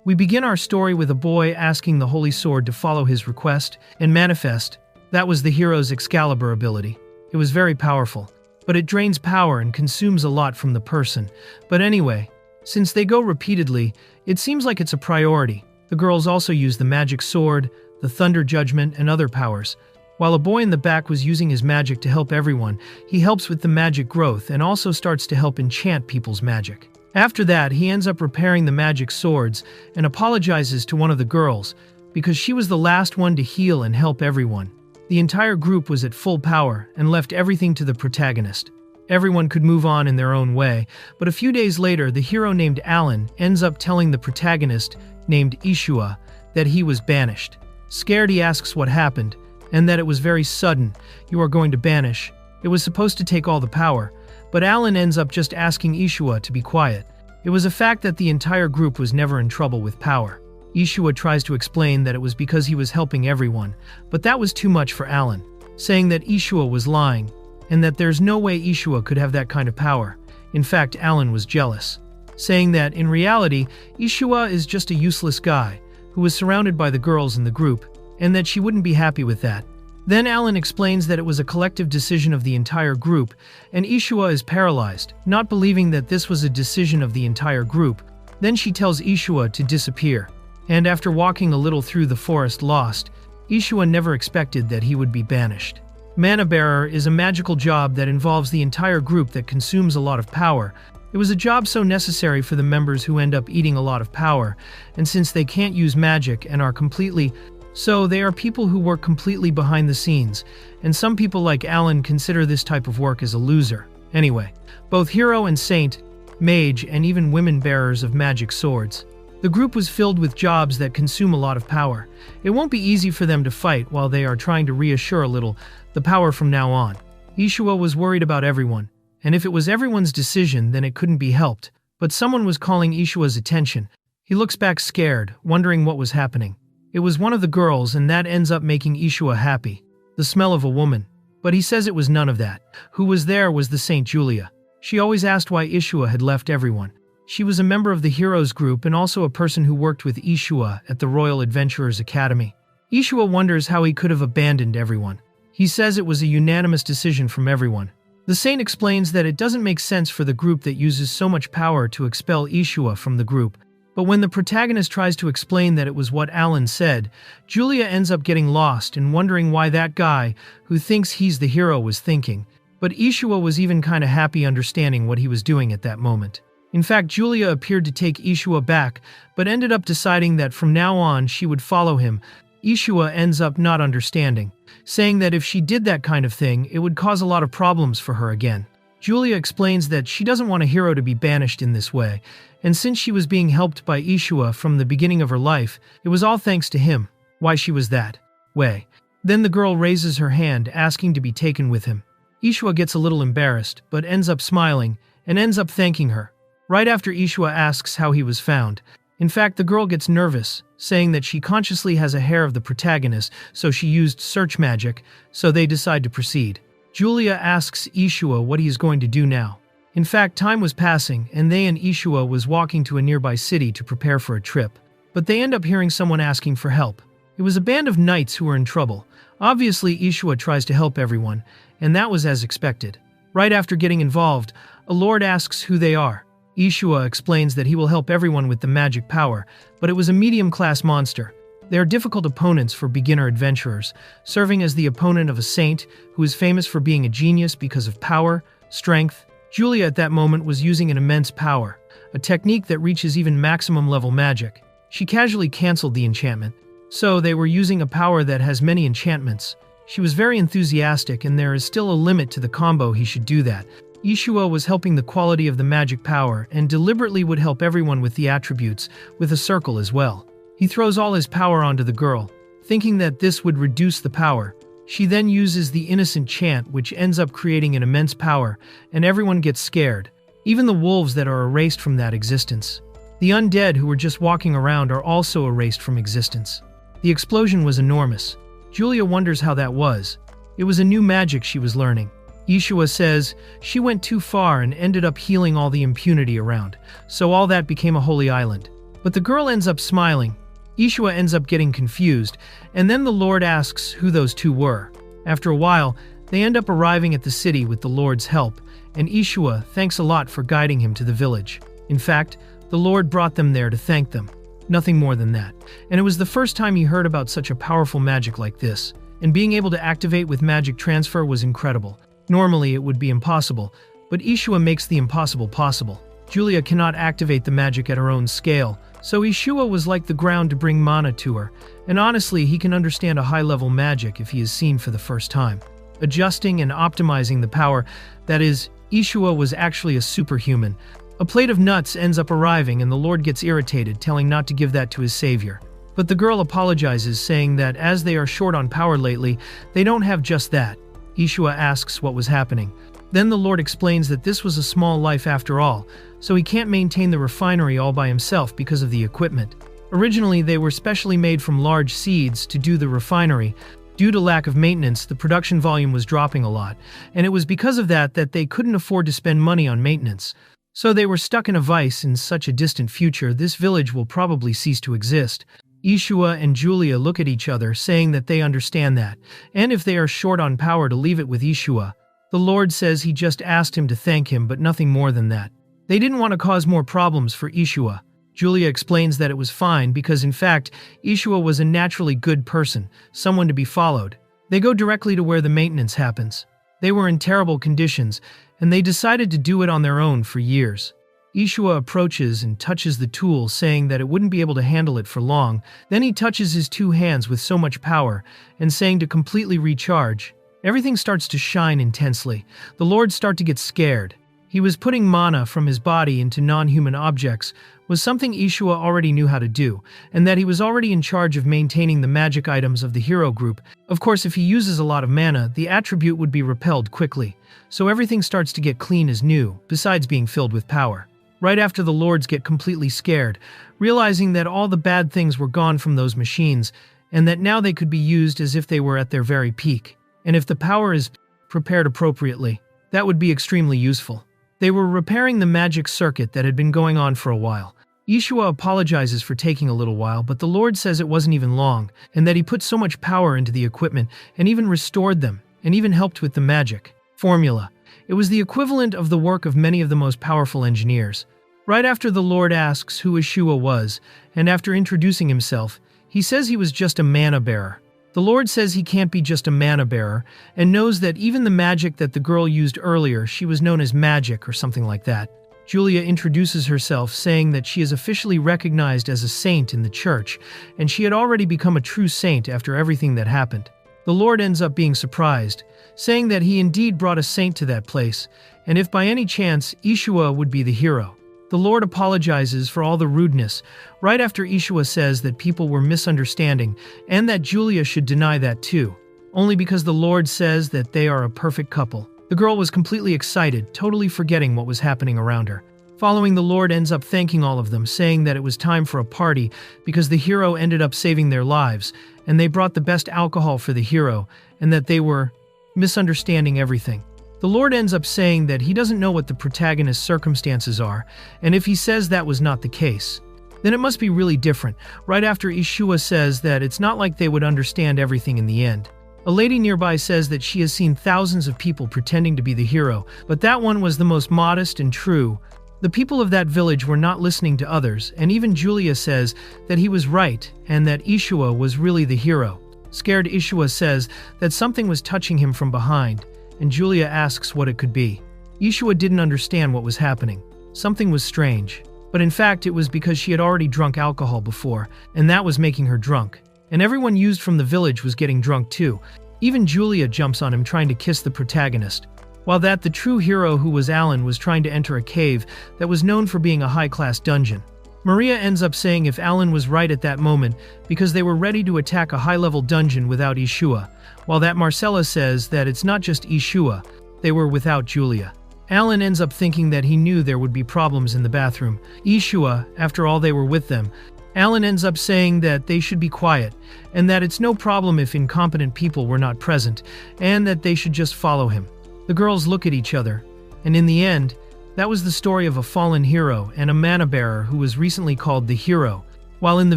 We begin our story with a boy asking the Holy Sword to follow his request and manifest. That was the hero's Excalibur ability. It was very powerful, but it drains power and consumes a lot from the person. But anyway, since they go repeatedly, it seems like it's a priority. The girls also use the magic sword, the thunder judgment, and other powers. While a boy in the back was using his magic to help everyone, he helps with the magic growth and also starts to help enchant people's magic. After that, he ends up repairing the magic swords and apologizes to one of the girls because she was the last one to heal and help everyone. The entire group was at full power and left everything to the protagonist. Everyone could move on in their own way, but a few days later, the hero named Allan ends up telling the protagonist named Ishua that he was banished. Scared, he asks what happened, and that it was very sudden. You are going to banish. It was supposed to take all the power, but Allan ends up just asking Ishua to be quiet. It was a fact that the entire group was never in trouble with power. Ishua tries to explain that it was because he was helping everyone, but that was too much for Allan, saying that Ishua was lying, and that there's no way Ishua could have that kind of power. In fact, Allan was jealous, saying that, in reality, Ishua is just a useless guy who was surrounded by the girls in the group, and that she wouldn't be happy with that. Then Allan explains that it was a collective decision of the entire group, and Ishua is paralyzed, not believing that this was a decision of the entire group. Then she tells Ishua to disappear, and after walking a little through the forest lost, Ishua never expected that he would be banished. Mana Bearer is a magical job that involves the entire group that consumes a lot of power. It was a job so necessary for the members who end up eating a lot of power, and since they can't use magic and are completely so they are people who work completely behind the scenes, and some people like Allan consider this type of work as a loser. Anyway, both hero and saint, mage, and even women bearers of magic swords. The group was filled with jobs that consume a lot of power. It won't be easy for them to fight while they are trying to reassure a little the power from now on. Ishua was worried about everyone, and if it was everyone's decision, then it couldn't be helped. But someone was calling Ishua's attention. He looks back scared, wondering what was happening. It was one of the girls, and that ends up making Ishua happy. The smell of a woman. But he says it was none of that. Who was there was the Saint Julia. She always asked why Ishua had left everyone. She was a member of the Heroes group and also a person who worked with Ishua at the Royal Adventurers Academy. Ishua wonders how he could have abandoned everyone. He says it was a unanimous decision from everyone. The Saint explains that it doesn't make sense for the group that uses so much power to expel Ishua from the group. But when the protagonist tries to explain that it was what Allan said, Julia ends up getting lost and wondering why that guy, who thinks he's the hero, was thinking. But Ishua was even kinda happy understanding what he was doing at that moment. In fact, Julia appeared to take Ishua back, but ended up deciding that from now on she would follow him. Ishua ends up not understanding, saying that if she did that kind of thing, it would cause a lot of problems for her again. Julia explains that she doesn't want a hero to be banished in this way, and since she was being helped by Ishua from the beginning of her life, it was all thanks to him, why she was that way. Then the girl raises her hand, asking to be taken with him. Ishua gets a little embarrassed, but ends up smiling, and ends up thanking her. Right after Ishua asks how he was found. In fact, the girl gets nervous, saying that she consciously has a hair of the protagonist, so she used search magic, so they decide to proceed. Julia asks Ishua what he is going to do now. In fact, time was passing, and they and Ishua was walking to a nearby city to prepare for a trip. But they end up hearing someone asking for help. It was a band of knights who were in trouble. Obviously, Ishua tries to help everyone, and that was as expected. Right after getting involved, a lord asks who they are. Ishua explains that he will help everyone with the magic power, but it was a medium-class monster. They are difficult opponents for beginner adventurers, serving as the opponent of a saint who is famous for being a genius because of power, strength. Julia at that moment was using an immense power, a technique that reaches even maximum level magic. She casually canceled the enchantment, so they were using a power that has many enchantments. She was very enthusiastic, and there is still a limit to the combo he should do that. Ishua was helping the quality of the magic power and deliberately would help everyone with the attributes, with a circle as well. He throws all his power onto the girl, thinking that this would reduce the power. She then uses the innocent chant, which ends up creating an immense power, and everyone gets scared, even the wolves that are erased from that existence. The undead who were just walking around are also erased from existence. The explosion was enormous. Julia wonders how that was. It was a new magic she was learning. Ishua says she went too far and ended up healing all the impunity around, so all that became a holy island. But the girl ends up smiling. Ishua ends up getting confused, and then the Lord asks who those two were. After a while, they end up arriving at the city with the Lord's help, and Ishua thanks a lot for guiding him to the village. In fact, the Lord brought them there to thank them. Nothing more than that. And it was the first time he heard about such a powerful magic like this, and being able to activate with magic transfer was incredible. Normally it would be impossible, but Ishua makes the impossible possible. Julia cannot activate the magic at her own scale, so Ishua was like the ground to bring mana to her, and honestly he can understand a high-level magic if he is seen for the first time. Adjusting and optimizing the power, that is, Ishua was actually a superhuman. A plate of nuts ends up arriving and the Lord gets irritated, telling not to give that to his savior. But the girl apologizes, saying that as they are short on power lately, they don't have just that. Ishua asks what was happening. Then the Lord explains that this was a small life after all, so he can't maintain the refinery all by himself because of the equipment. Originally, they were specially made from large seeds to do the refinery. Due to lack of maintenance, the production volume was dropping a lot, and it was because of that they couldn't afford to spend money on maintenance. So they were stuck in a vice. In such a distant future, this village will probably cease to exist. Ishua and Julia look at each other, saying that they understand that, and if they are short on power to leave it with Ishua. The Lord says he just asked him to thank him, but nothing more than that. They didn't want to cause more problems for Ishua. Julia explains that it was fine because in fact, Ishua was a naturally good person, someone to be followed. They go directly to where the maintenance happens. They were in terrible conditions, and they decided to do it on their own for years. Ishua approaches and touches the tool, saying that it wouldn't be able to handle it for long. Then he touches his two hands with so much power, and saying to completely recharge. Everything starts to shine intensely. The Lord starts to get scared. He was putting mana from his body into non-human objects, was something Ishua already knew how to do, and that he was already in charge of maintaining the magic items of the hero group. Of course, if he uses a lot of mana, the attribute would be repelled quickly, so everything starts to get clean as new, besides being filled with power. Right after the lords get completely scared, realizing that all the bad things were gone from those machines, and that now they could be used as if they were at their very peak. And if the power is prepared appropriately, that would be extremely useful. They were repairing the magic circuit that had been going on for a while. Ishua apologizes for taking a little while, but the Lord says it wasn't even long, and that he put so much power into the equipment, and even restored them, and even helped with the magic formula. It was the equivalent of the work of many of the most powerful engineers. Right after the Lord asks who Ishua was, and after introducing himself, he says he was just a mana bearer. The Lord says he can't be just a mana bearer, and knows that even the magic that the girl used earlier, she was known as magic or something like that. Julia introduces herself, saying that she is officially recognized as a saint in the church, and she had already become a true saint after everything that happened. The Lord ends up being surprised, saying that he indeed brought a saint to that place, and if by any chance, Ishua would be the hero. The Lord apologizes for all the rudeness, right after Ishua says that people were misunderstanding, and that Julia should deny that too, only because the Lord says that they are a perfect couple. The girl was completely excited, totally forgetting what was happening around her. Following, the Lord ends up thanking all of them, saying that it was time for a party because the hero ended up saving their lives, and they brought the best alcohol for the hero, and that they were misunderstanding everything. The Lord ends up saying that he doesn't know what the protagonist's circumstances are, and if he says that was not the case, then it must be really different. Right after Ishua says that it's not like they would understand everything in the end. A lady nearby says that she has seen thousands of people pretending to be the hero, but that one was the most modest and true. The people of that village were not listening to others, and even Julia says that he was right and that Ishua was really the hero. Scared, Ishua says that something was touching him from behind, and Julia asks what it could be. Ishua didn't understand what was happening. Something was strange, but in fact it was because she had already drunk alcohol before, and that was making her drunk. And everyone used from the village was getting drunk too. Even Julia jumps on him, trying to kiss the protagonist. While that, the true hero, who was Allan, was trying to enter a cave that was known for being a high-class dungeon. Maria ends up saying if Allan was right at that moment because they were ready to attack a high-level dungeon without Ishua, while that Marcella says that it's not just Ishua, they were without Julia. Allan ends up thinking that he knew there would be problems in the bathroom. Ishua, after all, they were with them. Allan ends up saying that they should be quiet, and that it's no problem if incompetent people were not present, and that they should just follow him. The girls look at each other, and in the end, That was the story of a fallen hero and a mana bearer who was recently called the hero. While in the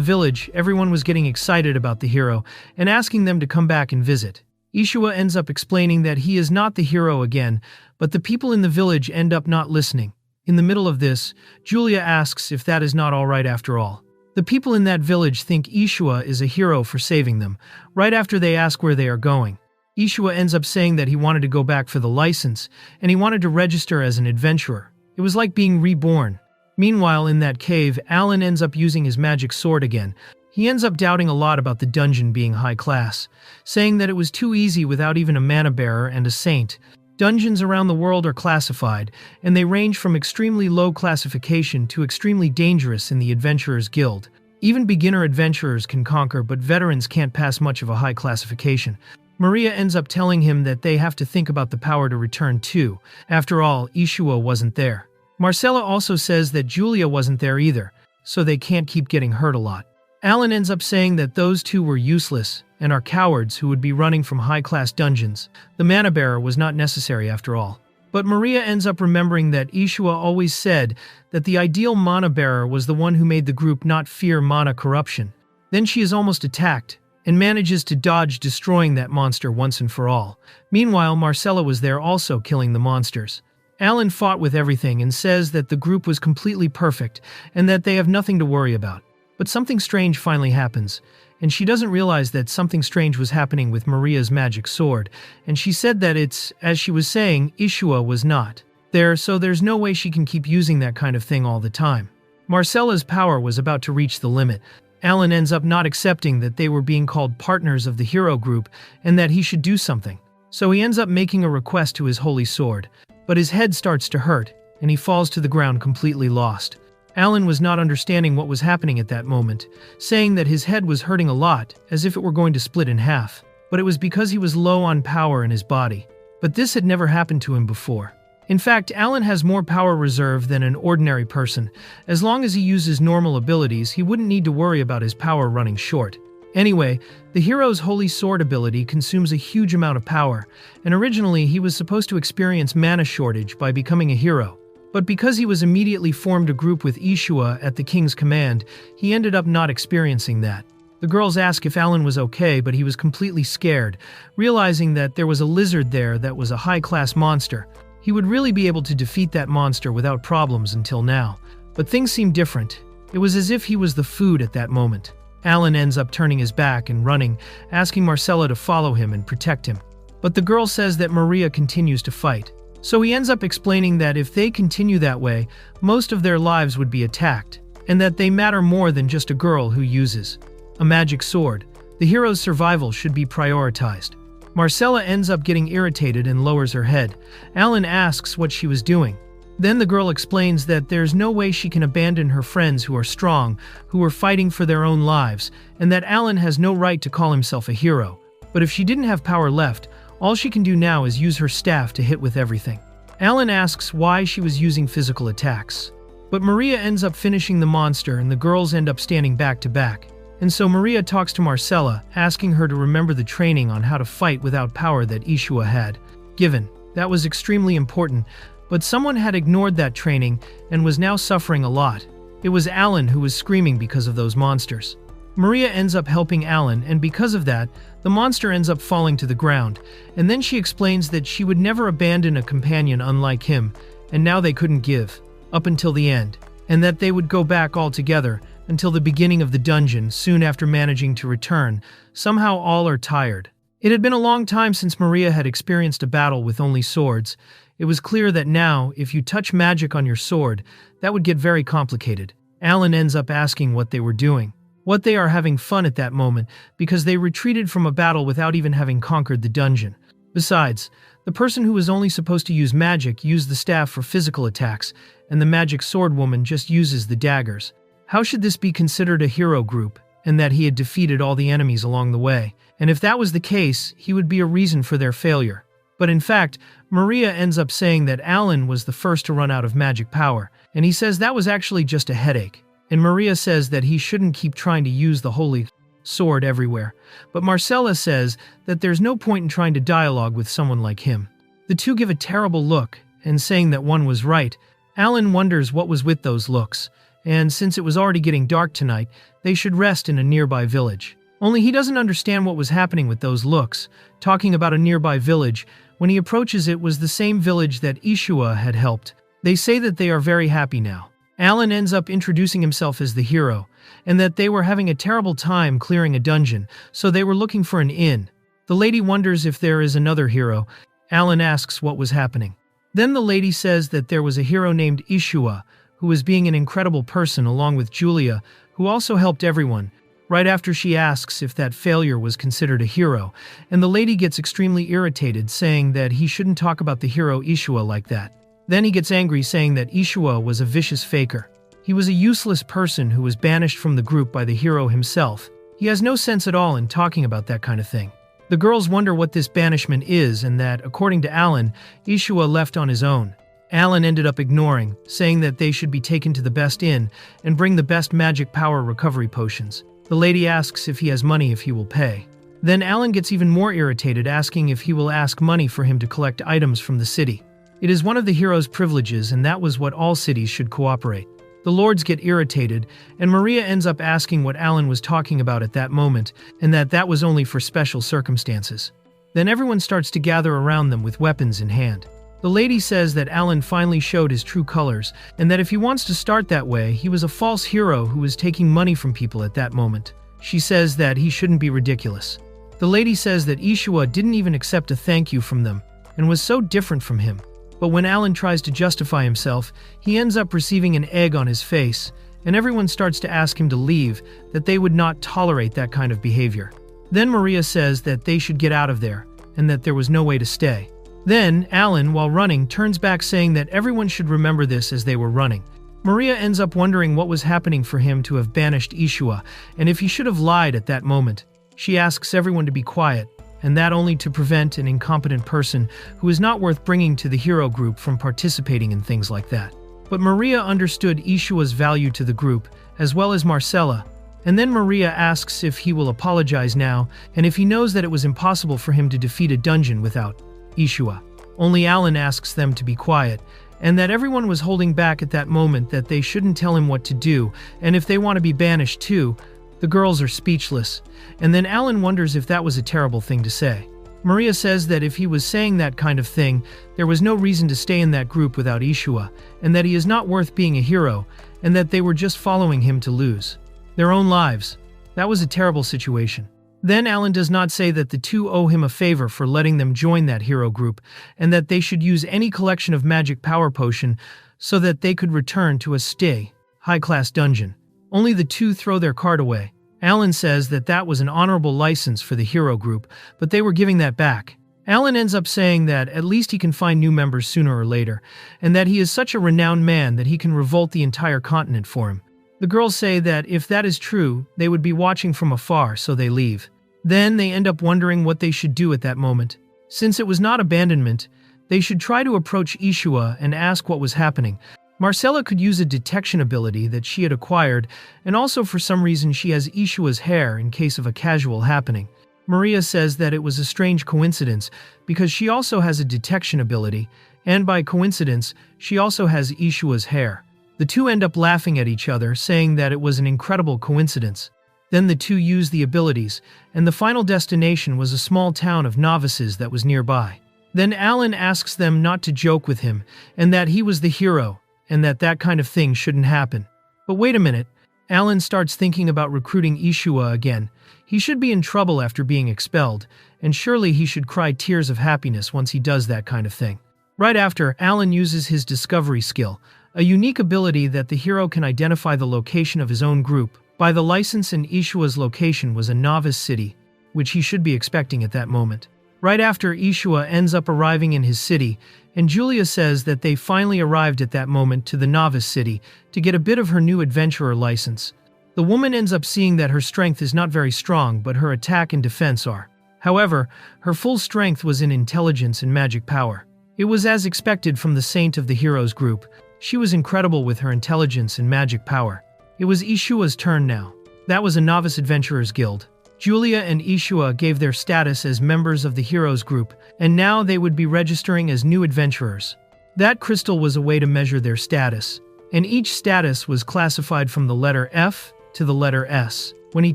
village, everyone was getting excited about the hero and asking them to come back and visit. Ishua ends up explaining that he is not the hero again, but the people in the village end up not listening. In the middle of this, Julia asks if that is not all right after all. The people in that village think Ishua is a hero for saving them, right after they ask where they are going. Ishua ends up saying that he wanted to go back for the license, and he wanted to register as an adventurer. It was like being reborn. Meanwhile, in that cave, Allan ends up using his magic sword again. He ends up doubting a lot about the dungeon being high class, saying that it was too easy without even a mana bearer and a saint. Dungeons around the world are classified, and they range from extremely low classification to extremely dangerous in the Adventurers Guild. Even beginner adventurers can conquer, but veterans can't pass much of a high classification. Maria ends up telling him that they have to think about the power to return too. After all, Ishua wasn't there. Marcella also says that Julia wasn't there either, so they can't keep getting hurt a lot. Allan ends up saying that those two were useless and are cowards who would be running from high-class dungeons. The mana bearer was not necessary after all. But Maria ends up remembering that Ishua always said that the ideal mana bearer was the one who made the group not fear mana corruption. Then she is almost attacked and manages to dodge destroying that monster once and for all. Meanwhile, Marcella was there also killing the monsters. Allan fought with everything and says that the group was completely perfect and that they have nothing to worry about. But something strange finally happens, and she doesn't realize that something strange was happening with Maria's magic sword, and she said that it's, as she was saying, Ishua was not there, so there's no way she can keep using that kind of thing all the time. Marcella's power was about to reach the limit. Allan ends up not accepting that they were being called partners of the hero group and that he should do something. So he ends up making a request to his holy sword, but his head starts to hurt, and he falls to the ground completely lost. Allan was not understanding what was happening at that moment, saying that his head was hurting a lot, as if it were going to split in half. But it was because he was low on power in his body. But this had never happened to him before. In fact, Allan has more power reserve than an ordinary person. As long as he uses normal abilities, he wouldn't need to worry about his power running short. Anyway, the hero's holy sword ability consumes a huge amount of power, and originally he was supposed to experience mana shortage by becoming a hero. But because he was immediately formed a group with Ishua at the king's command, he ended up not experiencing that. The girls ask if Allan was okay, but he was completely scared, realizing that there was a lizard there that was a high-class monster. He would really be able to defeat that monster without problems until now. But things seemed different. It was as if he was the food at that moment. Allan ends up turning his back and running, asking Marcella to follow him and protect him. But the girl says that Maria continues to fight. So he ends up explaining that if they continue that way, most of their lives would be attacked, and that they matter more than just a girl who uses a magic sword. The hero's survival should be prioritized. Marcella ends up getting irritated and lowers her head. Allan asks what she was doing. Then the girl explains that there's no way she can abandon her friends who are strong, who are fighting for their own lives, and that Allan has no right to call himself a hero. But if she didn't have power left, all she can do now is use her staff to hit with everything. Allan asks why she was using physical attacks. But Maria ends up finishing the monster and the girls end up standing back to back. And so Maria talks to Marcella, asking her to remember the training on how to fight without power that Ishua had given. That was extremely important, but someone had ignored that training and was now suffering a lot. It was Allan who was screaming because of those monsters. Maria ends up helping Allan, and because of that, the monster ends up falling to the ground, and then she explains that she would never abandon a companion unlike him, and now they couldn't give up until the end, and that they would go back all together until the beginning of the dungeon soon after managing to return. Somehow all are tired. It had been a long time since Maria had experienced a battle with only swords. It was clear that now, if you touch magic on your sword, that would get very complicated. Allan ends up asking what they were doing. What they are having fun at that moment, because they retreated from a battle without even having conquered the dungeon. Besides, the person who was only supposed to use magic used the staff for physical attacks, and the magic sword woman just uses the daggers. How should this be considered a hero group, and that he had defeated all the enemies along the way? And if that was the case, he would be a reason for their failure. But in fact, Maria ends up saying that Allan was the first to run out of magic power, and he says that was actually just a headache. And Maria says that he shouldn't keep trying to use the holy sword everywhere. But Marcella says that there's no point in trying to dialogue with someone like him. The two give a terrible look, and saying that one was right, Allan wonders what was with those looks, and since it was already getting dark tonight, they should rest in a nearby village. Only he doesn't understand what was happening with those looks. Talking about a nearby village, when he approaches it was the same village that Ishua had helped. They say that they are very happy now. Allan ends up introducing himself as the hero, and that they were having a terrible time clearing a dungeon, so they were looking for an inn. The lady wonders if there is another hero. Allan asks what was happening. Then the lady says that there was a hero named Ishua, who was being an incredible person along with Julia, who also helped everyone. Right after she asks if that failure was considered a hero, and the lady gets extremely irritated, saying that he shouldn't talk about the hero Ishua like that. Then he gets angry, saying that Ishua was a vicious faker. He was a useless person who was banished from the group by the hero himself. He has no sense at all in talking about that kind of thing. The girls wonder what this banishment is, and that, according to Allan, Ishua left on his own. Allan ended up ignoring, saying that they should be taken to the best inn and bring the best magic power recovery potions. The lady asks if he has money if he will pay. Then Allan gets even more irritated, asking if he will ask money for him to collect items from the city. It is one of the hero's privileges, and that was what all cities should cooperate. The lords get irritated, and Maria ends up asking what Allan was talking about at that moment, and that was only for special circumstances. Then everyone starts to gather around them with weapons in hand. The lady says that Allan finally showed his true colors, and that if he wants to start that way, he was a false hero who was taking money from people at that moment. She says that he shouldn't be ridiculous. The lady says that Ishua didn't even accept a thank you from them, and was so different from him. But when Allan tries to justify himself, he ends up receiving an egg on his face, and everyone starts to ask him to leave, that they would not tolerate that kind of behavior. Then Maria says that they should get out of there, and that there was no way to stay. Then, Allan, while running, turns back saying that everyone should remember this as they were running. Maria ends up wondering what was happening for him to have banished Ishua, and if he should have lied at that moment. She asks everyone to be quiet, and that only to prevent an incompetent person who is not worth bringing to the hero group from participating in things like that. But Maria understood Ishua's value to the group, as well as Marcella, and then Maria asks if he will apologize now, and if he knows that it was impossible for him to defeat a dungeon without Ishua. Only Allan asks them to be quiet, and that everyone was holding back at that moment, that they shouldn't tell him what to do, and if they want to be banished too. The girls are speechless, and then Allan wonders if that was a terrible thing to say. Maria says that if he was saying that kind of thing, there was no reason to stay in that group without Ishua, and that he is not worth being a hero, and that they were just following him to lose their own lives. That was a terrible situation. Then Allan does not say that the two owe him a favor for letting them join that hero group, and that they should use any collection of magic power potion so that they could return to a high-class dungeon. Only the two throw their card away. Allan says that that was an honorable license for the hero group, but they were giving that back. Allan ends up saying that at least he can find new members sooner or later, and that he is such a renowned man that he can revolt the entire continent for him. The girls say that if that is true, they would be watching from afar, so they leave. Then they end up wondering what they should do at that moment. Since it was not abandonment, they should try to approach Ishua and ask what was happening. Marcella could use a detection ability that she had acquired, and also for some reason she has Ishua's hair in case of a casual happening. Maria says that it was a strange coincidence because she also has a detection ability, and by coincidence, she also has Ishua's hair. The two end up laughing at each other, saying that it was an incredible coincidence. Then the two use the abilities, and the final destination was a small town of novices that was nearby. Then Allan asks them not to joke with him, and that he was the hero, and that kind of thing shouldn't happen. But wait a minute, Allan starts thinking about recruiting Ishua again. He should be in trouble after being expelled, and surely he should cry tears of happiness once he does that kind of thing. Right after, Allan uses his discovery skill, a unique ability that the hero can identify the location of his own group. By the license, and Ishua's location was a novice city, which he should be expecting at that moment. Right after, Ishua ends up arriving in his city, and Julia says that they finally arrived at that moment to the novice city to get a bit of her new adventurer license. The woman ends up seeing that her strength is not very strong, but her attack and defense are. However, her full strength was in intelligence and magic power. It was as expected from the saint of the heroes group. She was incredible with her intelligence and magic power. It was Ishua's turn now. That was a novice adventurers guild. Julia and Ishua gave their status as members of the heroes group, and now they would be registering as new adventurers. That crystal was a way to measure their status, and each status was classified from the letter F to the letter S. When he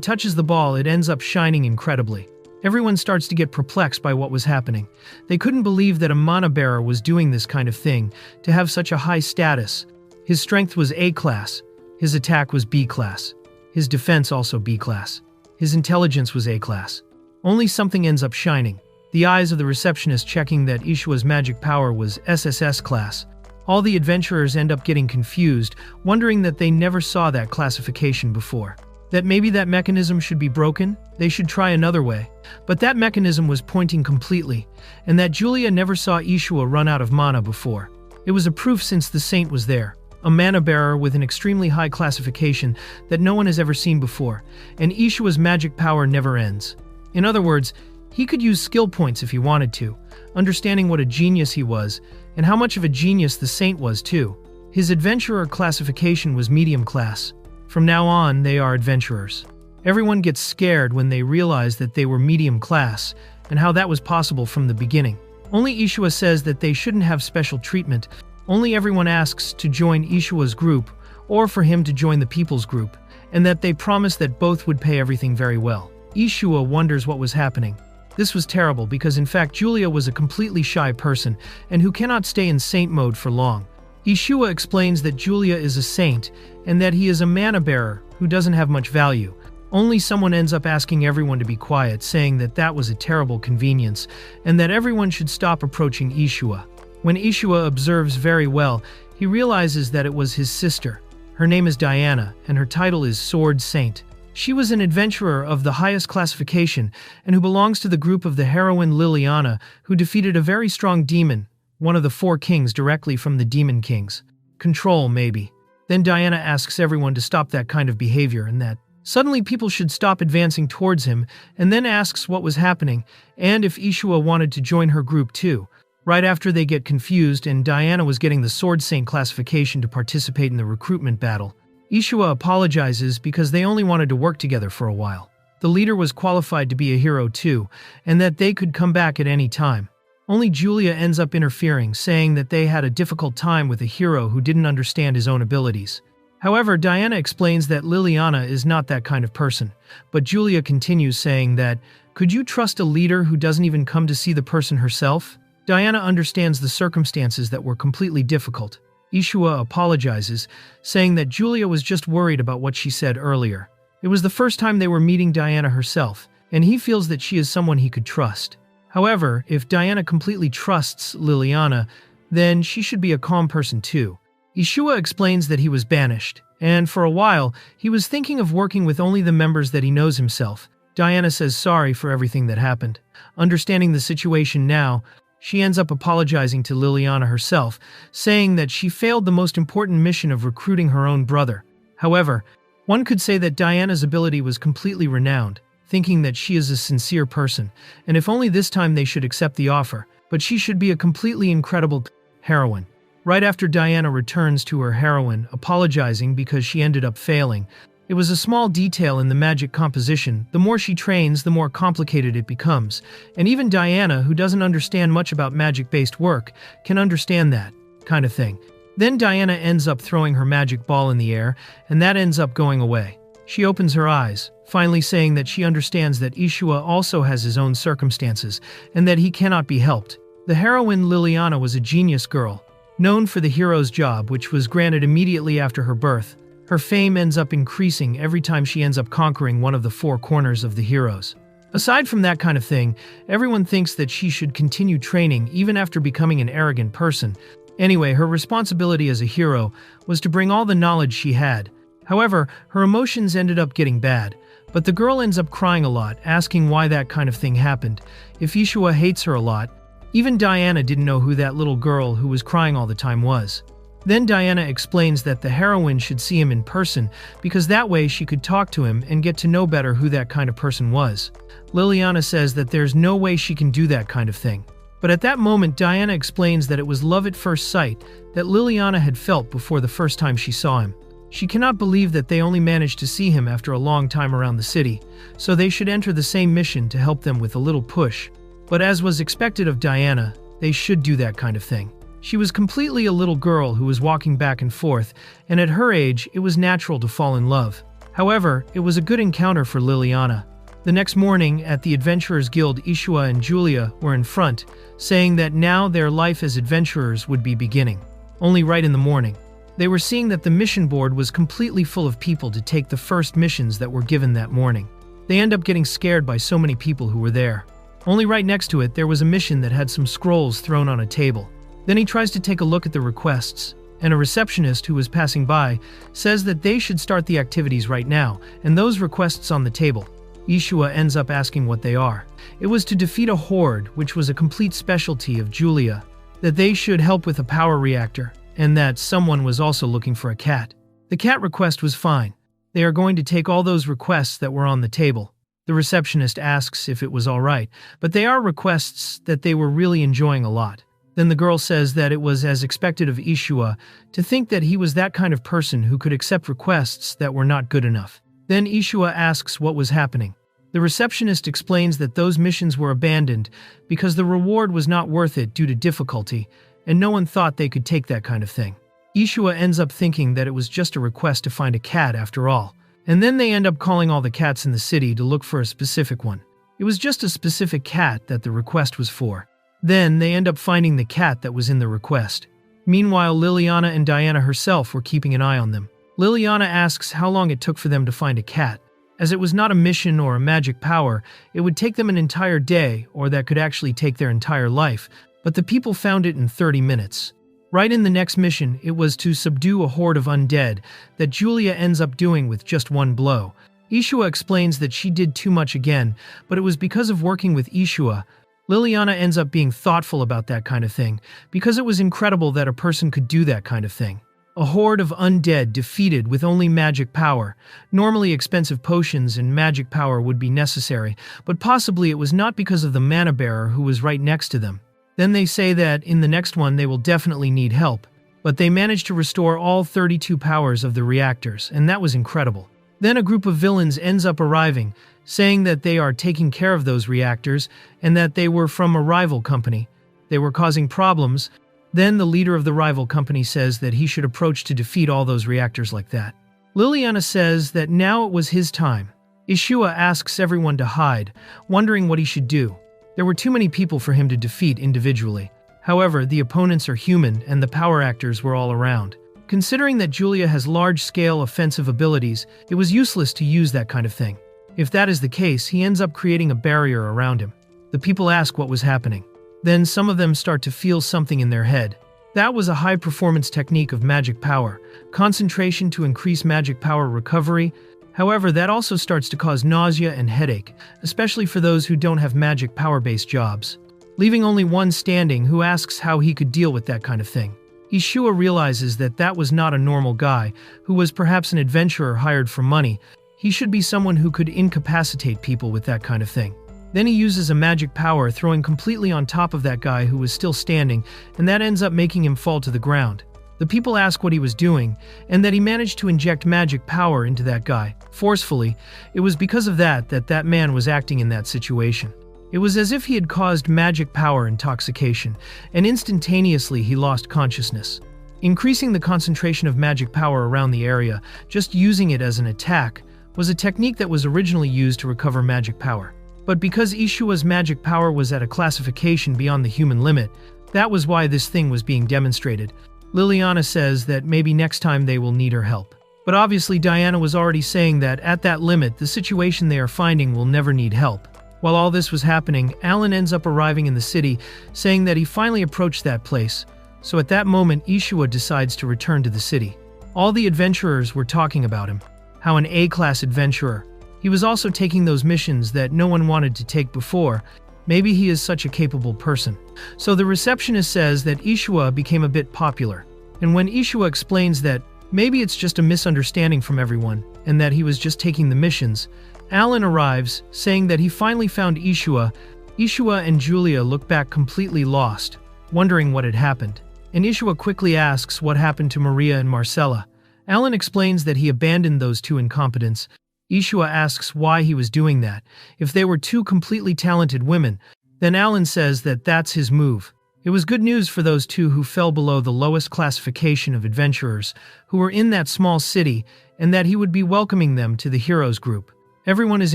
touches the ball, it ends up shining incredibly. Everyone starts to get perplexed by what was happening. They couldn't believe that a mana bearer was doing this kind of thing, to have such a high status. His strength was A class, his attack was B class, his defense also B class, his intelligence was A class. Only something ends up shining. The eyes of the receptionist checking that Ishua's magic power was SSS class. All the adventurers end up getting confused, wondering that they never saw that classification before. That maybe that mechanism should be broken, they should try another way. But that mechanism was pointing completely, and that Julia never saw Ishua run out of mana before. It was a proof since the saint was there, a mana bearer with an extremely high classification that no one has ever seen before, and Ishua's magic power never ends. In other words, he could use skill points if he wanted to, understanding what a genius he was, and how much of a genius the saint was too. His adventurer classification was medium class. From now on, they are adventurers. Everyone gets scared when they realize that they were medium class, and how that was possible from the beginning. Only Ishua says that they shouldn't have special treatment. Only everyone asks to join Ishua's group, or for him to join the people's group, and that they promise that both would pay everything very well. Ishua wonders what was happening. This was terrible because in fact Julia was a completely shy person, and who cannot stay in saint mode for long. Ishua explains that Julia is a saint, and that he is a mana bearer who doesn't have much value. Only someone ends up asking everyone to be quiet, saying that that was a terrible convenience, and that everyone should stop approaching Ishua. When Ishua observes very well, he realizes that it was his sister. Her name is Diana, and her title is Sword Saint. She was an adventurer of the highest classification, and who belongs to the group of the heroine Liliana, who defeated a very strong demon, one of the 4 kings directly from the Demon Kings. Control, maybe. Then Diana asks everyone to stop that kind of behavior, and that suddenly people should stop advancing towards him, and then asks what was happening, and if Ishua wanted to join her group too. Right after they get confused, and Diana was getting the Sword Saint classification to participate in the recruitment battle. Ishua apologizes because they only wanted to work together for a while. The leader was qualified to be a hero too, and that they could come back at any time. Only Julia ends up interfering, saying that they had a difficult time with a hero who didn't understand his own abilities. However, Diana explains that Liliana is not that kind of person, but Julia continues saying that, could you trust a leader who doesn't even come to see the person herself? Diana understands the circumstances that were completely difficult. Ishua apologizes, saying that Julia was just worried about what she said earlier. It was the first time they were meeting Diana herself, and he feels that she is someone he could trust. However, if Diana completely trusts Liliana, then she should be a calm person too. Ishua explains that he was banished, and for a while, he was thinking of working with only the members that he knows himself. Diana says sorry for everything that happened. Understanding the situation now, she ends up apologizing to Liliana herself, saying that she failed the most important mission of recruiting her own brother. However, one could say that Diana's ability was completely renowned, thinking that she is a sincere person, and if only this time they should accept the offer, but she should be a completely incredible heroine. Right after Diana returns to her heroine, apologizing because she ended up failing. It was a small detail in the magic composition. The more she trains, the more complicated it becomes. And even Diana, who doesn't understand much about magic-based work, can understand that kind of thing. Then Diana ends up throwing her magic ball in the air, and that ends up going away. She opens her eyes, finally saying that she understands that Ishua also has his own circumstances, and that he cannot be helped. The heroine Liliana was a genius girl, known for the hero's job, which was granted immediately after her birth. Her fame ends up increasing every time she ends up conquering one of the 4 corners of the heroes. Aside from that kind of thing, everyone thinks that she should continue training even after becoming an arrogant person. Anyway, her responsibility as a hero was to bring all the knowledge she had. However, her emotions ended up getting bad, but the girl ends up crying a lot, asking why that kind of thing happened. If Ishua hates her a lot, even Diana didn't know who that little girl who was crying all the time was. Then Diana explains that the heroine should see him in person because that way she could talk to him and get to know better who that kind of person was. Liliana says that there's no way she can do that kind of thing. But at that moment, Diana explains that it was love at first sight that Liliana had felt before the first time she saw him. She cannot believe that they only managed to see him after a long time around the city, so they should enter the same mission to help them with a little push. But as was expected of Diana, they should do that kind of thing. She was completely a little girl who was walking back and forth, and at her age, it was natural to fall in love. However, it was a good encounter for Liliana. The next morning, at the Adventurers Guild, Ishua and Julia were in front, saying that now their life as adventurers would be beginning. Only right in the morning. They were seeing that the mission board was completely full of people to take the first missions that were given that morning. They end up getting scared by so many people who were there. Only right next to it, there was a mission that had some scrolls thrown on a table. Then he tries to take a look at the requests, and a receptionist who was passing by says that they should start the activities right now, and those requests on the table. Ishua ends up asking what they are. It was to defeat a horde, which was a complete specialty of Julia, that they should help with a power reactor, and that someone was also looking for a cat. The cat request was fine. They are going to take all those requests that were on the table. The receptionist asks if it was all right, but they are requests that they were really enjoying a lot. Then the girl says that it was as expected of Ishua to think that he was that kind of person who could accept requests that were not good enough. Then Ishua asks what was happening. The receptionist explains that those missions were abandoned because the reward was not worth it due to difficulty, and no one thought they could take that kind of thing. Ishua ends up thinking that it was just a request to find a cat after all, and then they end up calling all the cats in the city to look for a specific one. It was just a specific cat that the request was for. Then they end up finding the cat that was in the request. Meanwhile, Liliana and Diana herself were keeping an eye on them. Liliana asks how long it took for them to find a cat. As it was not a mission or a magic power, it would take them an entire day, or that could actually take their entire life, but the people found it in 30 minutes. Right in the next mission, it was to subdue a horde of undead that Julia ends up doing with just one blow. Ishua explains that she did too much again, but it was because of working with Ishua. Liliana ends up being thoughtful about that kind of thing, because it was incredible that a person could do that kind of thing. A horde of undead defeated with only magic power. Normally expensive potions and magic power would be necessary, but possibly it was not because of the mana bearer who was right next to them. Then they say that in the next one they will definitely need help, but they managed to restore all 32 powers of the reactors, and that was incredible. Then a group of villains ends up arriving, saying that they are taking care of those reactors and that they were from a rival company. They were causing problems. Then the leader of the rival company says that he should approach to defeat all those reactors like that. Liliana says that now it was his time. Ishua asks everyone to hide, wondering what he should do. There were too many people for him to defeat individually. However, the opponents are human and the power actors were all around. Considering that Julia has large-scale offensive abilities, it was useless to use that kind of thing. If that is the case, he ends up creating a barrier around him. The people ask what was happening. Then some of them start to feel something in their head. That was a high-performance technique of magic power, concentration to increase magic power recovery. However, that also starts to cause nausea and headache, especially for those who don't have magic power-based jobs. Leaving only one standing who asks how he could deal with that kind of thing. Ishua realizes that that was not a normal guy, who was perhaps an adventurer hired for money. He should be someone who could incapacitate people with that kind of thing. Then he uses a magic power, throwing completely on top of that guy who was still standing, and that ends up making him fall to the ground. The people ask what he was doing, and that he managed to inject magic power into that guy, forcefully. It was because of that that man was acting in that situation. It was as if he had caused magic power intoxication, and instantaneously he lost consciousness. Increasing the concentration of magic power around the area, just using it as an attack, was a technique that was originally used to recover magic power. But because Ishua's magic power was at a classification beyond the human limit, that was why this thing was being demonstrated. Liliana says that maybe next time they will need her help. But obviously Diana was already saying that at that limit, the situation they are finding will never need help. While all this was happening, Allan ends up arriving in the city, saying that he finally approached that place. So at that moment, Ishua decides to return to the city. All the adventurers were talking about him. How an A-class adventurer. He was also taking those missions that no one wanted to take before. Maybe he is such a capable person. So the receptionist says that Ishua became a bit popular. And when Ishua explains that maybe it's just a misunderstanding from everyone, and that he was just taking the missions, Allan arrives, saying that he finally found Ishua. Ishua and Julia look back completely lost, wondering what had happened. And Ishua quickly asks what happened to Maria and Marcella. Allan explains that he abandoned those two incompetents. Ishua asks why he was doing that. If they were two completely talented women, then Allan says that that's his move. It was good news for those two who fell below the lowest classification of adventurers who were in that small city, and that he would be welcoming them to the heroes group. Everyone is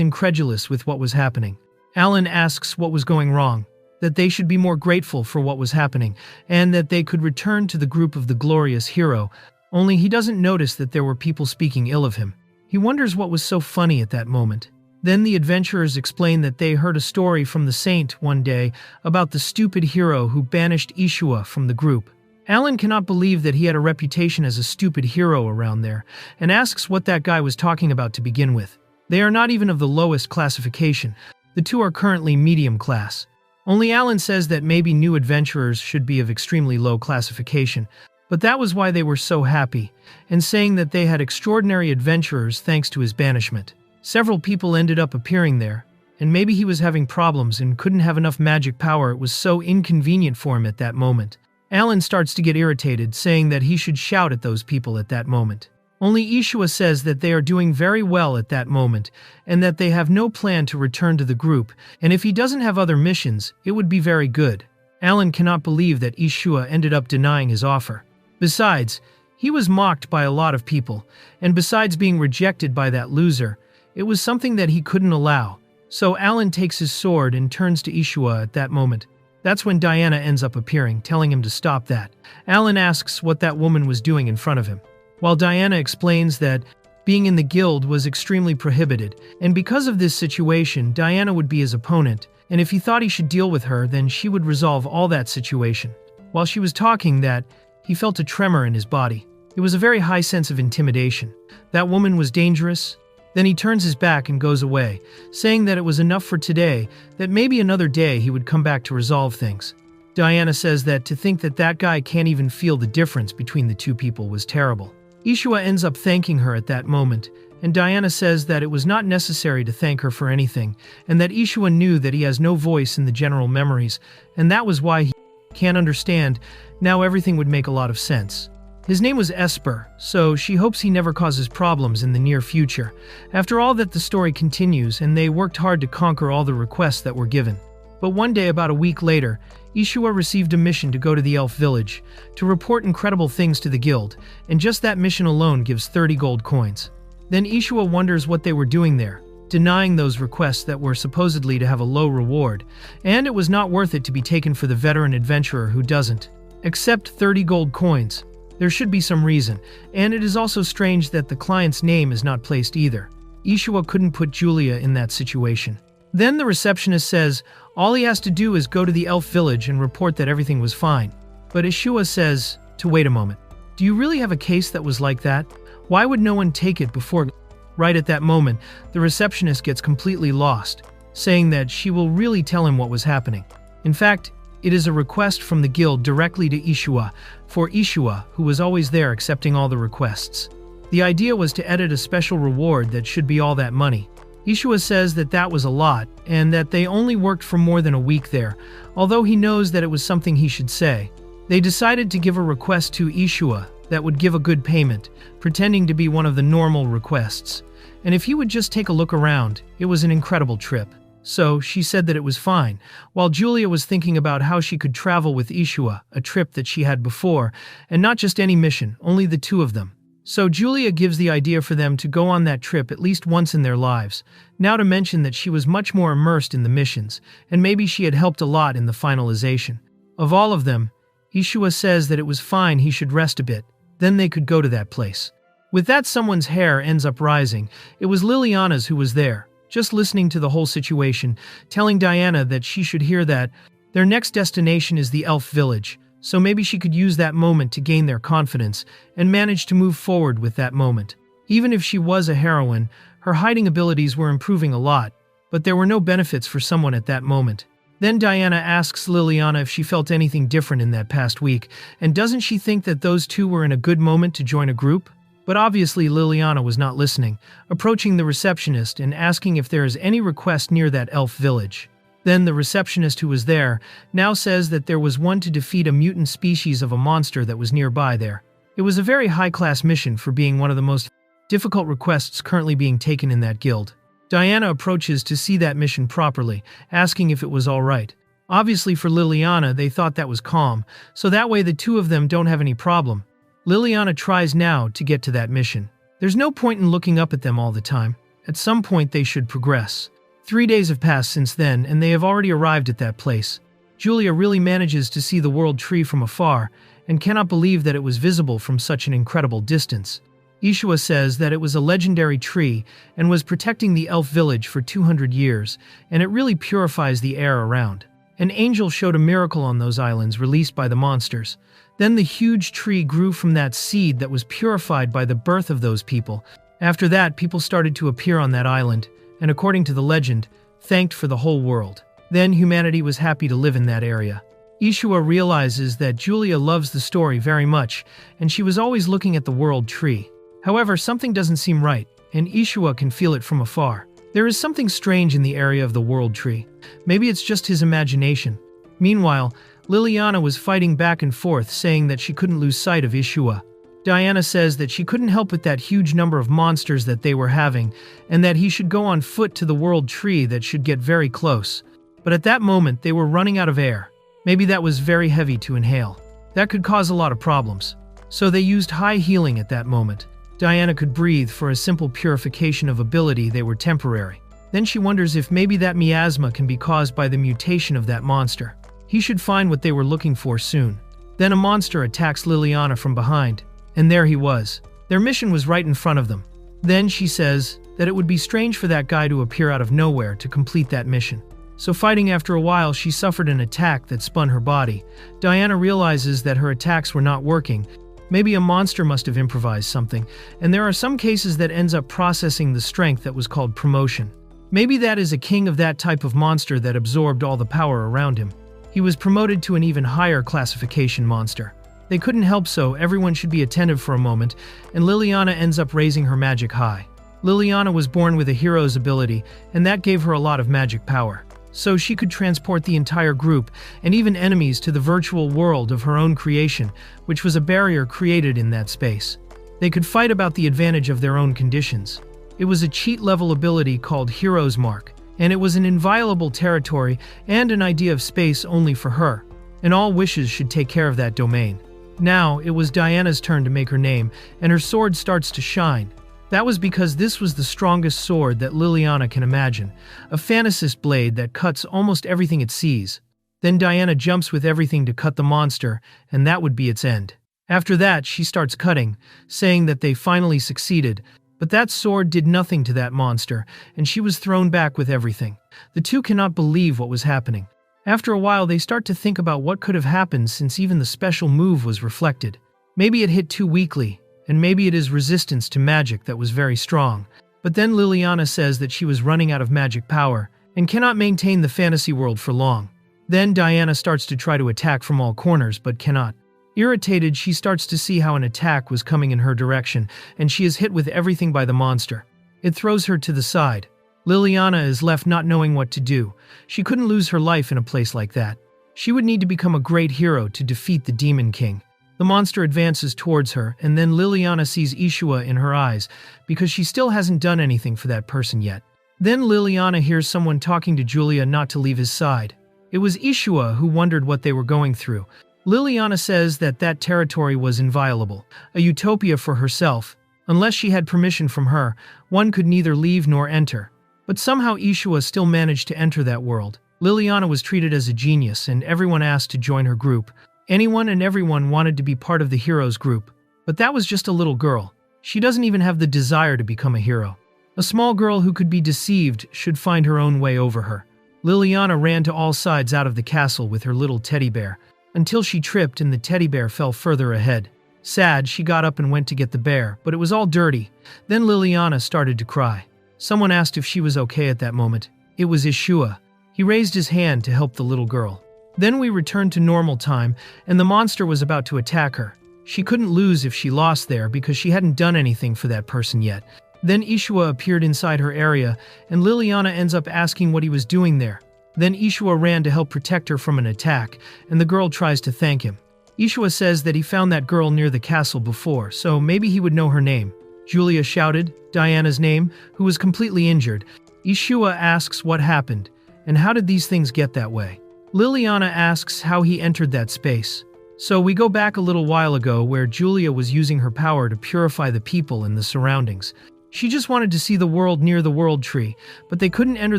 incredulous with what was happening. Allan asks what was going wrong, that they should be more grateful for what was happening, and that they could return to the group of the glorious hero, only he doesn't notice that there were people speaking ill of him. He wonders what was so funny at that moment. Then the adventurers explain that they heard a story from the saint one day about the stupid hero who banished Ishua from the group. Allan cannot believe that he had a reputation as a stupid hero around there, and asks what that guy was talking about to begin with. They are not even of the lowest classification. The two are currently medium class. Only Allan says that maybe new adventurers should be of extremely low classification, but that was why they were so happy, and saying that they had extraordinary adventurers thanks to his banishment. Several people ended up appearing there, and maybe he was having problems and couldn't have enough magic power. It was so inconvenient for him at that moment. Allan starts to get irritated, saying that he should shout at those people at that moment. Only Ishua says that they are doing very well at that moment, and that they have no plan to return to the group, and if he doesn't have other missions, it would be very good. Allan cannot believe that Ishua ended up denying his offer. Besides, he was mocked by a lot of people, and besides being rejected by that loser, it was something that he couldn't allow. So Allan takes his sword and turns to Ishua at that moment. That's when Diana ends up appearing, telling him to stop that. Allan asks what that woman was doing in front of him, while Diana explains that being in the guild was extremely prohibited, and because of this situation, Diana would be his opponent, and if he thought he should deal with her, then she would resolve all that situation. While she was talking that, he felt a tremor in his body. It was a very high sense of intimidation. That woman was dangerous. Then he turns his back and goes away, saying that it was enough for today, that maybe another day he would come back to resolve things. Diana says that to think that that guy can't even feel the difference between the two people was terrible. Ishua ends up thanking her at that moment, and Diana says that it was not necessary to thank her for anything, and that Ishua knew that he has no voice in the general memories, and that was why he can't understand. Now everything would make a lot of sense. His name was Esper, so she hopes he never causes problems in the near future. After all that, the story continues, and they worked hard to conquer all the requests that were given. But one day, about a week later, Ishua received a mission to go to the elf village, to report incredible things to the guild, and just that mission alone gives 30 gold coins. Then Ishua wonders what they were doing there, denying those requests that were supposedly to have a low reward, and it was not worth it to be taken for the veteran adventurer who doesn't accept 30 gold coins. There should be some reason, and it is also strange that the client's name is not placed either. Ishua couldn't put Julia in that situation. Then the receptionist says all he has to do is go to the elf village and report that everything was fine. But Ishua says to wait a moment. Do you really have a case that was like that? Why would no one take it before? Right at that moment, the receptionist gets completely lost, saying that she will really tell him what was happening. In fact, it is a request from the guild directly to Ishua, for Ishua, who was always there accepting all the requests. The idea was to edit a special reward that should be all that money. Ishua says that that was a lot, and that they only worked for more than a week there, although he knows that it was something he should say. They decided to give a request to Ishua that would give a good payment, pretending to be one of the normal requests. And if he would just take a look around, it was an incredible trip. So she said that it was fine, while Julia was thinking about how she could travel with Ishua, a trip that she had before, and not just any mission, only the two of them. So Julia gives the idea for them to go on that trip at least once in their lives, now to mention that she was much more immersed in the missions, and maybe she had helped a lot in the finalization. Of all of them, Ishua says that it was fine, he should rest a bit, then they could go to that place. With that, someone's hair ends up rising. It was Liliana's who was there, just listening to the whole situation, telling Diana that she should hear that their next destination is the elf village, so maybe she could use that moment to gain their confidence and manage to move forward with that moment. Even if she was a heroine, her hiding abilities were improving a lot, but there were no benefits for someone at that moment. Then Diana asks Liliana if she felt anything different in that past week, and doesn't she think that those two were in a good moment to join a group? But obviously Liliana was not listening, approaching the receptionist and asking if there is any request near that elf village. Then the receptionist who was there now says that there was one to defeat a mutant species of a monster that was nearby there. It was a very high-class mission for being one of the most difficult requests currently being taken in that guild. Diana approaches to see that mission properly, asking if it was all right. Obviously for Liliana, they thought that was calm, so that way the two of them don't have any problem. Liliana tries now to get to that mission. There's no point in looking up at them all the time. At some point they should progress. 3 days have passed since then, and they have already arrived at that place. Julia really manages to see the world tree from afar, and cannot believe that it was visible from such an incredible distance. Ishua says that it was a legendary tree and was protecting the elf village for 200 years, and it really purifies the air around. An angel showed a miracle on those islands released by the monsters. Then the huge tree grew from that seed that was purified by the birth of those people. After that, people started to appear on that island, and according to the legend, thanked for the whole world. Then humanity was happy to live in that area. Ishua realizes that Julia loves the story very much, and she was always looking at the world tree. However, something doesn't seem right, and Ishua can feel it from afar. There is something strange in the area of the world tree. Maybe it's just his imagination. Meanwhile, Liliana was fighting back and forth, saying that she couldn't lose sight of Ishua. Diana says that she couldn't help with that huge number of monsters that they were having, and that he should go on foot to the world tree that should get very close. But at that moment, they were running out of air. Maybe that was very heavy to inhale. That could cause a lot of problems. So they used high healing at that moment. Diana could breathe for a simple purification of ability. They were temporary. Then she wonders if maybe that miasma can be caused by the mutation of that monster. He should find what they were looking for soon. Then a monster attacks Liliana from behind, and there he was. Their mission was right in front of them. Then she says that it would be strange for that guy to appear out of nowhere to complete that mission. So fighting after a while, she suffered an attack that spun her body. Diana realizes that her attacks were not working. Maybe a monster must have improvised something, and there are some cases that ends up processing the strength that was called promotion. Maybe that is a king of that type of monster that absorbed all the power around him. He was promoted to an even higher classification monster. They couldn't help, so everyone should be attentive for a moment, and Liliana ends up raising her magic high. Liliana was born with a hero's ability, and that gave her a lot of magic power. So she could transport the entire group, and even enemies, to the virtual world of her own creation, which was a barrier created in that space. They could fight about the advantage of their own conditions. It was a cheat-level ability called Hero's Mark, and it was an inviolable territory and an idea of space only for her, and all wishes should take care of that domain. Now, it was Diana's turn to make her name, and her sword starts to shine. That was because this was the strongest sword that Liliana can imagine, a fantasist blade that cuts almost everything it sees. Then Diana jumps with everything to cut the monster, and that would be its end. After that, she starts cutting, saying that they finally succeeded, but that sword did nothing to that monster, and she was thrown back with everything. The two cannot believe what was happening. After a while, they start to think about what could have happened since even the special move was reflected. Maybe it hit too weakly, and maybe it is resistance to magic that was very strong. But then Liliana says that she was running out of magic power and cannot maintain the fantasy world for long. Then Diana starts to try to attack from all corners but cannot. Irritated, she starts to see how an attack was coming in her direction, and she is hit with everything by the monster. It throws her to the side. Liliana is left not knowing what to do. She couldn't lose her life in a place like that. She would need to become a great hero to defeat the Demon King. The monster advances towards her, and then Liliana sees Ishua in her eyes, because she still hasn't done anything for that person yet. Then Liliana hears someone talking to Julia not to leave his side. It was Ishua who wondered what they were going through. Liliana says that that territory was inviolable, a utopia for herself. Unless she had permission from her, one could neither leave nor enter. But somehow Ishua still managed to enter that world. Liliana was treated as a genius, and everyone asked to join her group. Anyone and everyone wanted to be part of the heroes group. But that was just a little girl. She doesn't even have the desire to become a hero. A small girl who could be deceived should find her own way over her. Liliana ran to all sides out of the castle with her little teddy bear, until she tripped and the teddy bear fell further ahead. Sad, she got up and went to get the bear, but it was all dirty. Then Liliana started to cry. Someone asked if she was okay at that moment. It was Ishua. He raised his hand to help the little girl. Then we returned to normal time, and the monster was about to attack her. She couldn't lose if she lost there because she hadn't done anything for that person yet. Then Ishua appeared inside her area, and Liliana ends up asking what he was doing there. Then Ishua ran to help protect her from an attack, and the girl tries to thank him. Ishua says that he found that girl near the castle before, so maybe he would know her name. Julia shouted Diana's name, who was completely injured. Ishua asks what happened, and how did these things get that way? Liliana asks how he entered that space. So we go back a little while ago where Julia was using her power to purify the people and the surroundings. She just wanted to see the world near the World Tree, but they couldn't enter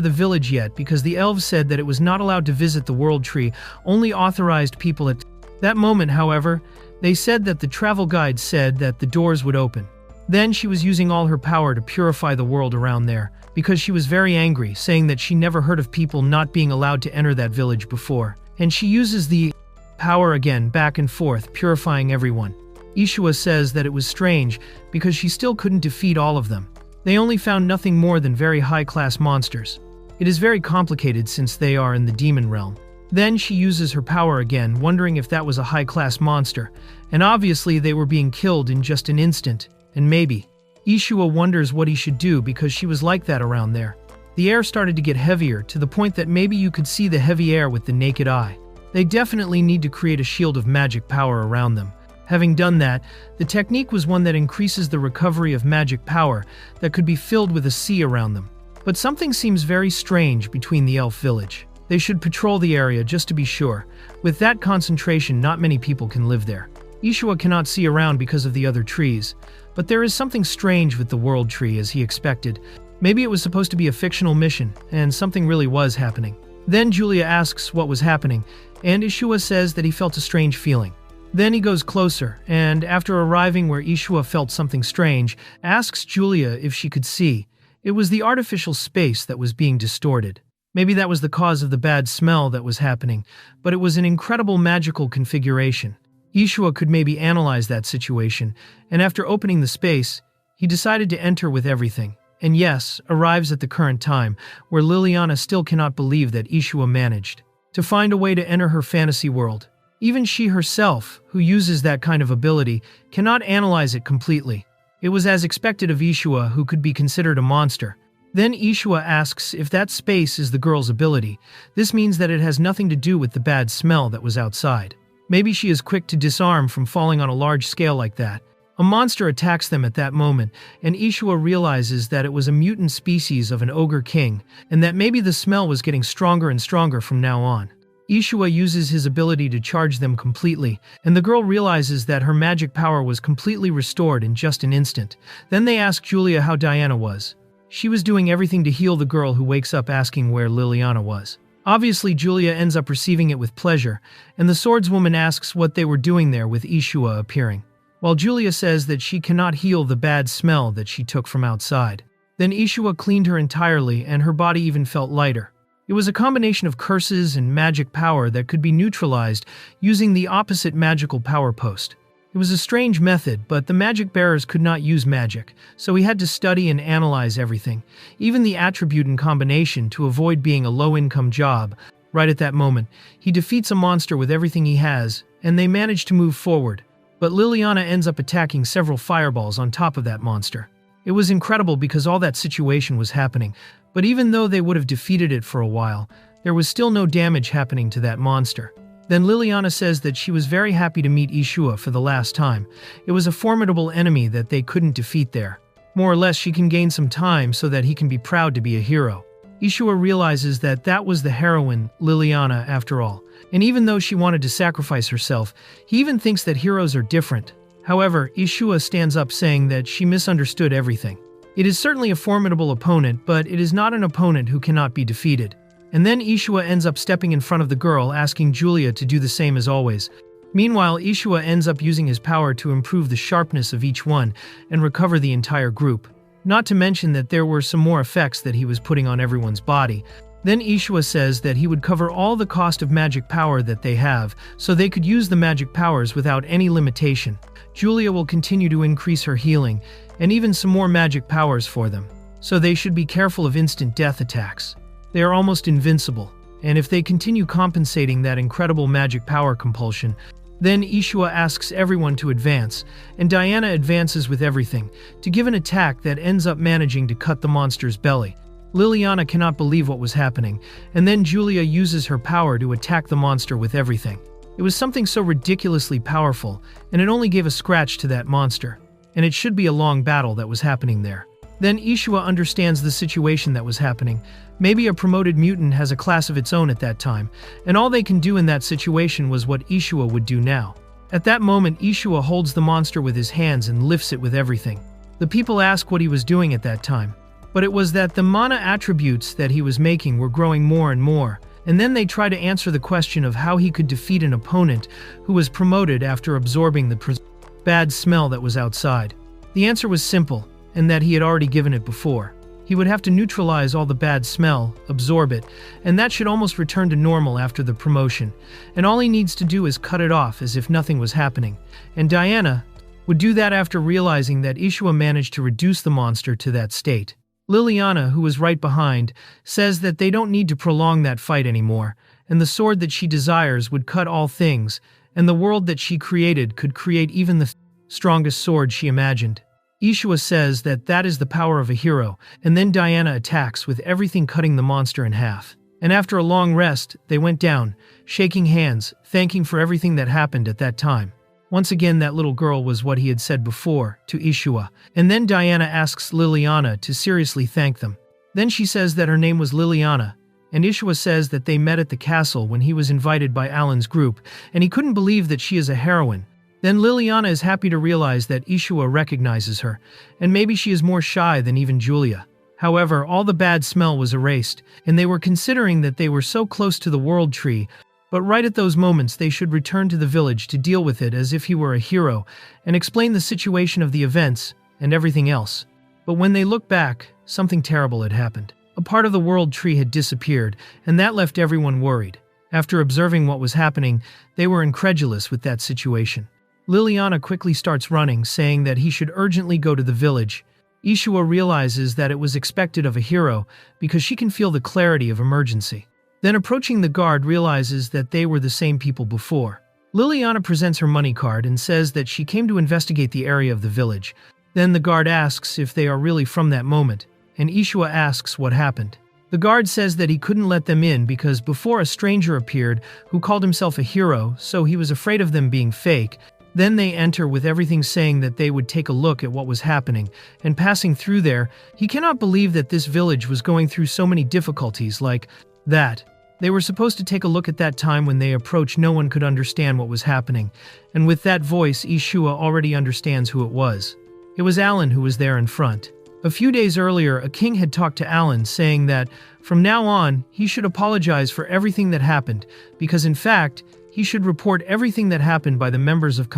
the village yet because the elves said that it was not allowed to visit the World Tree, only authorized people at that moment. However, they said that the travel guide said that the doors would open. Then she was using all her power to purify the world around there, because she was very angry, saying that she never heard of people not being allowed to enter that village before. And she uses the power again, back and forth, purifying everyone. Ishua says that it was strange because she still couldn't defeat all of them. They only found nothing more than very high-class monsters. It is very complicated since they are in the demon realm. Then she uses her power again, wondering if that was a high-class monster, and obviously they were being killed in just an instant, and maybe. Ishua wonders what he should do because she was like that around there. The air started to get heavier to the point that maybe you could see the heavy air with the naked eye. They definitely need to create a shield of magic power around them. Having done that, the technique was one that increases the recovery of magic power that could be filled with a sea around them. But something seems very strange between the elf village. They should patrol the area just to be sure. With that concentration, not many people can live there. Ishua cannot see around because of the other trees, but there is something strange with the World Tree as he expected. Maybe it was supposed to be a fictional mission, and something really was happening. Then Julia asks what was happening, and Ishua says that he felt a strange feeling. Then he goes closer, and after arriving where Ishua felt something strange, asks Julia if she could see. It was the artificial space that was being distorted. Maybe that was the cause of the bad smell that was happening, but it was an incredible magical configuration. Ishua could maybe analyze that situation, and after opening the space, he decided to enter with everything. And yes, arrives at the current time, where Liliana still cannot believe that Ishua managed to find a way to enter her fantasy world. Even she herself, who uses that kind of ability, cannot analyze it completely. It was as expected of Ishua, who could be considered a monster. Then Ishua asks if that space is the girl's ability. This means that it has nothing to do with the bad smell that was outside. Maybe she is quick to disarm from falling on a large scale like that. A monster attacks them at that moment, and Ishua realizes that it was a mutant species of an ogre king, and that maybe the smell was getting stronger and stronger from now on. Ishua uses his ability to charge them completely, and the girl realizes that her magic power was completely restored in just an instant. Then they ask Julia how Diana was. She was doing everything to heal the girl, who wakes up asking where Liliana was. Obviously, Julia ends up receiving it with pleasure, and the swordswoman asks what they were doing there with Ishua appearing, while Julia says that she cannot heal the bad smell that she took from outside. Then Ishua cleaned her entirely, and her body even felt lighter. It was a combination of curses and magic power that could be neutralized using the opposite magical power post. It was a strange method, but the magic bearers could not use magic, so he had to study and analyze everything, even the attribute and combination, to avoid being a low-income job. Right at that moment, he defeats a monster with everything he has, and they manage to move forward. But Liliana ends up attacking several fireballs on top of that monster. It was incredible because all that situation was happening, but even though they would have defeated it for a while, there was still no damage happening to that monster. Then Liliana says that she was very happy to meet Ishua for the last time. It was a formidable enemy that they couldn't defeat there. More or less, she can gain some time so that he can be proud to be a hero. Ishua realizes that that was the heroine, Liliana, after all. And even though she wanted to sacrifice herself, he even thinks that heroes are different. However, Ishua stands up saying that she misunderstood everything. It is certainly a formidable opponent, but it is not an opponent who cannot be defeated. And then Ishua ends up stepping in front of the girl, asking Julia to do the same as always. Meanwhile, Ishua ends up using his power to improve the sharpness of each one and recover the entire group. Not to mention that there were some more effects that he was putting on everyone's body. Then Ishua says that he would cover all the cost of magic power that they have, so they could use the magic powers without any limitation. Julia will continue to increase her healing, and even some more magic powers for them, so they should be careful of instant death attacks. They are almost invincible, and if they continue compensating that incredible magic power compulsion, then Ishua asks everyone to advance, and Diana advances with everything, to give an attack that ends up managing to cut the monster's belly. Liliana cannot believe what was happening, and then Julia uses her power to attack the monster with everything. It was something so ridiculously powerful, and it only gave a scratch to that monster, and it should be a long battle that was happening there. Then Ishua understands the situation that was happening. Maybe a promoted mutant has a class of its own at that time, and all they can do in that situation was what Ishua would do now. At that moment, Ishua holds the monster with his hands and lifts it with everything. The people ask what he was doing at that time, but it was that the mana attributes that he was making were growing more and more, and then they try to answer the question of how he could defeat an opponent who was promoted after absorbing the bad smell that was outside. The answer was simple, and that he had already given it before. He would have to neutralize all the bad smell, absorb it, and that should almost return to normal after the promotion, and all he needs to do is cut it off as if nothing was happening. And Diana would do that after realizing that Ishua managed to reduce the monster to that state. Liliana, who was right behind, says that they don't need to prolong that fight anymore, and the sword that she desires would cut all things, and the world that she created could create even the strongest sword she imagined. Ishua says that that is the power of a hero, and then Diana attacks with everything cutting the monster in half. And after a long rest, they went down, shaking hands, thanking for everything that happened at that time. Once again, that little girl was what he had said before, to Ishua. And then Diana asks Liliana to seriously thank them. Then she says that her name was Liliana, and Ishua says that they met at the castle when he was invited by Allan's group, and he couldn't believe that she is a heroine. Then Liliana is happy to realize that Ishua recognizes her, and maybe she is more shy than even Julia. However, all the bad smell was erased, and they were considering that they were so close to the world tree, but right at those moments they should return to the village to deal with it as if he were a hero, and explain the situation of the events, and everything else. But when they look back, something terrible had happened. A part of the world tree had disappeared, and that left everyone worried. After observing what was happening, they were incredulous with that situation. Liliana quickly starts running, saying that he should urgently go to the village. Ishua realizes that it was expected of a hero because she can feel the clarity of emergency. Then approaching the guard realizes that they were the same people before. Liliana presents her money card and says that she came to investigate the area of the village. Then the guard asks if they are really from that moment, and Ishua asks what happened. The guard says that he couldn't let them in because before a stranger appeared who called himself a hero, so he was afraid of them being fake. Then they enter with everything saying that they would take a look at what was happening, and passing through there, he cannot believe that this village was going through so many difficulties like that. They were supposed to take a look at that time when they approached. No one could understand what was happening, and with that voice, Ishua already understands who it was. It was Allan who was there in front. A few days earlier, a king had talked to Allan saying that, from now on, he should apologize for everything that happened, because in fact, he should report everything that happened by the members of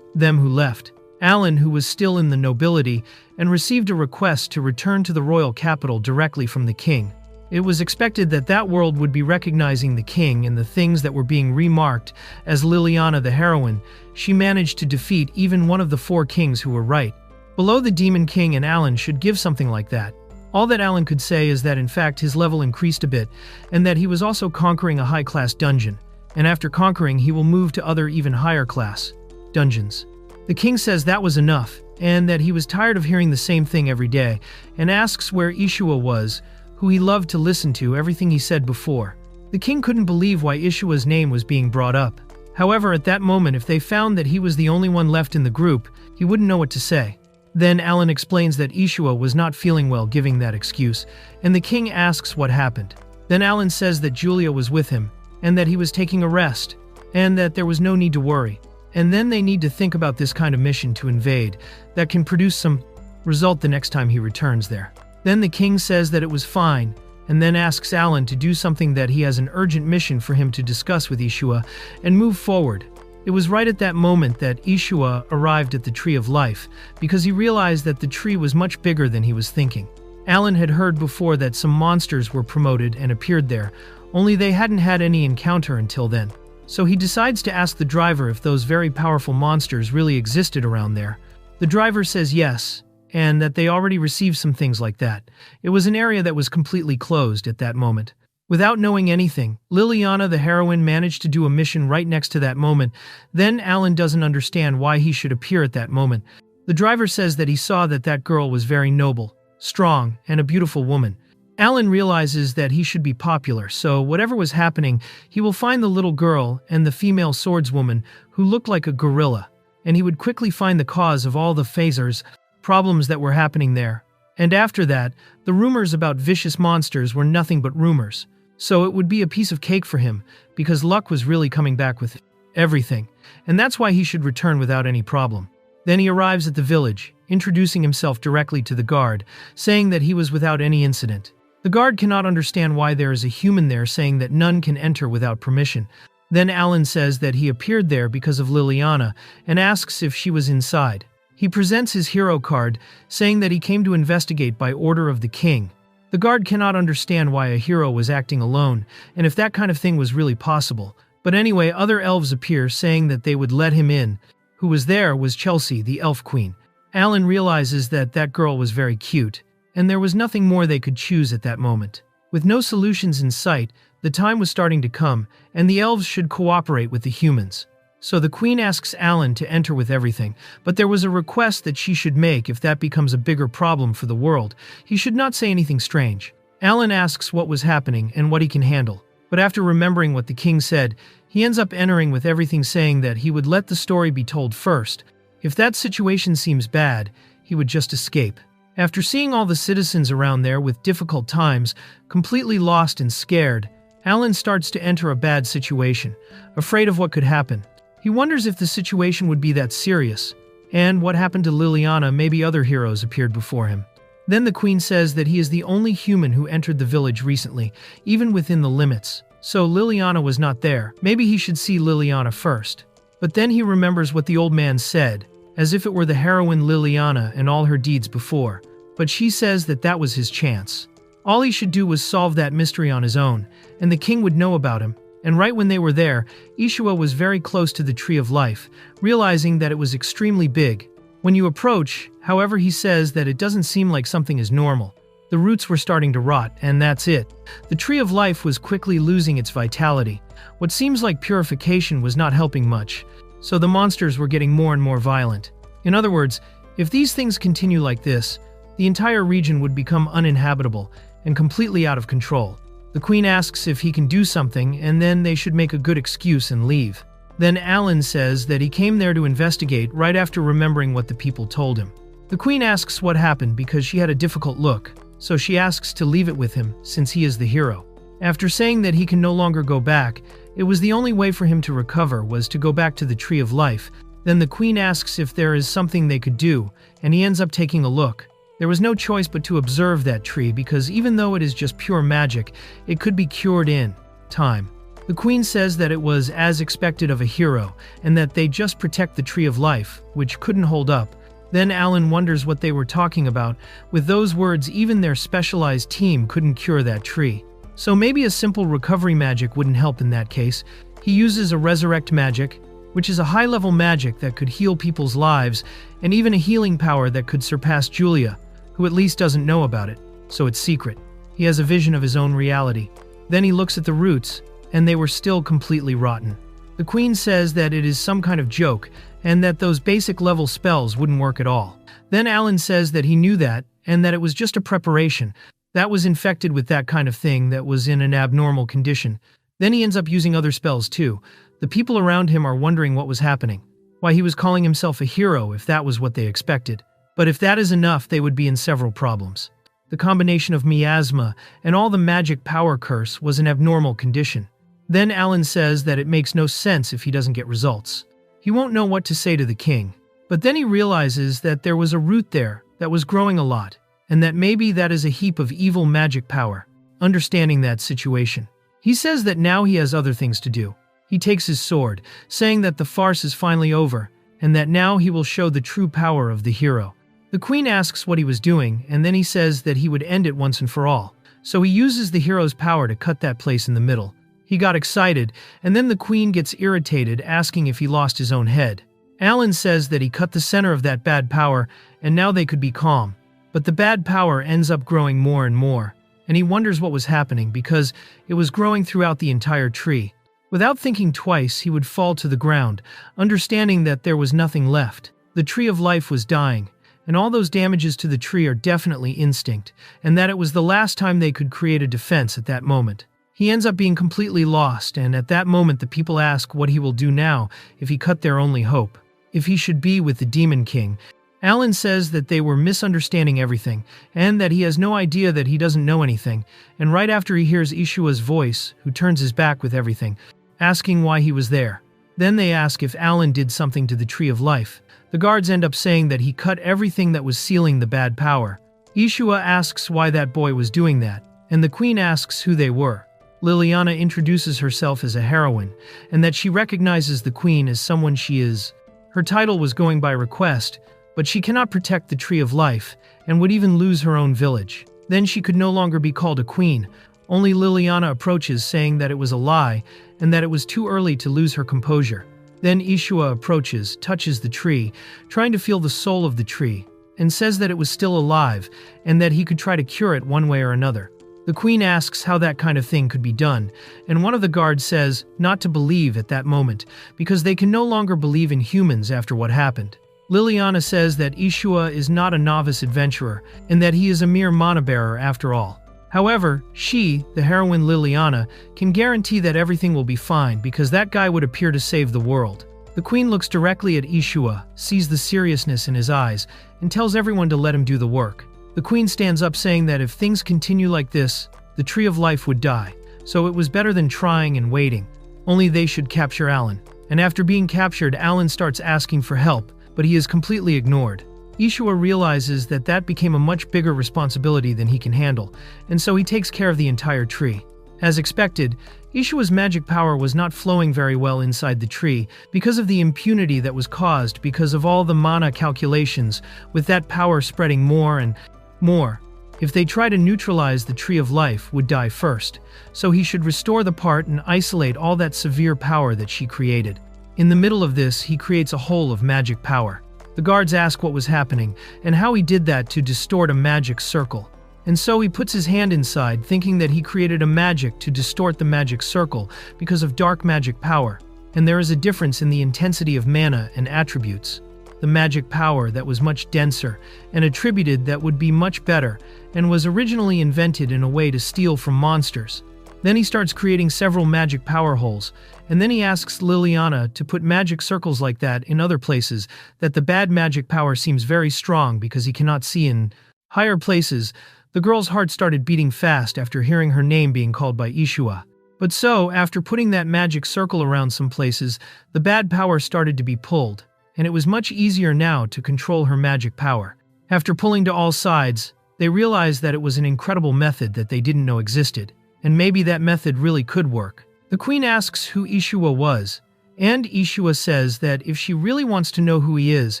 them who left. Allan, who was still in the nobility, and received a request to return to the royal capital directly from the king. It was expected that that world would be recognizing the king and the things that were being remarked as Liliana the heroine. She managed to defeat even one of the 4 kings who were right. Below the Demon King, and Allan should give something like that. All that Allan could say is that in fact his level increased a bit, and that he was also conquering a high-class dungeon, and after conquering he will move to other even higher-class dungeons. The king says that was enough, and that he was tired of hearing the same thing every day, and asks where Ishua was, who he loved to listen to everything he said before. The king couldn't believe why Ishua's name was being brought up. However, at that moment, if they found that he was the only one left in the group, he wouldn't know what to say. Then Allan explains that Ishua was not feeling well, giving that excuse, and the king asks what happened. Then Allan says that Julia was with him, and that he was taking a rest, and that there was no need to worry. And then they need to think about this kind of mission to invade that can produce some result the next time he returns there. Then the king says that it was fine, and then asks Allan to do something, that he has an urgent mission for him to discuss with Ishua and move forward. It was right at that moment that Ishua arrived at the Tree of Life, because he realized that the tree was much bigger than he was thinking. Allan had heard before that some monsters were promoted and appeared there, only they hadn't had any encounter until then. So he decides to ask the driver if those very powerful monsters really existed around there. The driver says yes, and that they already received some things like that. It was an area that was completely closed at that moment. Without knowing anything, Liliana the heroine managed to do a mission right next to that moment. Then Allan doesn't understand why he should appear at that moment. The driver says that he saw that that girl was very noble, strong, and a beautiful woman. Allan realizes that he should be popular, so whatever was happening, he will find the little girl and the female swordswoman who looked like a gorilla, and he would quickly find the cause of all the phasers problems that were happening there, And after that, the rumors about vicious monsters were nothing but rumors. So it would be a piece of cake for him, because luck was really coming back with everything, and that's why he should return without any problem. Then he arrives at the village, introducing himself directly to the guard, saying that he was without any incident. The guard cannot understand why there is a human there, saying that none can enter without permission. Then Allan says that he appeared there because of Liliana and asks if she was inside. He presents his hero card, saying that he came to investigate by order of the king. The guard cannot understand why a hero was acting alone, and if that kind of thing was really possible. But anyway, other elves appear, saying that they would let him in. Who was there was Chelsea, the elf queen. Allan realizes that that girl was very cute, and there was nothing more they could choose at that moment. With no solutions in sight, the time was starting to come, and the elves should cooperate with the humans. So the queen asks Allan to enter with everything, but there was a request that she should make if that becomes a bigger problem for the world. He should not say anything strange. Allan asks what was happening and what he can handle. But after remembering what the king said, he ends up entering with everything, saying that he would let the story be told first. If that situation seems bad, he would just escape. After seeing all the citizens around there with difficult times, completely lost and scared, Allan starts to enter a bad situation, afraid of what could happen. He wonders if the situation would be that serious, and what happened to Liliana. Maybe other heroes appeared before him. Then the queen says that he is the only human who entered the village recently, even within the limits. So Liliana was not there. Maybe he should see Liliana first. But then he remembers what the old man said, as if it were the heroine Liliana and all her deeds before. But she says that that was his chance. All he should do was solve that mystery on his own, and the king would know about him. And right when they were there, Ishua was very close to the Tree of Life, realizing that it was extremely big. When you approach, however, he says that it doesn't seem like something is normal. The roots were starting to rot, and that's it. The Tree of Life was quickly losing its vitality. What seems like purification was not helping much, so the monsters were getting more and more violent. In other words, if these things continue like this, the entire region would become uninhabitable and completely out of control. The queen asks if he can do something, and then they should make a good excuse and leave. Then Allan says that he came there to investigate right after remembering what the people told him. The queen asks what happened because she had a difficult look, so she asks to leave it with him since he is the hero. After saying that he can no longer go back, it was the only way for him to recover was to go back to the Tree of Life. Then the queen asks if there is something they could do, and he ends up taking a look. There was no choice but to observe that tree because even though it is just pure magic, it could be cured in time. The queen says that it was as expected of a hero, and that they just protect the Tree of Life, which couldn't hold up. Then Allan wonders what they were talking about. With those words, even their specialized team couldn't cure that tree. So maybe a simple recovery magic wouldn't help in that case. He uses a resurrect magic, which is a high-level magic that could heal people's lives, and even a healing power that could surpass Julia, who at least doesn't know about it, so it's secret. He has a vision of his own reality. Then he looks at the roots, and they were still completely rotten. The queen says that it is some kind of joke, and that those basic level spells wouldn't work at all. Then Allan says that he knew that, and that it was just a preparation that was infected with that kind of thing that was in an abnormal condition. Then he ends up using other spells too. The people around him are wondering what was happening, why he was calling himself a hero if that was what they expected. But if that is enough, they would be in several problems. The combination of miasma and all the magic power curse was an abnormal condition. Then Allan says that it makes no sense if he doesn't get results. He won't know what to say to the king. But then he realizes that there was a root there that was growing a lot, and that maybe that is a heap of evil magic power. Understanding that situation, he says that now he has other things to do. He takes his sword, saying that the farce is finally over, and that now he will show the true power of the hero. The queen asks what he was doing, and then he says that he would end it once and for all. So he uses the hero's power to cut that place in the middle. He got excited, and then the queen gets irritated, asking if he lost his own head. Allan says that he cut the center of that bad power, and now they could be calm. But the bad power ends up growing more and more, and he wonders what was happening because it was growing throughout the entire tree. Without thinking twice, he would fall to the ground, understanding that there was nothing left. The Tree of Life was dying, and all those damages to the tree are definitely instinct, and that it was the last time they could create a defense at that moment. He ends up being completely lost, and at that moment the people ask what he will do now if he cut their only hope. If he should be with the Demon King, Allan says that they were misunderstanding everything, and that he has no idea that he doesn't know anything, and right after he hears Ishua's voice, who turns his back with everything, asking why he was there. Then they ask if Allan did something to the Tree of Life. The guards end up saying that he cut everything that was sealing the bad power. Ishua asks why that boy was doing that, and the queen asks who they were. Liliana introduces herself as a heroine, and that she recognizes the queen as someone she is. Her title was going by request, but she cannot protect the Tree of Life, and would even lose her own village. Then she could no longer be called a queen. Only Liliana approaches saying that it was a lie, and that it was too early to lose her composure. Then Ishua approaches, touches the tree, trying to feel the soul of the tree, and says that it was still alive, and that he could try to cure it one way or another. The queen asks how that kind of thing could be done, and one of the guards says not to believe at that moment, because they can no longer believe in humans after what happened. Liliana says that Ishua is not a novice adventurer, and that he is a mere mana-bearer after all. However, she, the heroine Liliana, can guarantee that everything will be fine because that guy would appear to save the world. The queen looks directly at Ishua, sees the seriousness in his eyes, and tells everyone to let him do the work. The queen stands up saying that if things continue like this, the Tree of Life would die, so it was better than trying and waiting. Only they should capture Allan. And after being captured, Allan starts asking for help, but he is completely ignored. Ishua realizes that that became a much bigger responsibility than he can handle, and so he takes care of the entire tree. As expected, Ishua's magic power was not flowing very well inside the tree because of the impunity that was caused because of all the mana calculations, with that power spreading more and more. If they try to neutralize the Tree of Life, would die first, so he should restore the part and isolate all that severe power that she created. In the middle of this, he creates a hole of magic power. The guards ask what was happening, and how he did that to distort a magic circle. And so he puts his hand inside, thinking that he created a magic to distort the magic circle because of dark magic power. And there is a difference in the intensity of mana and attributes. The magic power that was much denser and attributed that would be much better, and was originally invented in a way to steal from monsters. Then he starts creating several magic power holes, and then he asks Liliana to put magic circles like that in other places that the bad magic power seems very strong because he cannot see in higher places. The girl's heart started beating fast after hearing her name being called by Ishua. But so, after putting that magic circle around some places, the bad power started to be pulled, and it was much easier now to control her magic power. After pulling to all sides, they realized that it was an incredible method that they didn't know existed. And maybe that method really could work. The queen asks who Ishua was, and Ishua says that if she really wants to know who he is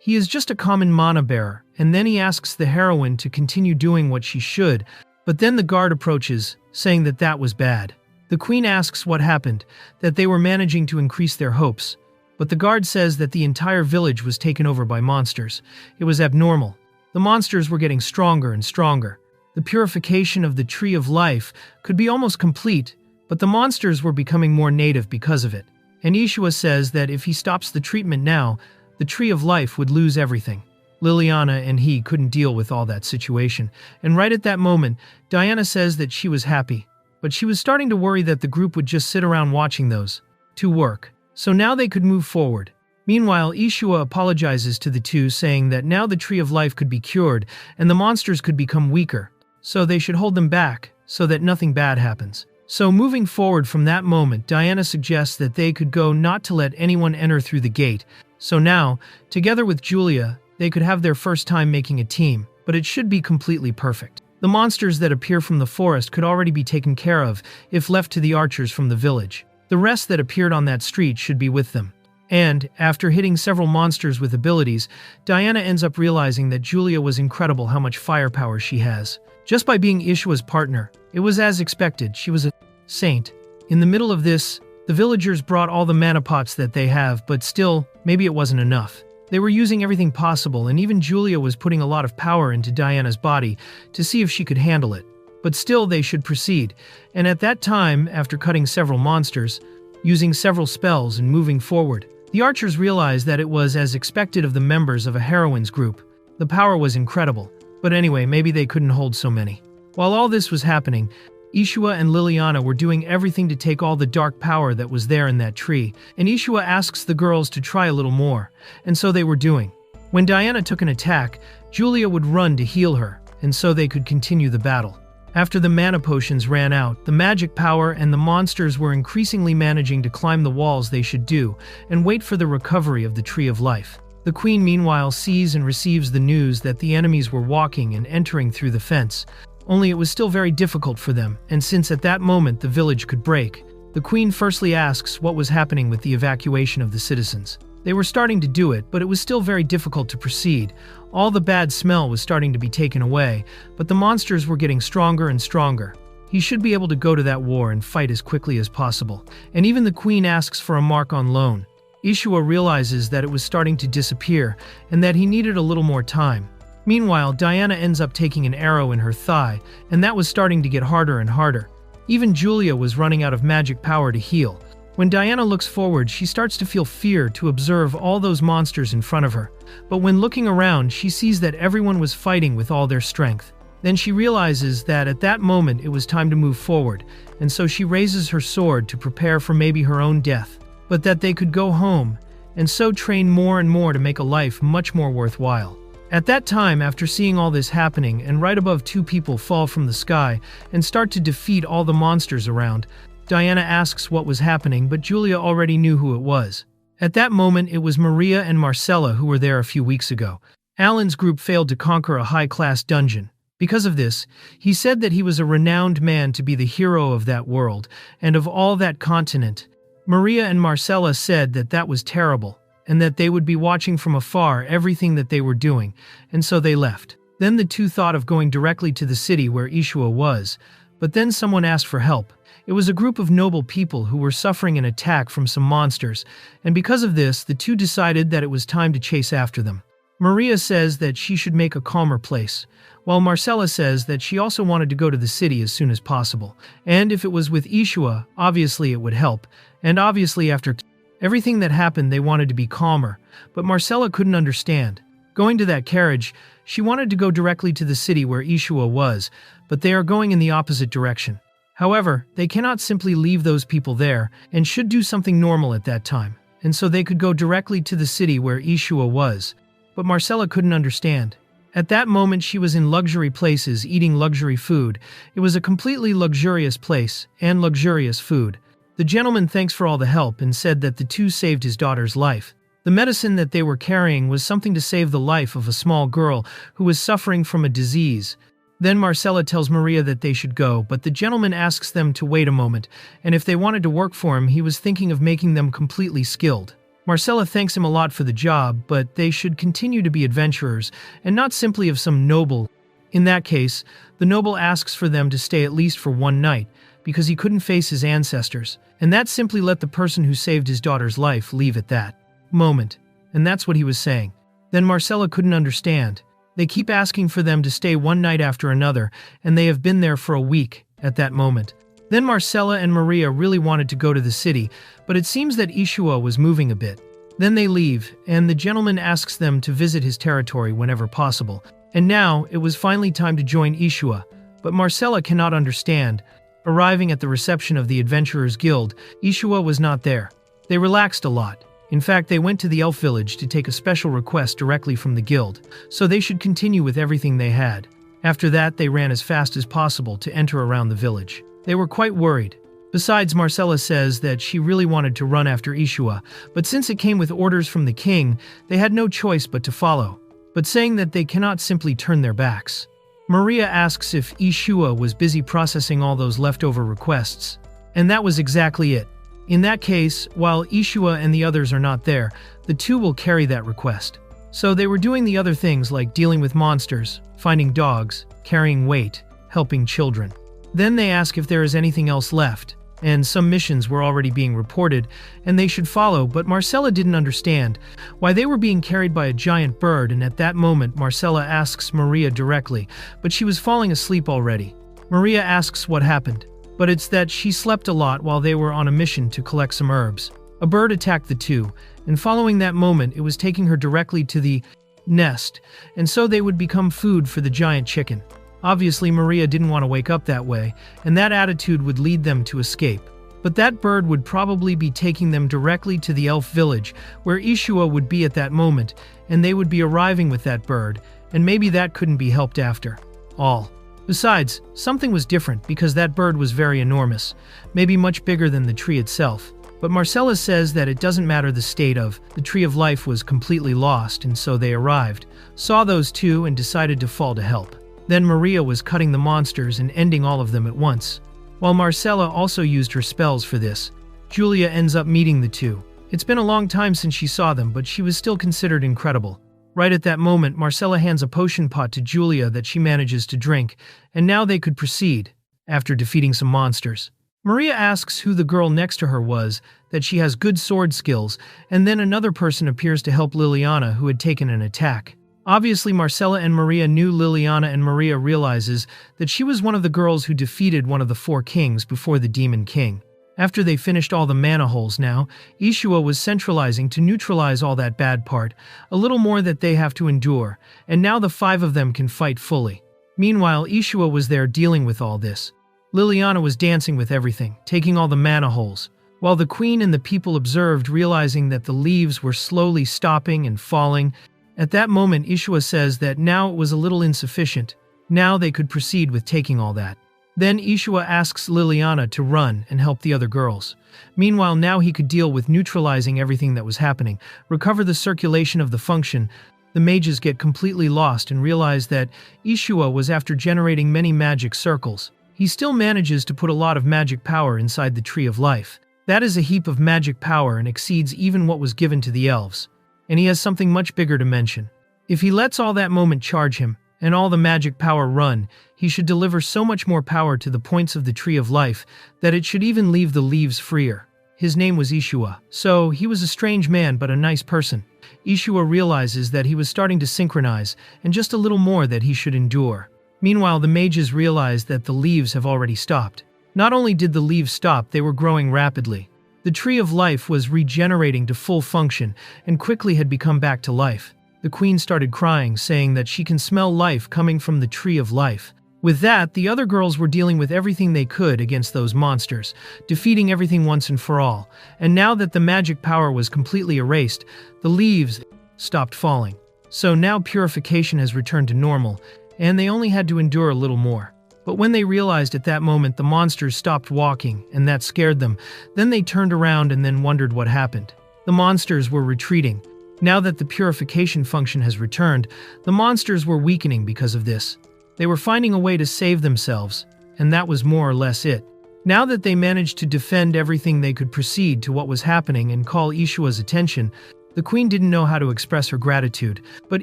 just a common mana bearer, and then he asks the heroine to continue doing what she should, but then the guard approaches, saying that that was bad. The queen asks what happened, that they were managing to increase their hopes, but the guard says that the entire village was taken over by monsters. It was abnormal. The monsters were getting stronger and stronger. The purification of the Tree of Life could be almost complete, but the monsters were becoming more native because of it. And Ishua says that if he stops the treatment now, the Tree of Life would lose everything. Liliana and he couldn't deal with all that situation, and right at that moment, Diana says that she was happy, but she was starting to worry that the group would just sit around watching those two work. So now they could move forward. Meanwhile, Ishua apologizes to the two, saying that now the Tree of Life could be cured, and the monsters could become weaker. So they should hold them back, so that nothing bad happens. So moving forward from that moment, Diana suggests that they could go not to let anyone enter through the gate. So now, together with Julia, they could have their first time making a team, but it should be completely perfect. The monsters that appear from the forest could already be taken care of if left to the archers from the village. The rest that appeared on that street should be with them. And, after hitting several monsters with abilities, Diana ends up realizing that Julia was incredible how much firepower she has. Just by being Ishua's partner, it was as expected, she was a saint. In the middle of this, the villagers brought all the mana pots that they have, but still, maybe it wasn't enough. They were using everything possible, and even Julia was putting a lot of power into Diana's body to see if she could handle it. But still, they should proceed. And at that time, after cutting several monsters, using several spells and moving forward, the archers realized that it was as expected of the members of a heroine's group. The power was incredible. But anyway, maybe they couldn't hold so many. While all this was happening, Ishua and Liliana were doing everything to take all the dark power that was there in that tree, and Ishua asks the girls to try a little more, and so they were doing. When Diana took an attack, Julia would run to heal her, and so they could continue the battle. After the mana potions ran out, the magic power and the monsters were increasingly managing to climb the walls they should do and wait for the recovery of the Tree of Life. The Queen meanwhile sees and receives the news that the enemies were walking and entering through the fence, only it was still very difficult for them, and since at that moment the village could break, the Queen firstly asks what was happening with the evacuation of the citizens. They were starting to do it, but it was still very difficult to proceed. All the bad smell was starting to be taken away, but the monsters were getting stronger and stronger. He should be able to go to that war and fight as quickly as possible. And even the Queen asks for a mark on loan. Ishua realizes that it was starting to disappear and that he needed a little more time. Meanwhile, Diana ends up taking an arrow in her thigh, and that was starting to get harder and harder. Even Julia was running out of magic power to heal. When Diana looks forward, she starts to feel fear to observe all those monsters in front of her. But when looking around, she sees that everyone was fighting with all their strength. Then she realizes that at that moment it was time to move forward, and so she raises her sword to prepare for maybe her own death, but that they could go home, and so train more and more to make a life much more worthwhile. At that time, after seeing all this happening, and right above two people fall from the sky and start to defeat all the monsters around, Diana asks what was happening, but Julia already knew who it was. At that moment, it was Maria and Marcella who were there a few weeks ago. Allan's group failed to conquer a high-class dungeon. Because of this, he said that he was a renowned man to be the hero of that world and of all that continent. Maria and Marcella said that that was terrible, and that they would be watching from afar everything that they were doing, and so they left. Then the two thought of going directly to the city where Ishua was, but then someone asked for help. It was a group of noble people who were suffering an attack from some monsters, and because of this, the two decided that it was time to chase after them. Maria says that she should make a calmer place, while Marcella says that she also wanted to go to the city as soon as possible. And if it was with Ishua, obviously it would help, and obviously after everything that happened they wanted to be calmer, but Marcella couldn't understand. Going to that carriage, she wanted to go directly to the city where Ishua was, but they are going in the opposite direction. However, they cannot simply leave those people there, and should do something normal at that time, and so they could go directly to the city where Ishua was. But Marcella couldn't understand. At that moment she was in luxury places eating luxury food. It was a completely luxurious place, and luxurious food. The gentleman thanks for all the help and said that the two saved his daughter's life. The medicine that they were carrying was something to save the life of a small girl who was suffering from a disease. Then Marcella tells Maria that they should go, but the gentleman asks them to wait a moment, and if they wanted to work for him, he was thinking of making them completely skilled. Marcella thanks him a lot for the job, but they should continue to be adventurers, and not simply of some noble. In that case, the noble asks for them to stay at least for one night, because he couldn't face his ancestors, and that simply let the person who saved his daughter's life leave at that moment. And that's what he was saying. Then Marcella couldn't understand. They keep asking for them to stay one night after another, and they have been there for a week at that moment. Then Marcella and Maria really wanted to go to the city, but it seems that Ishua was moving a bit. Then they leave, and the gentleman asks them to visit his territory whenever possible. And now, it was finally time to join Ishua, but Marcella cannot understand. Arriving at the reception of the Adventurers Guild, Ishua was not there. They relaxed a lot. In fact, they went to the elf village to take a special request directly from the guild, so they should continue with everything they had. After that, they ran as fast as possible to enter around the village. They were quite worried. Besides, Marcella says that she really wanted to run after Ishua, but since it came with orders from the king, they had no choice but to follow, but saying that they cannot simply turn their backs. Maria asks if Ishua was busy processing all those leftover requests, and that was exactly it. In that case, while Ishua and the others are not there, the two will carry that request. So they were doing the other things like dealing with monsters, finding dogs, carrying weight, helping children. Then they ask if there is anything else left, and some missions were already being reported, and they should follow, but Marcella didn't understand why they were being carried by a giant bird, and at that moment Marcella asks Maria directly, but she was falling asleep already. Maria asks what happened, but it's that she slept a lot while they were on a mission to collect some herbs. A bird attacked the two, and following that moment it was taking her directly to the nest, and so they would become food for the giant chicken. Obviously, Maria didn't want to wake up that way, and that attitude would lead them to escape. But that bird would probably be taking them directly to the elf village, where Ishua would be at that moment, and they would be arriving with that bird, and maybe that couldn't be helped after all. Besides, something was different because that bird was very enormous, maybe much bigger than the tree itself. But Marcella says that it doesn't matter the state of, the tree of life was completely lost, and so they arrived, saw those two, and decided to fall to help. Then Maria was cutting the monsters and ending all of them at once. While Marcella also used her spells for this, Julia ends up meeting the two. It's been a long time since she saw them, but she was still considered incredible. Right at that moment, Marcella hands a potion pot to Julia that she manages to drink, and now they could proceed, after defeating some monsters. Maria asks who the girl next to her was, that she has good sword skills, and then another person appears to help Liliana, who had taken an attack. Obviously, Marcella and Maria knew Liliana, and Maria realizes that she was one of the girls who defeated one of the 4 kings before the Demon King. After they finished all the mana holes now, Ishua was centralizing to neutralize all that bad part, a little more that they have to endure, and now the 5 of them can fight fully. Meanwhile, Ishua was there dealing with all this. Liliana was dancing with everything, taking all the mana holes, while the queen and the people observed, realizing that the leaves were slowly stopping and falling. At that moment, Ishua says that now it was a little insufficient. Now they could proceed with taking all that. Then Ishua asks Liliana to run and help the other girls. Meanwhile, now he could deal with neutralizing everything that was happening, recover the circulation of the function. The mages get completely lost and realize that Ishua was after generating many magic circles. He still manages to put a lot of magic power inside the Tree of Life. That is a heap of magic power and exceeds even what was given to the elves. And he has something much bigger to mention. If he lets all that moment charge him, and all the magic power run, he should deliver so much more power to the points of the Tree of Life that it should even leave the leaves freer. His name was Ishua, so he was a strange man but a nice person. Ishua realizes that he was starting to synchronize, and just a little more that he should endure. Meanwhile, the mages realize that the leaves have already stopped. Not only did the leaves stop, they were growing rapidly. The Tree of Life was regenerating to full function and quickly had become back to life. The queen started crying, saying that she can smell life coming from the Tree of Life. With that, the other girls were dealing with everything they could against those monsters, defeating everything once and for all. And now that the magic power was completely erased, the leaves stopped falling. So now purification has returned to normal, and they only had to endure a little more. But when they realized at that moment the monsters stopped walking, and that scared them, then they turned around and then wondered what happened. The monsters were retreating. Now that the purification function has returned, the monsters were weakening because of this. They were finding a way to save themselves, and that was more or less it. Now that they managed to defend everything, they could proceed to what was happening and call Ishua's attention. The queen didn't know how to express her gratitude, but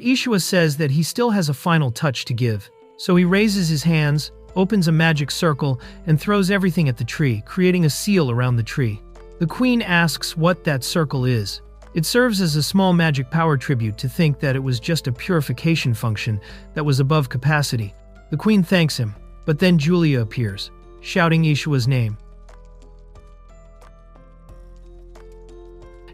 Ishua says that he still has a final touch to give. So he raises his hands, opens a magic circle, and throws everything at the tree, creating a seal around the tree. The queen asks what that circle is. It serves as a small magic power tribute to think that it was just a purification function that was above capacity. The queen thanks him, but then Julia appears, shouting Ishua's name.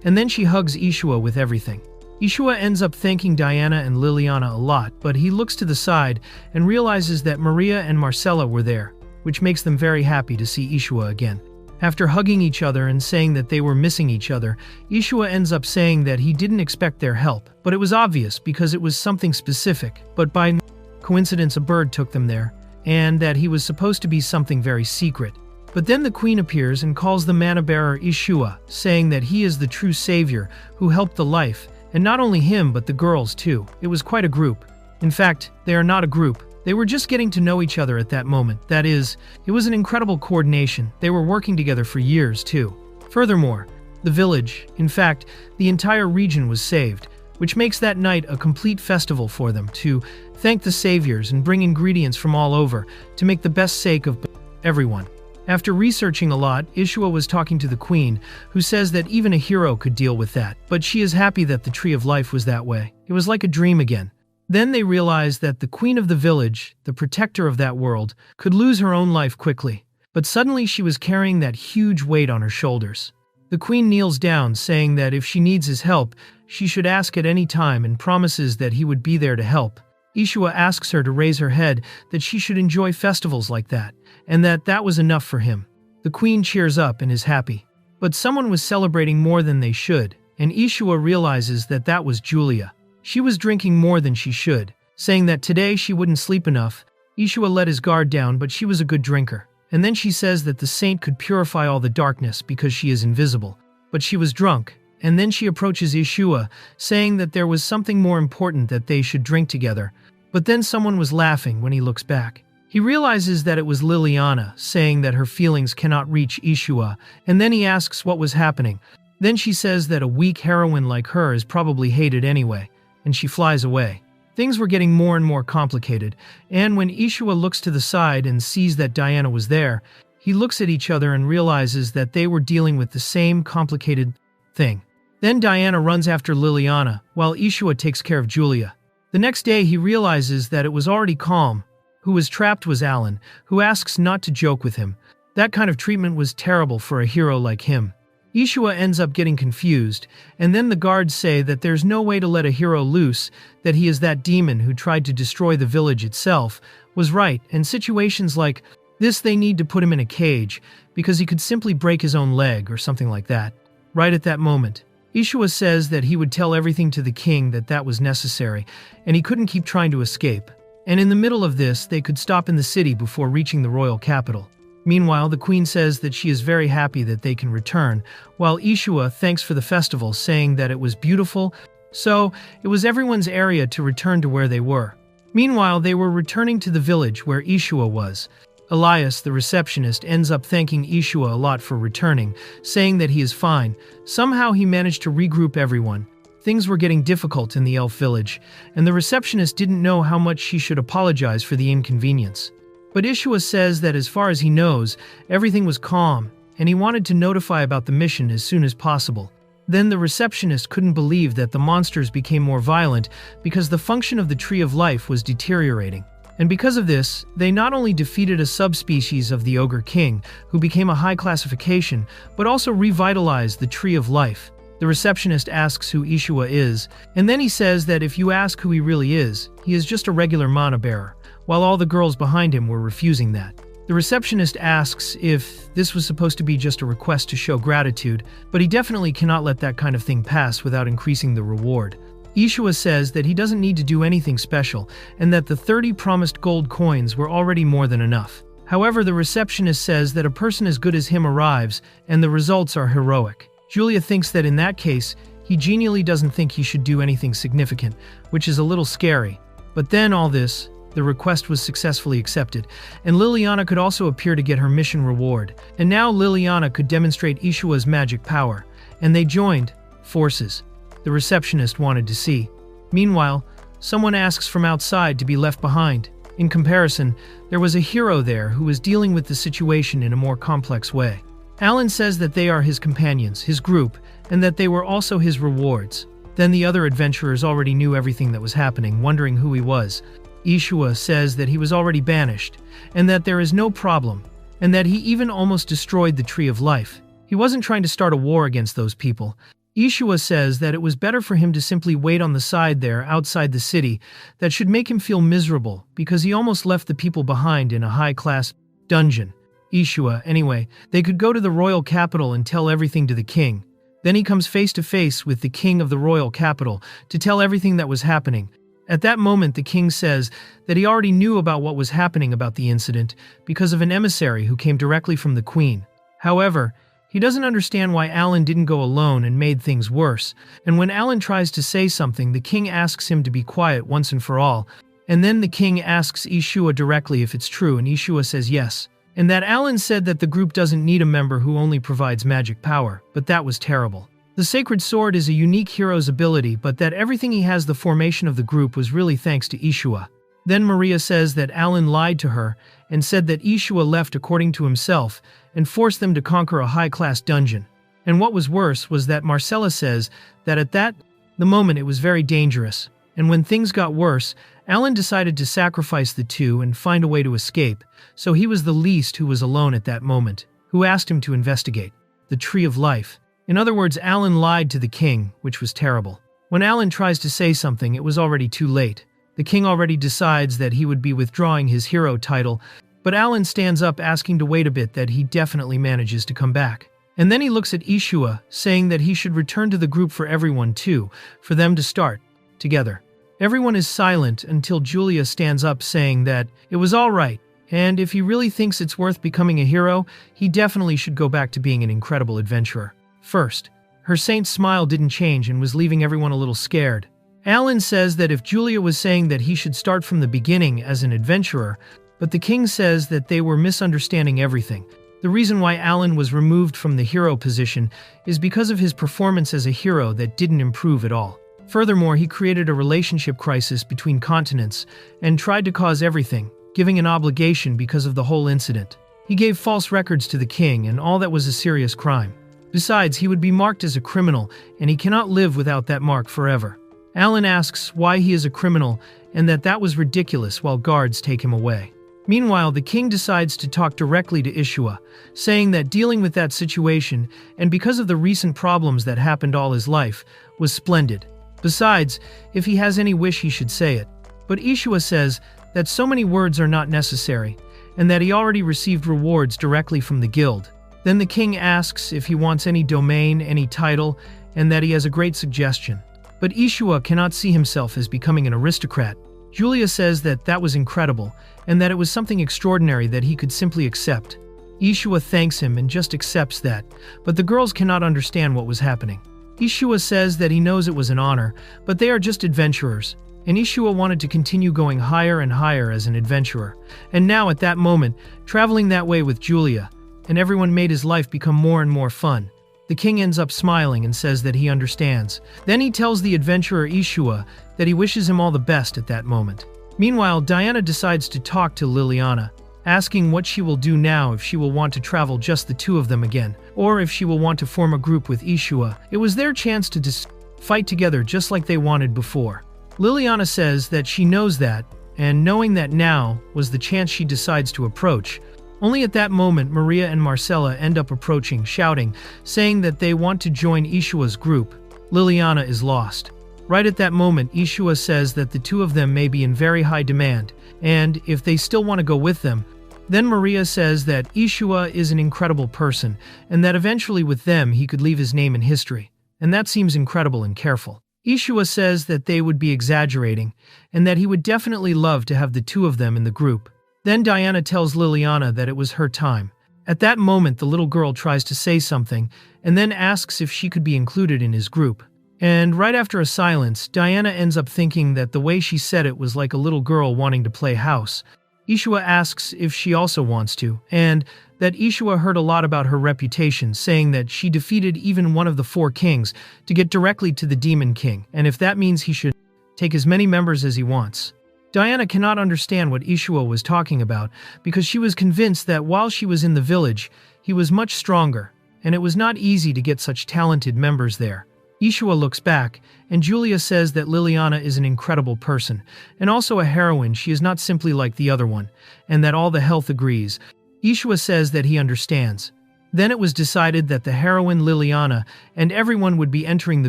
And then she hugs Ishua with everything. Ishua ends up thanking Diana and Liliana a lot, but he looks to the side and realizes that Maria and Marcella were there, which makes them very happy to see Ishua again. After hugging each other and saying that they were missing each other, Ishua ends up saying that he didn't expect their help, but it was obvious because it was something specific, but by coincidence a bird took them there, and that he was supposed to be something very secret. But then the queen appears and calls the mana bearer Ishua, saying that he is the true savior who helped the life, and not only him but the girls too. It was quite a group. In fact, they are not a group. They were just getting to know each other at that moment. That is, it was an incredible coordination. They were working together for years too. Furthermore, the village, in fact, the entire region was saved, which makes that night a complete festival for them to thank the saviors and bring ingredients from all over to make the best sake of everyone. After researching a lot, Ishua was talking to the queen, who says that even a hero could deal with that, but she is happy that the Tree of Life was that way. It was like a dream again. Then they realized that the queen of the village, the protector of that world, could lose her own life quickly, but suddenly she was carrying that huge weight on her shoulders. The queen kneels down, saying that if she needs his help, she should ask at any time and promises that he would be there to help. Ishua asks her to raise her head, that she should enjoy festivals like that, and that was enough for him. The queen cheers up and is happy. But someone was celebrating more than they should, and Ishua realizes that that was Julia. She was drinking more than she should, saying that today she wouldn't sleep enough. Ishua let his guard down, but she was a good drinker. And then she says that the saint could purify all the darkness because she is invisible. But she was drunk, and then she approaches Ishua, saying that there was something more important that they should drink together. But then someone was laughing when he looks back. He realizes that it was Liliana, saying that her feelings cannot reach Ishua, and then he asks what was happening. Then she says that a weak heroine like her is probably hated anyway, and she flies away. Things were getting more and more complicated, and when Ishua looks to the side and sees that Diana was there, he looks at each other and realizes that they were dealing with the same complicated thing. Then Diana runs after Liliana, while Ishua takes care of Julia. The next day he realizes that it was already calm. Who was trapped was Allan, who asks not to joke with him. That kind of treatment was terrible for a hero like him. Ishua ends up getting confused, and then the guards say that there's no way to let a hero loose, that he is that demon who tried to destroy the village itself, was right, and situations like this they need to put him in a cage, because he could simply break his own leg or something like that. Right at that moment, Ishua says that he would tell everything to the king that was necessary, and he couldn't keep trying to escape. And in the middle of this, they could stop in the city before reaching the royal capital. Meanwhile, the queen says that she is very happy that they can return, while Ishua thanks for the festival, saying that it was beautiful, so it was everyone's area to return to where they were. Meanwhile, they were returning to the village where Ishua was. Elias, the receptionist, ends up thanking Ishua a lot for returning, saying that he is fine. Somehow he managed to regroup everyone. Things were getting difficult in the elf village, and the receptionist didn't know how much she should apologize for the inconvenience. But Ishua says that as far as he knows, everything was calm, and he wanted to notify about the mission as soon as possible. Then the receptionist couldn't believe that the monsters became more violent because the function of the Tree of Life was deteriorating. And because of this, they not only defeated a subspecies of the Ogre King, who became a high classification, but also revitalized the Tree of Life. The receptionist asks who Ishua is, and then he says that if you ask who he really is, he is just a regular mana bearer, while all the girls behind him were refusing that. The receptionist asks if this was supposed to be just a request to show gratitude, but he definitely cannot let that kind of thing pass without increasing the reward. Ishua says that he doesn't need to do anything special, and that the 30 promised gold coins were already more than enough. However, the receptionist says that a person as good as him arrives, and the results are heroic. Julia thinks that in that case, he genially doesn't think he should do anything significant, which is a little scary. But then all this, the request was successfully accepted, and Liliana could also appear to get her mission reward. And now Liliana could demonstrate Ishua's magic power, and they joined forces. The receptionist wanted to see. Meanwhile, someone asks from outside to be left behind. In comparison, there was a hero there who was dealing with the situation in a more complex way. Allan says that they are his companions, his group, and that they were also his rewards. Then the other adventurers already knew everything that was happening, wondering who he was. Ishua says that he was already banished, and that there is no problem, and that he even almost destroyed the Tree of Life. He wasn't trying to start a war against those people. Ishua says that it was better for him to simply wait on the side there outside the city. That should make him feel miserable, because he almost left the people behind in a high-class dungeon. Ishua, anyway, they could go to the royal capital and tell everything to the king. Then he comes face to face with the king of the royal capital to tell everything that was happening. At that moment, the king says that he already knew about what was happening about the incident because of an emissary who came directly from the queen. However, he doesn't understand why Allan didn't go alone and made things worse, and when Allan tries to say something, the king asks him to be quiet once and for all, and then the king asks Ishua directly if it's true, and Ishua says yes. And that Allan said that the group doesn't need a member who only provides magic power, but that was terrible. The Sacred Sword is a unique hero's ability, but that everything he has the formation of the group was really thanks to Ishua. Then Maria says that Allan lied to her and said that Ishua left according to himself and forced them to conquer a high-class dungeon. And what was worse was that Marcella says that at the moment it was very dangerous, and when things got worse, Allan decided to sacrifice the two and find a way to escape, so he was the least who was alone at that moment, who asked him to investigate the Tree of Life. In other words, Allan lied to the king, which was terrible. When Allan tries to say something, it was already too late. The king already decides that he would be withdrawing his hero title, But Allan stands up asking to wait a bit, that he definitely manages to come back. And then he looks at Ishua, saying that he should return to the group for everyone too, for them to start together. Everyone is silent until Julia stands up saying that it was all right, and if he really thinks it's worth becoming a hero, he definitely should go back to being an incredible adventurer. First, her saint's smile didn't change and was leaving everyone a little scared. Allan says that if Julia was saying that he should start from the beginning as an adventurer, but the king says that they were misunderstanding everything. The reason why Allan was removed from the hero position is because of his performance as a hero that didn't improve at all. Furthermore, he created a relationship crisis between continents and tried to cause everything, giving an obligation because of the whole incident. He gave false records to the king, and all that was a serious crime. Besides, he would be marked as a criminal, and he cannot live without that mark forever. Allan asks why he is a criminal and that was ridiculous, while guards take him away. Meanwhile, the king decides to talk directly to Ishua, saying that dealing with that situation, and because of the recent problems that happened all his life, was splendid. Besides, if he has any wish, he should say it. But Ishua says that so many words are not necessary, and that he already received rewards directly from the guild. Then the king asks if he wants any domain, any title, and that he has a great suggestion. But Ishua cannot see himself as becoming an aristocrat. Julia says that was incredible, and that it was something extraordinary that he could simply accept. Ishua thanks him and just accepts that, but the girls cannot understand what was happening. Ishua says that he knows it was an honor, but they are just adventurers, and Ishua wanted to continue going higher and higher as an adventurer. And now at that moment, traveling that way with Julia, and everyone made his life become more and more fun. The king ends up smiling and says that he understands. Then he tells the adventurer Ishua that he wishes him all the best at that moment. Meanwhile, Diana decides to talk to Liliana, asking what she will do now, if she will want to travel just the two of them again, or if she will want to form a group with Ishua. It was their chance to fight together just like they wanted before. Liliana says that she knows that, and knowing that now was the chance, she decides to approach. Only at that moment, Maria and Marcella end up approaching, shouting, saying that they want to join Ishua's group. Liliana is lost. Right at that moment, Ishua says that the two of them may be in very high demand, and if they still want to go with them. Then Maria says that Ishua is an incredible person, and that eventually with them he could leave his name in history. And that seems incredible and careful. Ishua says that they would be exaggerating, and that he would definitely love to have the two of them in the group. Then Diana tells Liliana that it was her time. At that moment, the little girl tries to say something, and then asks if she could be included in his group. And right after a silence, Diana ends up thinking that the way she said it was like a little girl wanting to play house. Ishua asks if she also wants to, and that Ishua heard a lot about her reputation, saying that she defeated even one of the 4 kings to get directly to the Demon King, and if that means he should take as many members as he wants. Diana cannot understand what Ishua was talking about, because she was convinced that while she was in the village, he was much stronger, and it was not easy to get such talented members there. Ishua looks back, and Julia says that Liliana is an incredible person, and also a heroine. She is not simply like the other one, and that all the health agrees. Ishua says that he understands. Then it was decided that the heroine Liliana and everyone would be entering the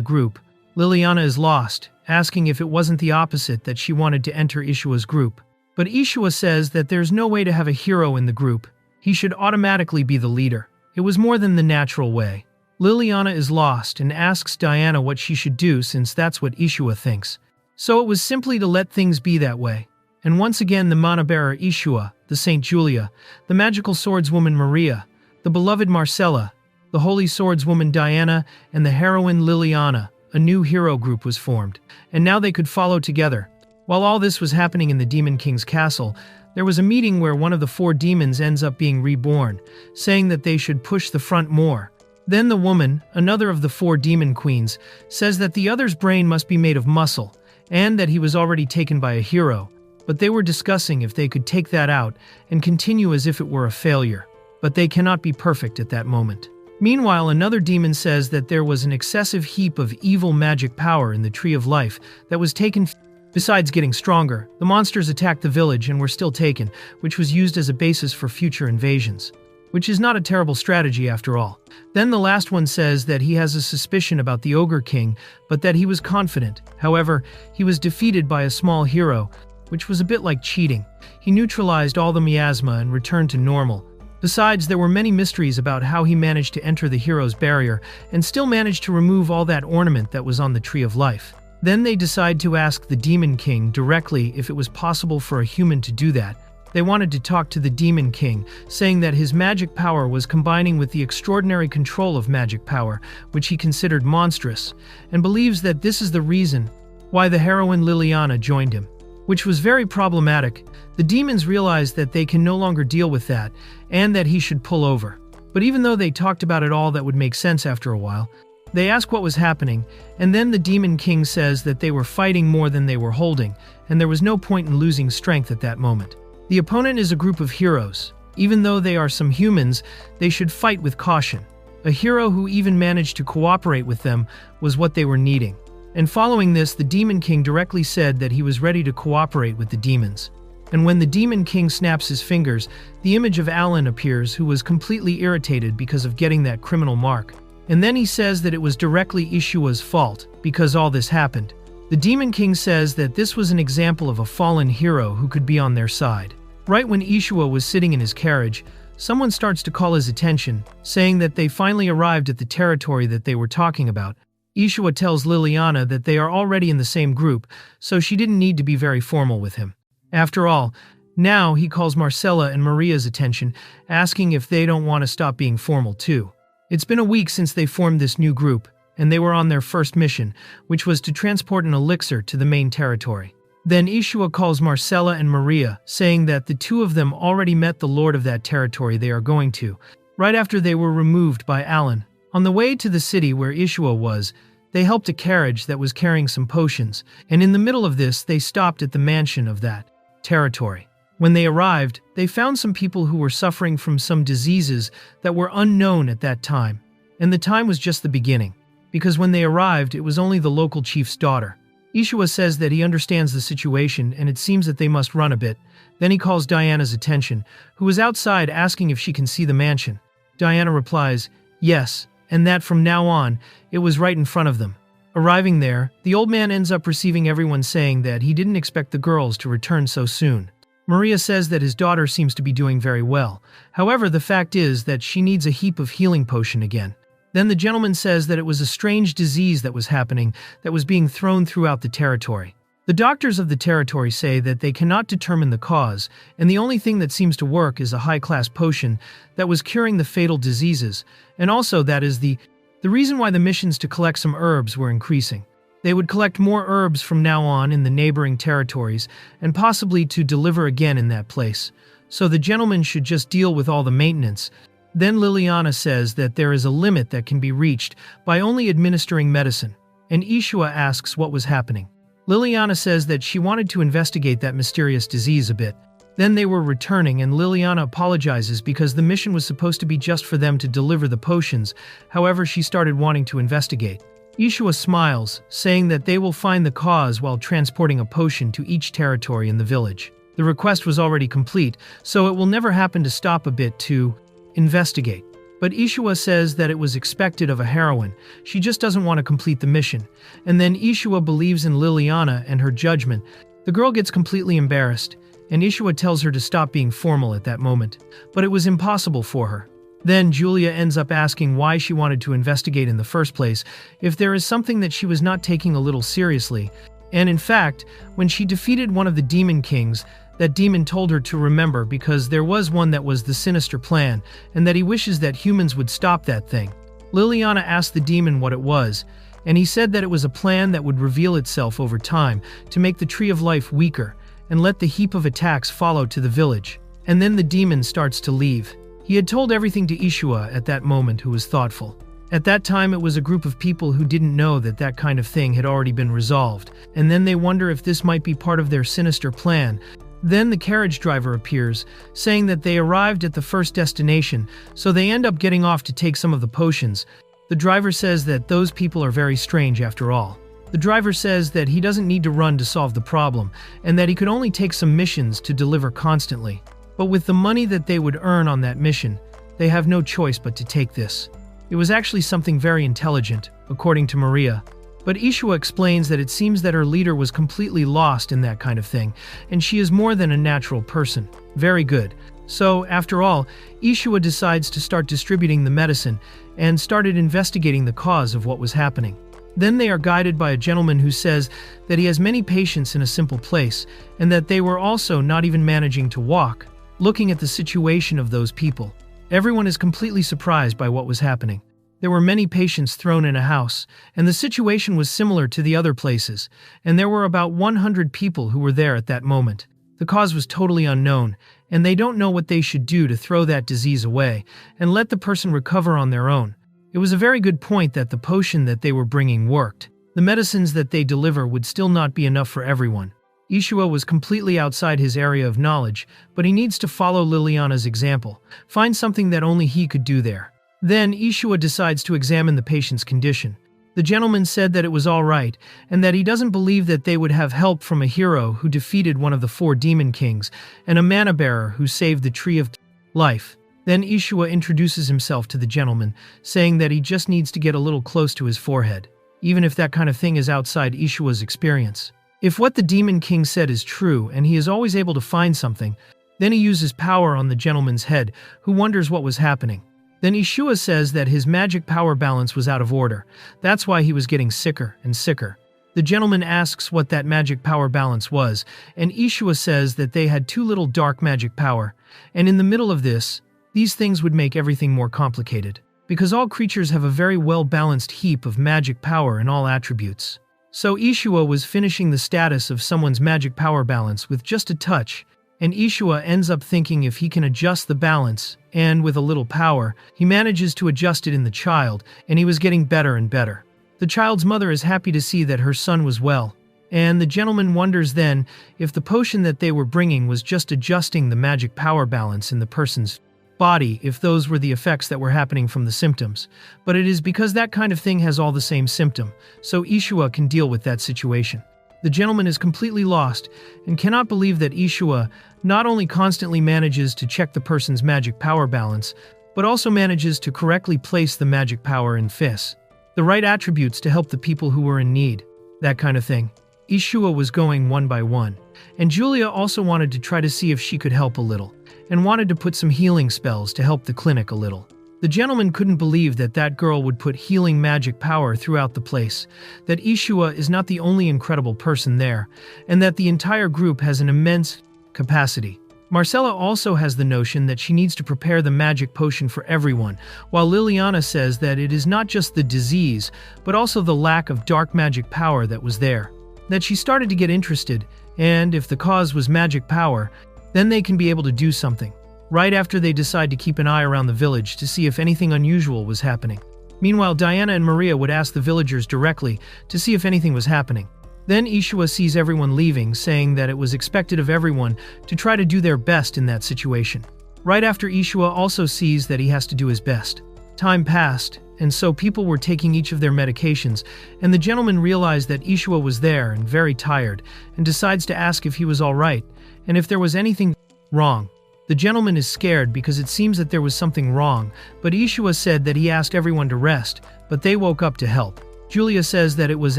group. Liliana is lost, asking if it wasn't the opposite, that she wanted to enter Ishua's group. But Ishua says that there's no way to have a hero in the group. He should automatically be the leader. It was more than the natural way. Liliana is lost and asks Diana what she should do, since that's what Ishua thinks. So it was simply to let things be that way. And once again, the mana bearer Ishua, the Saint Julia, the magical swordswoman Maria, the beloved Marcella, the holy swordswoman Diana, and the heroine Liliana, a new hero group was formed, and now they could follow together. While all this was happening in the Demon King's castle, there was a meeting where one of the 4 demons ends up being reborn, saying that they should push the front more. Then the woman, another of the 4 demon queens, says that the other's brain must be made of muscle, and that he was already taken by a hero, but they were discussing if they could take that out and continue as if it were a failure. But they cannot be perfect at that moment. Meanwhile, another demon says that there was an excessive heap of evil magic power in the Tree of Life that was taken. Besides getting stronger, the monsters attacked the village and were still taken, which was used as a basis for future invasions. Which is not a terrible strategy after all. Then the last one says that he has a suspicion about the Ogre King, but that he was confident. However, he was defeated by a small hero, which was a bit like cheating. He neutralized all the miasma and returned to normal. Besides, there were many mysteries about how he managed to enter the hero's barrier and still managed to remove all that ornament that was on the Tree of Life. Then they decide to ask the Demon King directly if it was possible for a human to do that. They wanted to talk to the Demon King, saying that his magic power was combining with the extraordinary control of magic power, which he considered monstrous, and believes that this is the reason why the heroine Liliana joined him, which was very problematic. The demons realized that they can no longer deal with that, and that he should pull over. But even though they talked about it all, that would make sense after a while. They ask what was happening, and then the Demon King says that they were fighting more than they were holding, and there was no point in losing strength at that moment. The opponent is a group of heroes. Even though they are some humans, they should fight with caution. A hero who even managed to cooperate with them was what they were needing. And following this, the Demon King directly said that he was ready to cooperate with the demons. And when the Demon King snaps his fingers, the image of Allan appears, who was completely irritated because of getting that criminal mark. And then he says that it was directly Ishua's fault, because all this happened. The Demon King says that this was an example of a fallen hero who could be on their side. Right when Ishua was sitting in his carriage, someone starts to call his attention, saying that they finally arrived at the territory that they were talking about. Ishua tells Liliana that they are already in the same group, so she didn't need to be very formal with him. After all, now he calls Marcella and Maria's attention, asking if they don't want to stop being formal too. It's been a week since they formed this new group, and they were on their first mission, which was to transport an elixir to the main territory. Then Ishua calls Marcella and Maria, saying that the two of them already met the lord of that territory they are going to, right after they were removed by Allan. On the way to the city where Ishua was, they helped a carriage that was carrying some potions, and in the middle of this they stopped at the mansion of that territory. When they arrived, they found some people who were suffering from some diseases that were unknown at that time, and the time was just the beginning, because when they arrived it was only the local chief's daughter. Ishua says that he understands the situation and it seems that they must run a bit. Then he calls Diana's attention, who is outside, asking if she can see the mansion. Diana replies, yes, and that from now on, it was right in front of them. Arriving there, the old man ends up receiving everyone, saying that he didn't expect the girls to return so soon. Maria says that his daughter seems to be doing very well. However, the fact is that she needs a heap of healing potion again. Then the gentleman says that it was a strange disease that was happening, that was being thrown throughout the territory. The doctors of the territory say that they cannot determine the cause, and the only thing that seems to work is a high-class potion that was curing the fatal diseases, and also that is the reason why the missions to collect some herbs were increasing. They would collect more herbs from now on in the neighboring territories, and possibly to deliver again in that place. So the gentleman should just deal with all the maintenance. Then Liliana says that there is a limit that can be reached by only administering medicine, and Ishua asks what was happening. Liliana says that she wanted to investigate that mysterious disease a bit. Then they were returning and Liliana apologizes because the mission was supposed to be just for them to deliver the potions. However, she started wanting to investigate. Ishua smiles, saying that they will find the cause while transporting a potion to each territory in the village. The request was already complete, so it will never happen to stop a bit to investigate. But Ishua says that it was expected of a heroine, she just doesn't want to complete the mission. And then Ishua believes in Liliana and her judgment. The girl gets completely embarrassed, and Ishua tells her to stop being formal at that moment. But it was impossible for her. Then Julia ends up asking why she wanted to investigate in the first place, if there is something that she was not taking a little seriously. And in fact, when she defeated one of the demon kings, that demon told her to remember because there was one that was the sinister plan, and that he wishes that humans would stop that thing. Liliana asked the demon what it was, and he said that it was a plan that would reveal itself over time to make the Tree of Life weaker and let the heap of attacks follow to the village. And then the demon starts to leave. He had told everything to Ishua at that moment, who was thoughtful. At that time it was a group of people who didn't know that that kind of thing had already been resolved, and then they wonder if this might be part of their sinister plan. Then the carriage driver appears, saying that they arrived at the first destination, so they end up getting off to take some of the potions. The driver says that those people are very strange after all. The driver says that he doesn't need to run to solve the problem, and that he could only take some missions to deliver constantly. But with the money that they would earn on that mission, they have no choice but to take this. It was actually something very intelligent, according to Maria. But Ishua explains that it seems that her leader was completely lost in that kind of thing, and she is more than a natural person. Very good. So, after all, Ishua decides to start distributing the medicine and started investigating the cause of what was happening. Then they are guided by a gentleman who says that he has many patients in a simple place and that they were also not even managing to walk. Looking at the situation of those people, everyone is completely surprised by what was happening. There were many patients thrown in a house, and the situation was similar to the other places, and there were about 100 people who were there at that moment. The cause was totally unknown, and they don't know what they should do to throw that disease away and let the person recover on their own. It was a very good point that the potion that they were bringing worked. The medicines that they deliver would still not be enough for everyone. Ishua was completely outside his area of knowledge, but he needs to follow Liliana's example, find something that only he could do there. Then Ishua decides to examine the patient's condition. The gentleman said that it was all right, and that he doesn't believe that they would have help from a hero who defeated one of the 4 demon kings, and a mana bearer who saved the tree of life. Then Ishua introduces himself to the gentleman, saying that he just needs to get a little close to his forehead, even if that kind of thing is outside Ishua's experience. If what the demon king said is true, and he is always able to find something, then he uses power on the gentleman's head, who wonders what was happening. Then Ishua says that his magic power balance was out of order. That's why he was getting sicker and sicker. The gentleman asks what that magic power balance was, and Ishua says that they had too little dark magic power, and in the middle of this, these things would make everything more complicated, because all creatures have a very well-balanced heap of magic power in all attributes. So Ishua was finishing the status of someone's magic power balance with just a touch, and Ishua ends up thinking if he can adjust the balance, and with a little power, he manages to adjust it in the child, and he was getting better and better. The child's mother is happy to see that her son was well, and the gentleman wonders then if the potion that they were bringing was just adjusting the magic power balance in the person's body, if those were the effects that were happening from the symptoms. But it is because that kind of thing has all the same symptom, so Ishua can deal with that situation. The gentleman is completely lost and cannot believe that Ishua not only constantly manages to check the person's magic power balance, but also manages to correctly place the magic power in FIS, the right attributes to help the people who were in need, that kind of thing. Ishua was going one by one, and Julia also wanted to try to see if she could help a little, and wanted to put some healing spells to help the clinic a little. The gentleman couldn't believe that that girl would put healing magic power throughout the place, that Ishua is not the only incredible person there, and that the entire group has an immense capacity. Marcella also has the notion that she needs to prepare the magic potion for everyone, while Liliana says that it is not just the disease, but also the lack of dark magic power that was there. That she started to get interested, and if the cause was magic power, then they can be able to do something. Right after they decide to keep an eye around the village to see if anything unusual was happening. Meanwhile, Diana and Maria would ask the villagers directly to see if anything was happening. Then Ishua sees everyone leaving, saying that it was expected of everyone to try to do their best in that situation. Right after, Ishua also sees that he has to do his best. Time passed, and so people were taking each of their medications, and the gentleman realized that Ishua was there and very tired, and decides to ask if he was all right, and if there was anything wrong. The gentleman is scared because it seems that there was something wrong, but Ishua said that he asked everyone to rest, but they woke up to help. Julia says that it was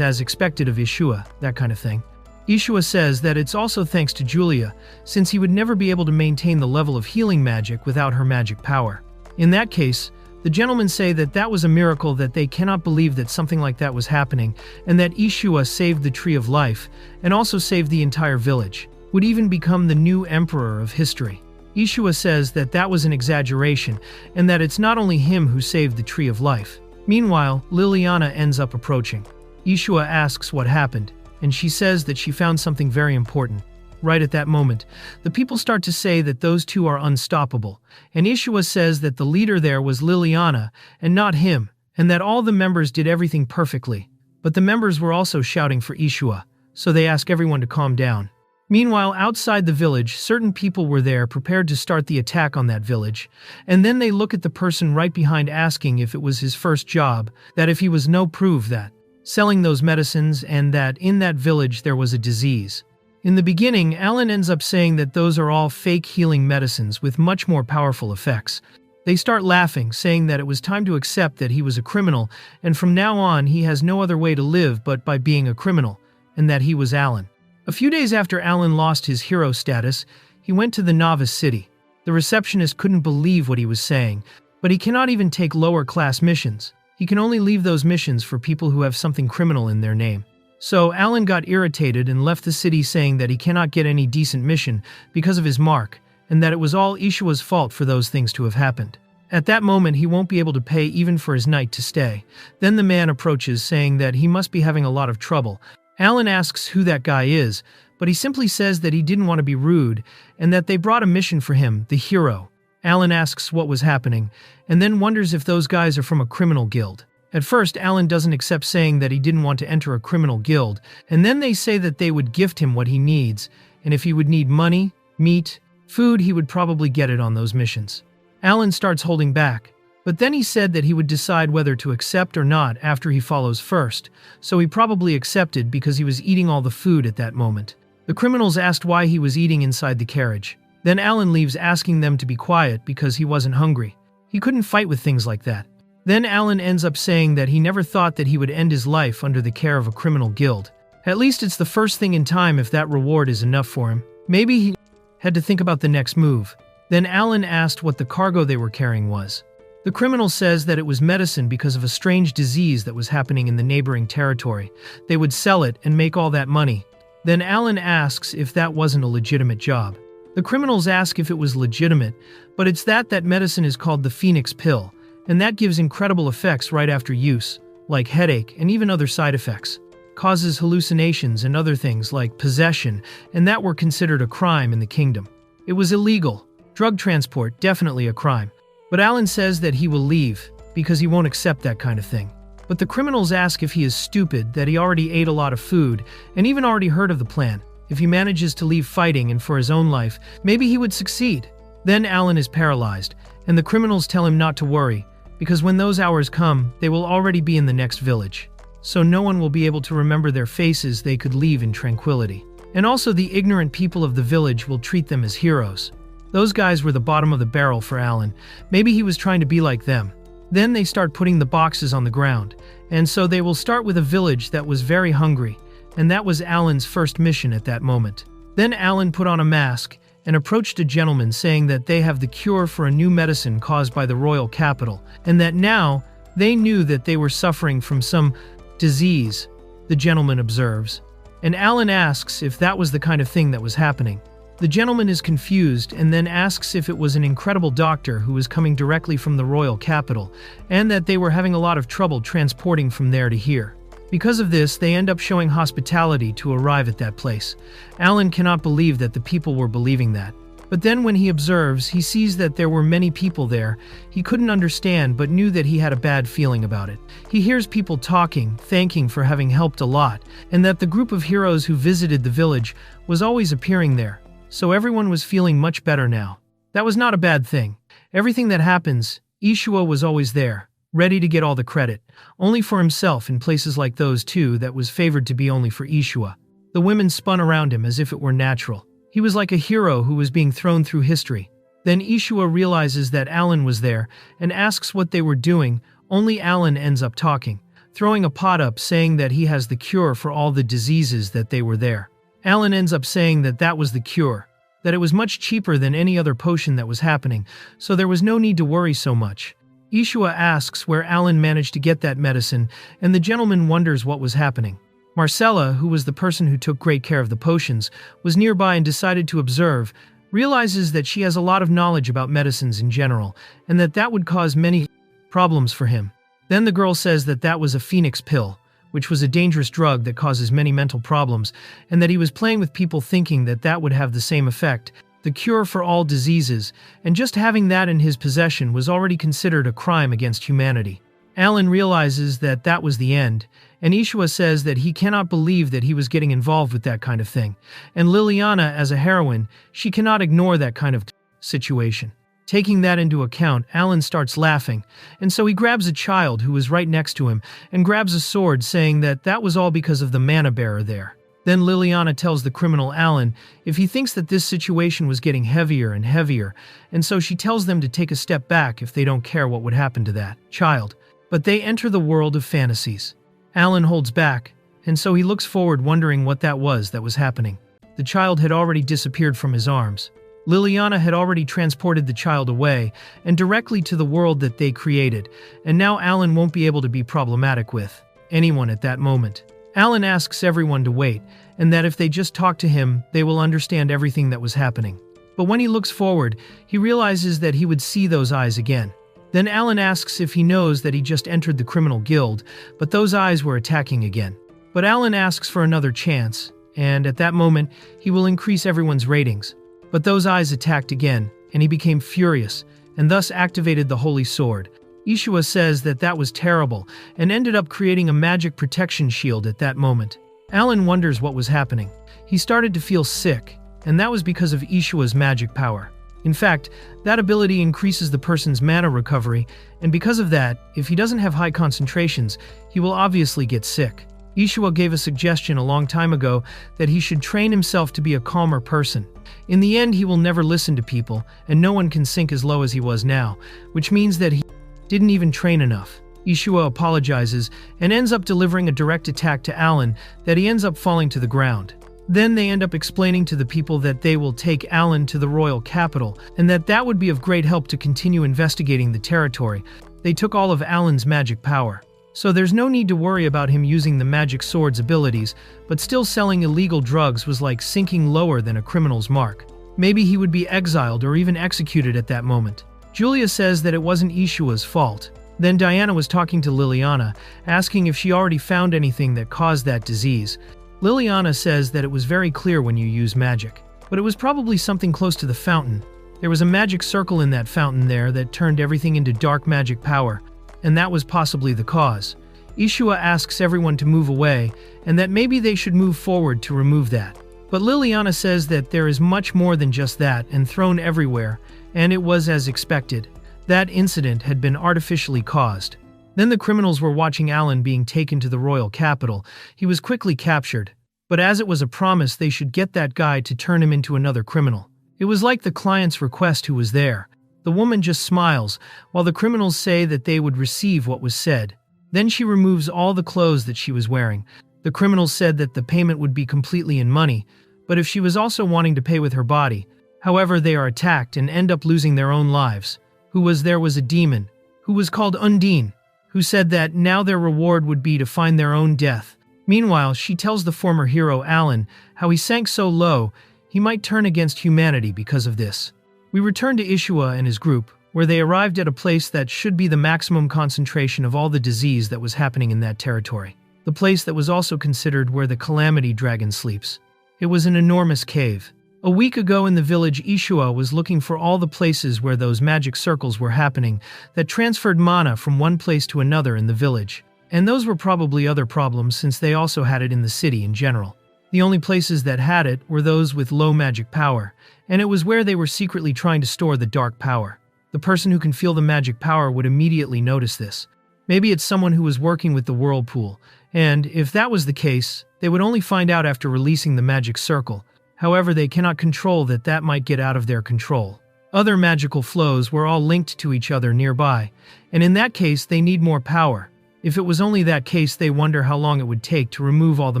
as expected of Ishua, that kind of thing. Ishua says that it's also thanks to Julia, since he would never be able to maintain the level of healing magic without her magic power. In that case, the gentlemen say that that was a miracle, that they cannot believe that something like that was happening, and that Ishua saved the Tree of Life, and also saved the entire village, would even become the new emperor of history. Ishua says that that was an exaggeration, and that it's not only him who saved the Tree of Life. Meanwhile, Liliana ends up approaching. Ishua asks what happened, and she says that she found something very important. Right at that moment, the people start to say that those two are unstoppable, and Ishua says that the leader there was Liliana and not him, and that all the members did everything perfectly. But the members were also shouting for Ishua, so they ask everyone to calm down. Meanwhile, outside the village, certain people were there prepared to start the attack on that village, and then they look at the person right behind asking if it was his first job, that if he was no proof that selling those medicines, and that in that village there was a disease. In the beginning, Allan ends up saying that those are all fake healing medicines with much more powerful effects. They start laughing, saying that it was time to accept that he was a criminal, and from now on he has no other way to live but by being a criminal, and that he was Allan. A few days after Allan lost his hero status, he went to the novice city. The receptionist couldn't believe what he was saying, but he cannot even take lower-class missions. He can only leave those missions for people who have something criminal in their name. So Allan got irritated and left the city, saying that he cannot get any decent mission because of his mark, and that it was all Ishua's fault for those things to have happened. At that moment, he won't be able to pay even for his night to stay. Then the man approaches, saying that he must be having a lot of trouble. Allan asks who that guy is, but he simply says that he didn't want to be rude, and that they brought a mission for him, the hero. Allan asks what was happening, and then wonders if those guys are from a criminal guild. At first, Allan doesn't accept, saying that he didn't want to enter a criminal guild, and then they say that they would gift him what he needs, and if he would need money, meat, food, he would probably get it on those missions. Allan starts holding back, but then he said that he would decide whether to accept or not after he follows first, so he probably accepted because he was eating all the food at that moment. The criminals asked why he was eating inside the carriage. Then Allan leaves, asking them to be quiet because he wasn't hungry. He couldn't fight with things like that. Then Allan ends up saying that he never thought that he would end his life under the care of a criminal guild. At least it's the first thing in time if that reward is enough for him. Maybe he had to think about the next move. Then Allan asked what the cargo they were carrying was. The criminal says that it was medicine because of a strange disease that was happening in the neighboring territory. They would sell it and make all that money. Then Allan asks if that wasn't a legitimate job. The criminals ask if it was legitimate, but it's that medicine is called the Phoenix pill, and that gives incredible effects right after use, like headache and even other side effects. Causes hallucinations and other things like possession, and that were considered a crime in the kingdom. It was illegal. Drug transport, definitely a crime. But Allan says that he will leave, because he won't accept that kind of thing. But the criminals ask if he is stupid, that he already ate a lot of food, and even already heard of the plan. If he manages to leave fighting and for his own life, maybe he would succeed. Then Allan is paralyzed, and the criminals tell him not to worry, because when those hours come, they will already be in the next village. So no one will be able to remember their faces. They could leave in tranquility. And also the ignorant people of the village will treat them as heroes. Those guys were the bottom of the barrel for Allan. Maybe he was trying to be like them. Then they start putting the boxes on the ground, and so they will start with a village that was very hungry, and that was Allan's first mission at that moment. Then Allan put on a mask and approached a gentleman, saying that they have the cure for a new medicine caused by the royal capital, and that now they knew that they were suffering from some disease, the gentleman observes. And Allan asks if that was the kind of thing that was happening. The gentleman is confused and then asks if it was an incredible doctor who was coming directly from the royal capital, and that they were having a lot of trouble transporting from there to here. Because of this, they end up showing hospitality to arrive at that place. Allan cannot believe that the people were believing that. But then when he observes, he sees that there were many people there. He couldn't understand, but knew that he had a bad feeling about it. He hears people talking, thanking for having helped a lot, and that the group of heroes who visited the village was always appearing there. So everyone was feeling much better now. That was not a bad thing. Everything that happens, Ishua was always there, ready to get all the credit, only for himself in places like those too that was favored to be only for Ishua. The women spun around him as if it were natural. He was like a hero who was being thrown through history. Then Ishua realizes that Allan was there and asks what they were doing. Only Allan ends up talking, throwing a pot up, saying that he has the cure for all the diseases that they were there. Allan ends up saying that that was the cure, that it was much cheaper than any other potion that was happening, so there was no need to worry so much. Ishua asks where Allan managed to get that medicine, and the gentleman wonders what was happening. Marcella, who was the person who took great care of the potions, was nearby and decided to observe, realizes that she has a lot of knowledge about medicines in general, and that would cause many problems for him. Then the girl says that that was a Phoenix pill, which was a dangerous drug that causes many mental problems, and that he was playing with people thinking that that would have the same effect, the cure for all diseases, and just having that in his possession was already considered a crime against humanity. Allan realizes that that was the end, and Ishua says that he cannot believe that he was getting involved with that kind of thing, and Liliana, as a heroine, she cannot ignore that kind of situation. Taking that into account, Allan starts laughing, and so he grabs a child who was right next to him and grabs a sword, saying that that was all because of the mana bearer there. Then Liliana tells the criminal Allan if he thinks that this situation was getting heavier and heavier, and so she tells them to take a step back if they don't care what would happen to that child. But they enter the world of fantasies. Allan holds back, and so he looks forward wondering what that was happening. The child had already disappeared from his arms. Liliana had already transported the child away and directly to the world that they created, and now Allan won't be able to be problematic with anyone at that moment. Allan asks everyone to wait, and that if they just talk to him, they will understand everything that was happening. But when he looks forward, he realizes that he would see those eyes again. Then Allan asks if he knows that he just entered the criminal guild, but those eyes were attacking again. But Allan asks for another chance, and at that moment, he will increase everyone's ratings. But those eyes attacked again, and he became furious, and thus activated the Holy Sword. Ishua says that that was terrible, and ended up creating a magic protection shield at that moment. Allan wonders what was happening. He started to feel sick, and that was because of Ishua's magic power. In fact, that ability increases the person's mana recovery, and because of that, if he doesn't have high concentrations, he will obviously get sick. Ishua gave a suggestion a long time ago that he should train himself to be a calmer person. In the end, he will never listen to people, and no one can sink as low as he was now, which means that he didn't even train enough. Ishua apologizes and ends up delivering a direct attack to Allan that he ends up falling to the ground. Then they end up explaining to the people that they will take Allan to the royal capital and that would be of great help to continue investigating the territory. They took all of Allan's magic power. So there's no need to worry about him using the magic sword's abilities, but still selling illegal drugs was like sinking lower than a criminal's mark. Maybe he would be exiled or even executed at that moment. Julia says that it wasn't Ishua's fault. Then Diana was talking to Liliana, asking if she already found anything that caused that disease. Liliana says that it was very clear when you use magic, but it was probably something close to the fountain. There was a magic circle in that fountain there that turned everything into dark magic power, and that was possibly the cause. Ishua asks everyone to move away, and that maybe they should move forward to remove that. But Liliana says that there is much more than just that and thrown everywhere, and it was as expected. That incident had been artificially caused. Then the criminals were watching Allan being taken to the royal capital. He was quickly captured, but as it was a promise they should get that guy to turn him into another criminal. It was like the client's request who was there. The woman just smiles, while the criminals say that they would receive what was said. Then she removes all the clothes that she was wearing. The criminals said that the payment would be completely in money, but if she was also wanting to pay with her body. However, they are attacked and end up losing their own lives. There was a demon, who was called Undine, who said that now their reward would be to find their own death. Meanwhile, she tells the former hero Allan how he sank so low, he might turn against humanity because of this. We return to Ishua and his group, where they arrived at a place that should be the maximum concentration of all the disease that was happening in that territory. The place that was also considered where the Calamity Dragon sleeps. It was an enormous cave. A week ago in the village, Ishua was looking for all the places where those magic circles were happening that transferred mana from one place to another in the village. And those were probably other problems since they also had it in the city in general. The only places that had it were those with low magic power, and it was where they were secretly trying to store the dark power. The person who can feel the magic power would immediately notice this. Maybe it's someone who was working with the whirlpool, and if that was the case, they would only find out after releasing the magic circle. However, they cannot control that might get out of their control. Other magical flows were all linked to each other nearby, and in that case they need more power. If it was only that case, they wonder how long it would take to remove all the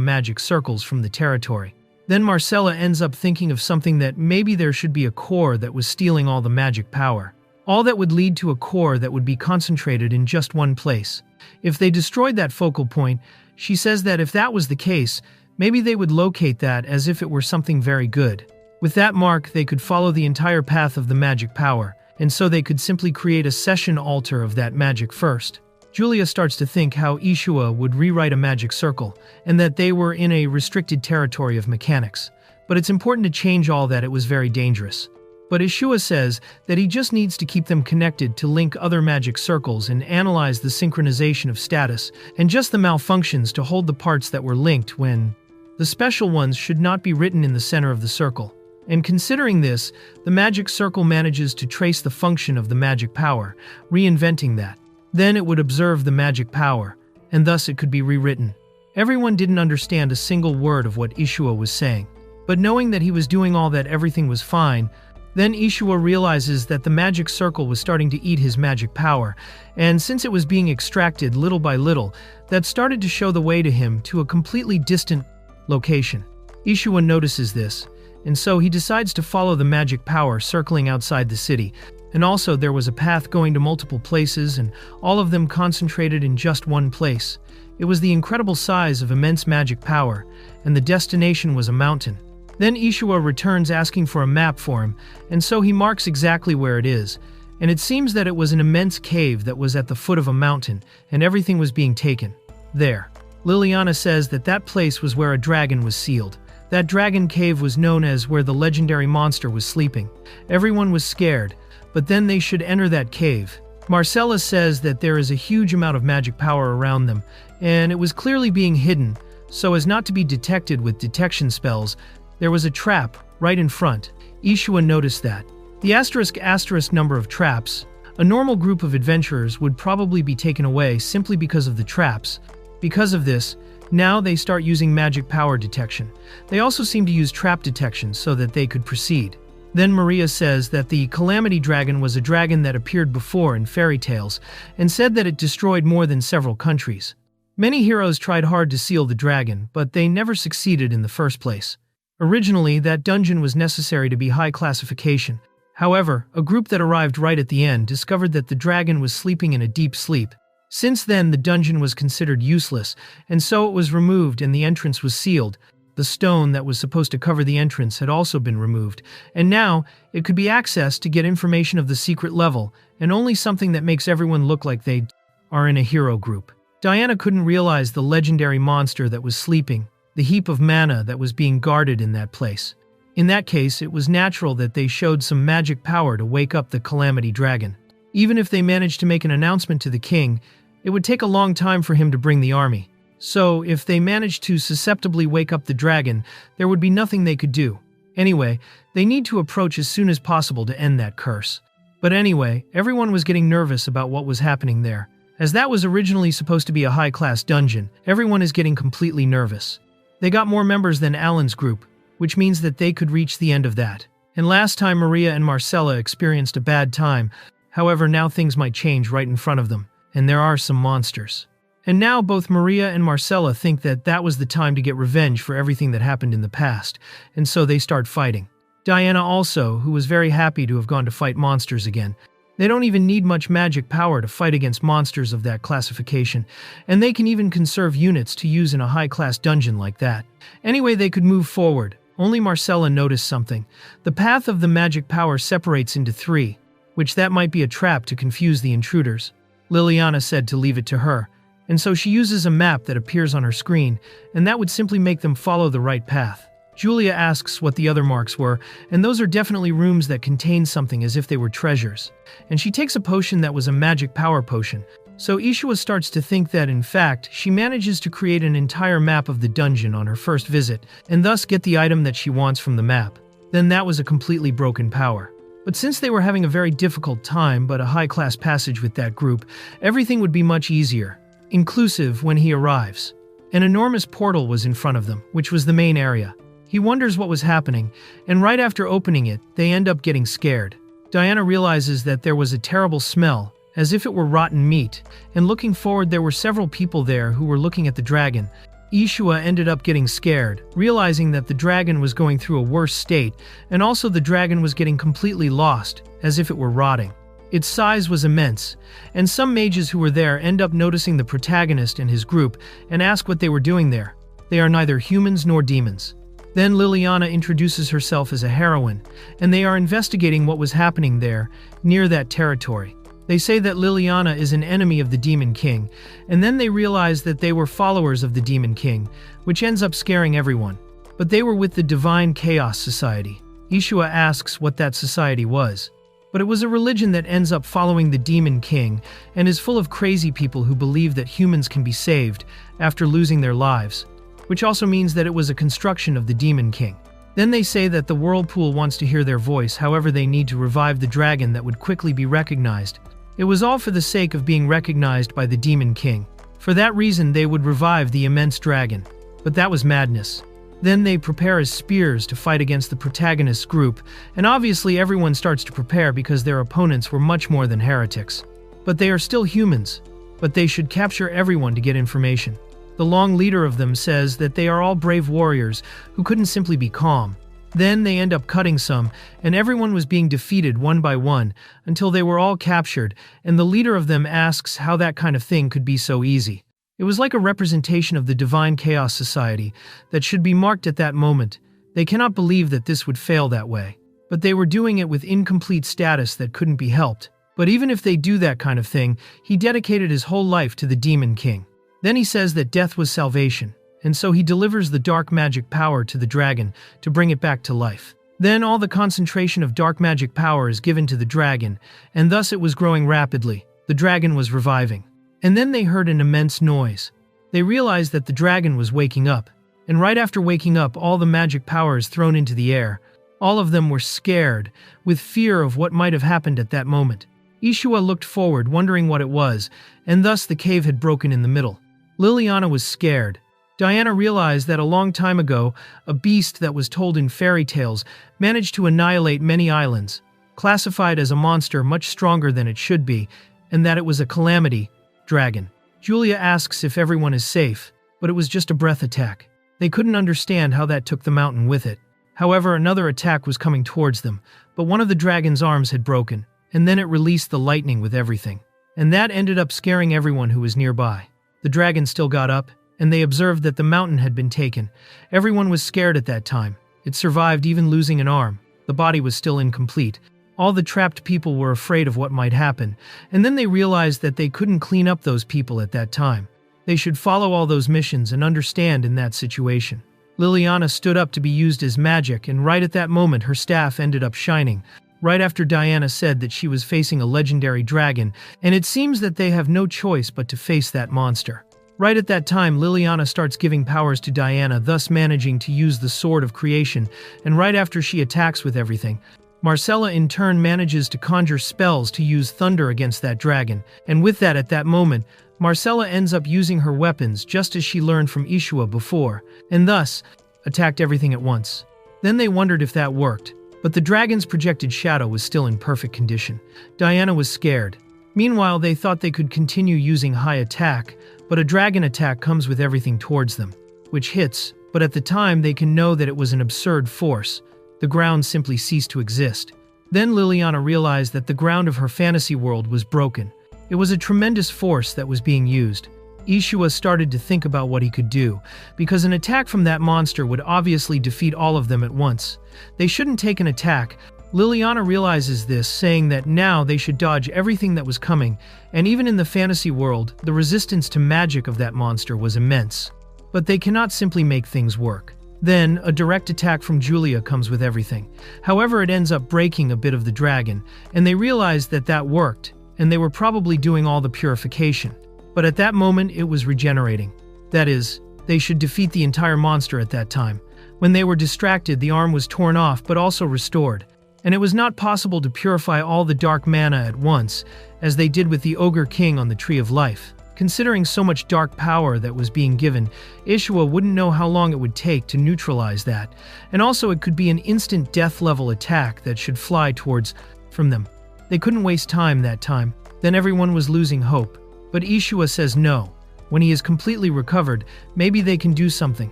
magic circles from the territory. Then Marcella ends up thinking of something that maybe there should be a core that was stealing all the magic power. All that would lead to a core that would be concentrated in just one place. If they destroyed that focal point, she says that if that was the case, maybe they would locate that as if it were something very good. With that mark, they could follow the entire path of the magic power, and so they could simply create a session altar of that magic first. Julia starts to think how Ishua would rewrite a magic circle, and that they were in a restricted territory of mechanics. But it's important to change all that. It was very dangerous. But Ishua says that he just needs to keep them connected to link other magic circles and analyze the synchronization of status, and just the malfunctions to hold the parts that were linked when the special ones should not be written in the center of the circle. And considering this, the magic circle manages to trace the function of the magic power, reinventing that. Then it would observe the magic power, and thus it could be rewritten. Everyone didn't understand a single word of what Ishua was saying. But knowing that he was doing all that, everything was fine, then Ishua realizes that the magic circle was starting to eat his magic power, and since it was being extracted little by little, that started to show the way to him to a completely distant location. Ishua notices this, and so he decides to follow the magic power circling outside the city, and also there was a path going to multiple places and all of them concentrated in just one place. It was the incredible size of immense magic power, and the destination was a mountain. Then Ishua returns asking for a map for him, and so he marks exactly where it is, and it seems that it was an immense cave that was at the foot of a mountain, and everything was being taken there. Liliana says that that place was where a dragon was sealed. That dragon cave was known as where the legendary monster was sleeping. Everyone was scared, but then they should enter that cave. Marcella says that there is a huge amount of magic power around them, and it was clearly being hidden, so as not to be detected with detection spells. There was a trap right in front. Ishua noticed that. The *** number of traps. A normal group of adventurers would probably be taken away simply because of the traps. Because of this, now they start using magic power detection. They also seem to use trap detection so that they could proceed. Then Maria says that the Calamity Dragon was a dragon that appeared before in fairy tales, and said that it destroyed more than several countries. Many heroes tried hard to seal the dragon, but they never succeeded in the first place. Originally, that dungeon was necessary to be high classification. However, a group that arrived right at the end discovered that the dragon was sleeping in a deep sleep. Since then, the dungeon was considered useless, and so it was removed and the entrance was sealed. The stone that was supposed to cover the entrance had also been removed, and now it could be accessed to get information of the secret level, and only something that makes everyone look like they are in a hero group. Diana couldn't realize the legendary monster that was sleeping, the heap of mana that was being guarded in that place. In that case, it was natural that they showed some magic power to wake up the Calamity Dragon. Even if they managed to make an announcement to the king, it would take a long time for him to bring the army. So, if they managed to susceptibly wake up the dragon, there would be nothing they could do. Anyway, they need to approach as soon as possible to end that curse. But anyway, everyone was getting nervous about what was happening there. As that was originally supposed to be a high-class dungeon, everyone is getting completely nervous. They got more members than Allan's group, which means that they could reach the end of that. And last time Maria and Marcella experienced a bad time, however now things might change right in front of them, and there are some monsters. And now both Maria and Marcella think that that was the time to get revenge for everything that happened in the past, and so they start fighting. Diana also, who was very happy to have gone to fight monsters again. They don't even need much magic power to fight against monsters of that classification, and they can even conserve units to use in a high-class dungeon like that. Anyway, they could move forward. Only Marcella noticed something. The path of the magic power separates into 3, which that might be a trap to confuse the intruders. Liliana said to leave it to her, and so she uses a map that appears on her screen, and that would simply make them follow the right path. Julia asks what the other marks were, and those are definitely rooms that contain something as if they were treasures. And she takes a potion that was a magic power potion. So Ishua starts to think that, in fact, she manages to create an entire map of the dungeon on her first visit, and thus get the item that she wants from the map. Then that was a completely broken power. But since they were having a very difficult time but a high-class passage with that group, everything would be much easier, inclusive when he arrives. An enormous portal was in front of them, which was the main area. He wonders what was happening, and right after opening it, they end up getting scared. Diana realizes that there was a terrible smell, as if it were rotten meat, and looking forward there were several people there who were looking at the dragon. Ishua ended up getting scared, realizing that the dragon was going through a worse state, and also the dragon was getting completely lost, as if it were rotting. Its size was immense, and some mages who were there end up noticing the protagonist and his group, and ask what they were doing there. They are neither humans nor demons. Then Liliana introduces herself as a heroine, and they are investigating what was happening there, near that territory. They say that Liliana is an enemy of the Demon King, and then they realize that they were followers of the Demon King, which ends up scaring everyone. But they were with the Divine Chaos Society. Ishua asks what that society was. But it was a religion that ends up following the Demon King, and is full of crazy people who believe that humans can be saved after losing their lives, which also means that it was a construction of the Demon King. Then they say that the Whirlpool wants to hear their voice, however they need to revive the dragon that would quickly be recognized. It was all for the sake of being recognized by the Demon King. For that reason, they would revive the immense dragon. But that was madness. Then they prepare as spears to fight against the protagonist's group, and obviously everyone starts to prepare because their opponents were much more than heretics. But they are still humans. But they should capture everyone to get information. The long leader of them says that they are all brave warriors who couldn't simply be calm. Then they end up cutting some, and everyone was being defeated one by one until they were all captured, and the leader of them asks how that kind of thing could be so easy. It was like a representation of the divine chaos society that should be marked at that moment. They cannot believe that this would fail that way. But they were doing it with incomplete status that couldn't be helped. But even if they do that kind of thing, he dedicated his whole life to the Demon King. Then he says that death was salvation, and so he delivers the dark magic power to the dragon to bring it back to life. Then all the concentration of dark magic power is given to the dragon, and thus it was growing rapidly. The dragon was reviving. And then they heard an immense noise. They realized that the dragon was waking up, and right after waking up, all the magic power is thrown into the air. All of them were scared, with fear of what might have happened at that moment. Ishua looked forward, wondering what it was, and thus the cave had broken in the middle. Liliana was scared. Diana realized that a long time ago, a beast that was told in fairy tales managed to annihilate many islands, classified as a monster much stronger than it should be, and that it was a calamity dragon. Julia asks if everyone is safe, but it was just a breath attack. They couldn't understand how that took the mountain with it. However, another attack was coming towards them, but one of the dragon's arms had broken, and then it released the lightning with everything. And that ended up scaring everyone who was nearby. The dragon still got up, and they observed that the mountain had been taken. Everyone was scared at that time. It survived even losing an arm. The body was still incomplete. All the trapped people were afraid of what might happen, and then they realized that they couldn't clean up those people at that time. They should follow all those missions and understand in that situation. Liliana stood up to be used as magic, and right at that moment her staff ended up shining. Right after Diana said that she was facing a legendary dragon, and it seems that they have no choice but to face that monster. Right at that time, Liliana starts giving powers to Diana, thus managing to use the Sword of Creation, and right after she attacks with everything, Marcella in turn manages to conjure spells to use thunder against that dragon, and with that at that moment, Marcella ends up using her weapons just as she learned from Ishua before, and thus attacked everything at once. Then they wondered if that worked, but the dragon's projected shadow was still in perfect condition. Diana was scared. Meanwhile, they thought they could continue using high attack, but a dragon attack comes with everything towards them, which hits, but at the time they can know that it was an absurd force. The ground simply ceased to exist. Then Liliana realized that the ground of her fantasy world was broken. It was a tremendous force that was being used. Ishua started to think about what he could do, because an attack from that monster would obviously defeat all of them at once. They shouldn't take an attack. Liliana realizes this, saying that now they should dodge everything that was coming, and even in the fantasy world, the resistance to magic of that monster was immense. But they cannot simply make things work. Then, a direct attack from Julia comes with everything. However, it ends up breaking a bit of the dragon, and they realize that that worked, and they were probably doing all the purification. But at that moment, it was regenerating. That is, they should defeat the entire monster at that time. When they were distracted, the arm was torn off but also restored, and it was not possible to purify all the dark mana at once, as they did with the Ogre King on the Tree of Life. Considering so much dark power that was being given, Ishua wouldn't know how long it would take to neutralize that, and also it could be an instant death-level attack that should fly towards from them. They couldn't waste time that time. Then everyone was losing hope. But Ishua says no. When he is completely recovered, maybe they can do something.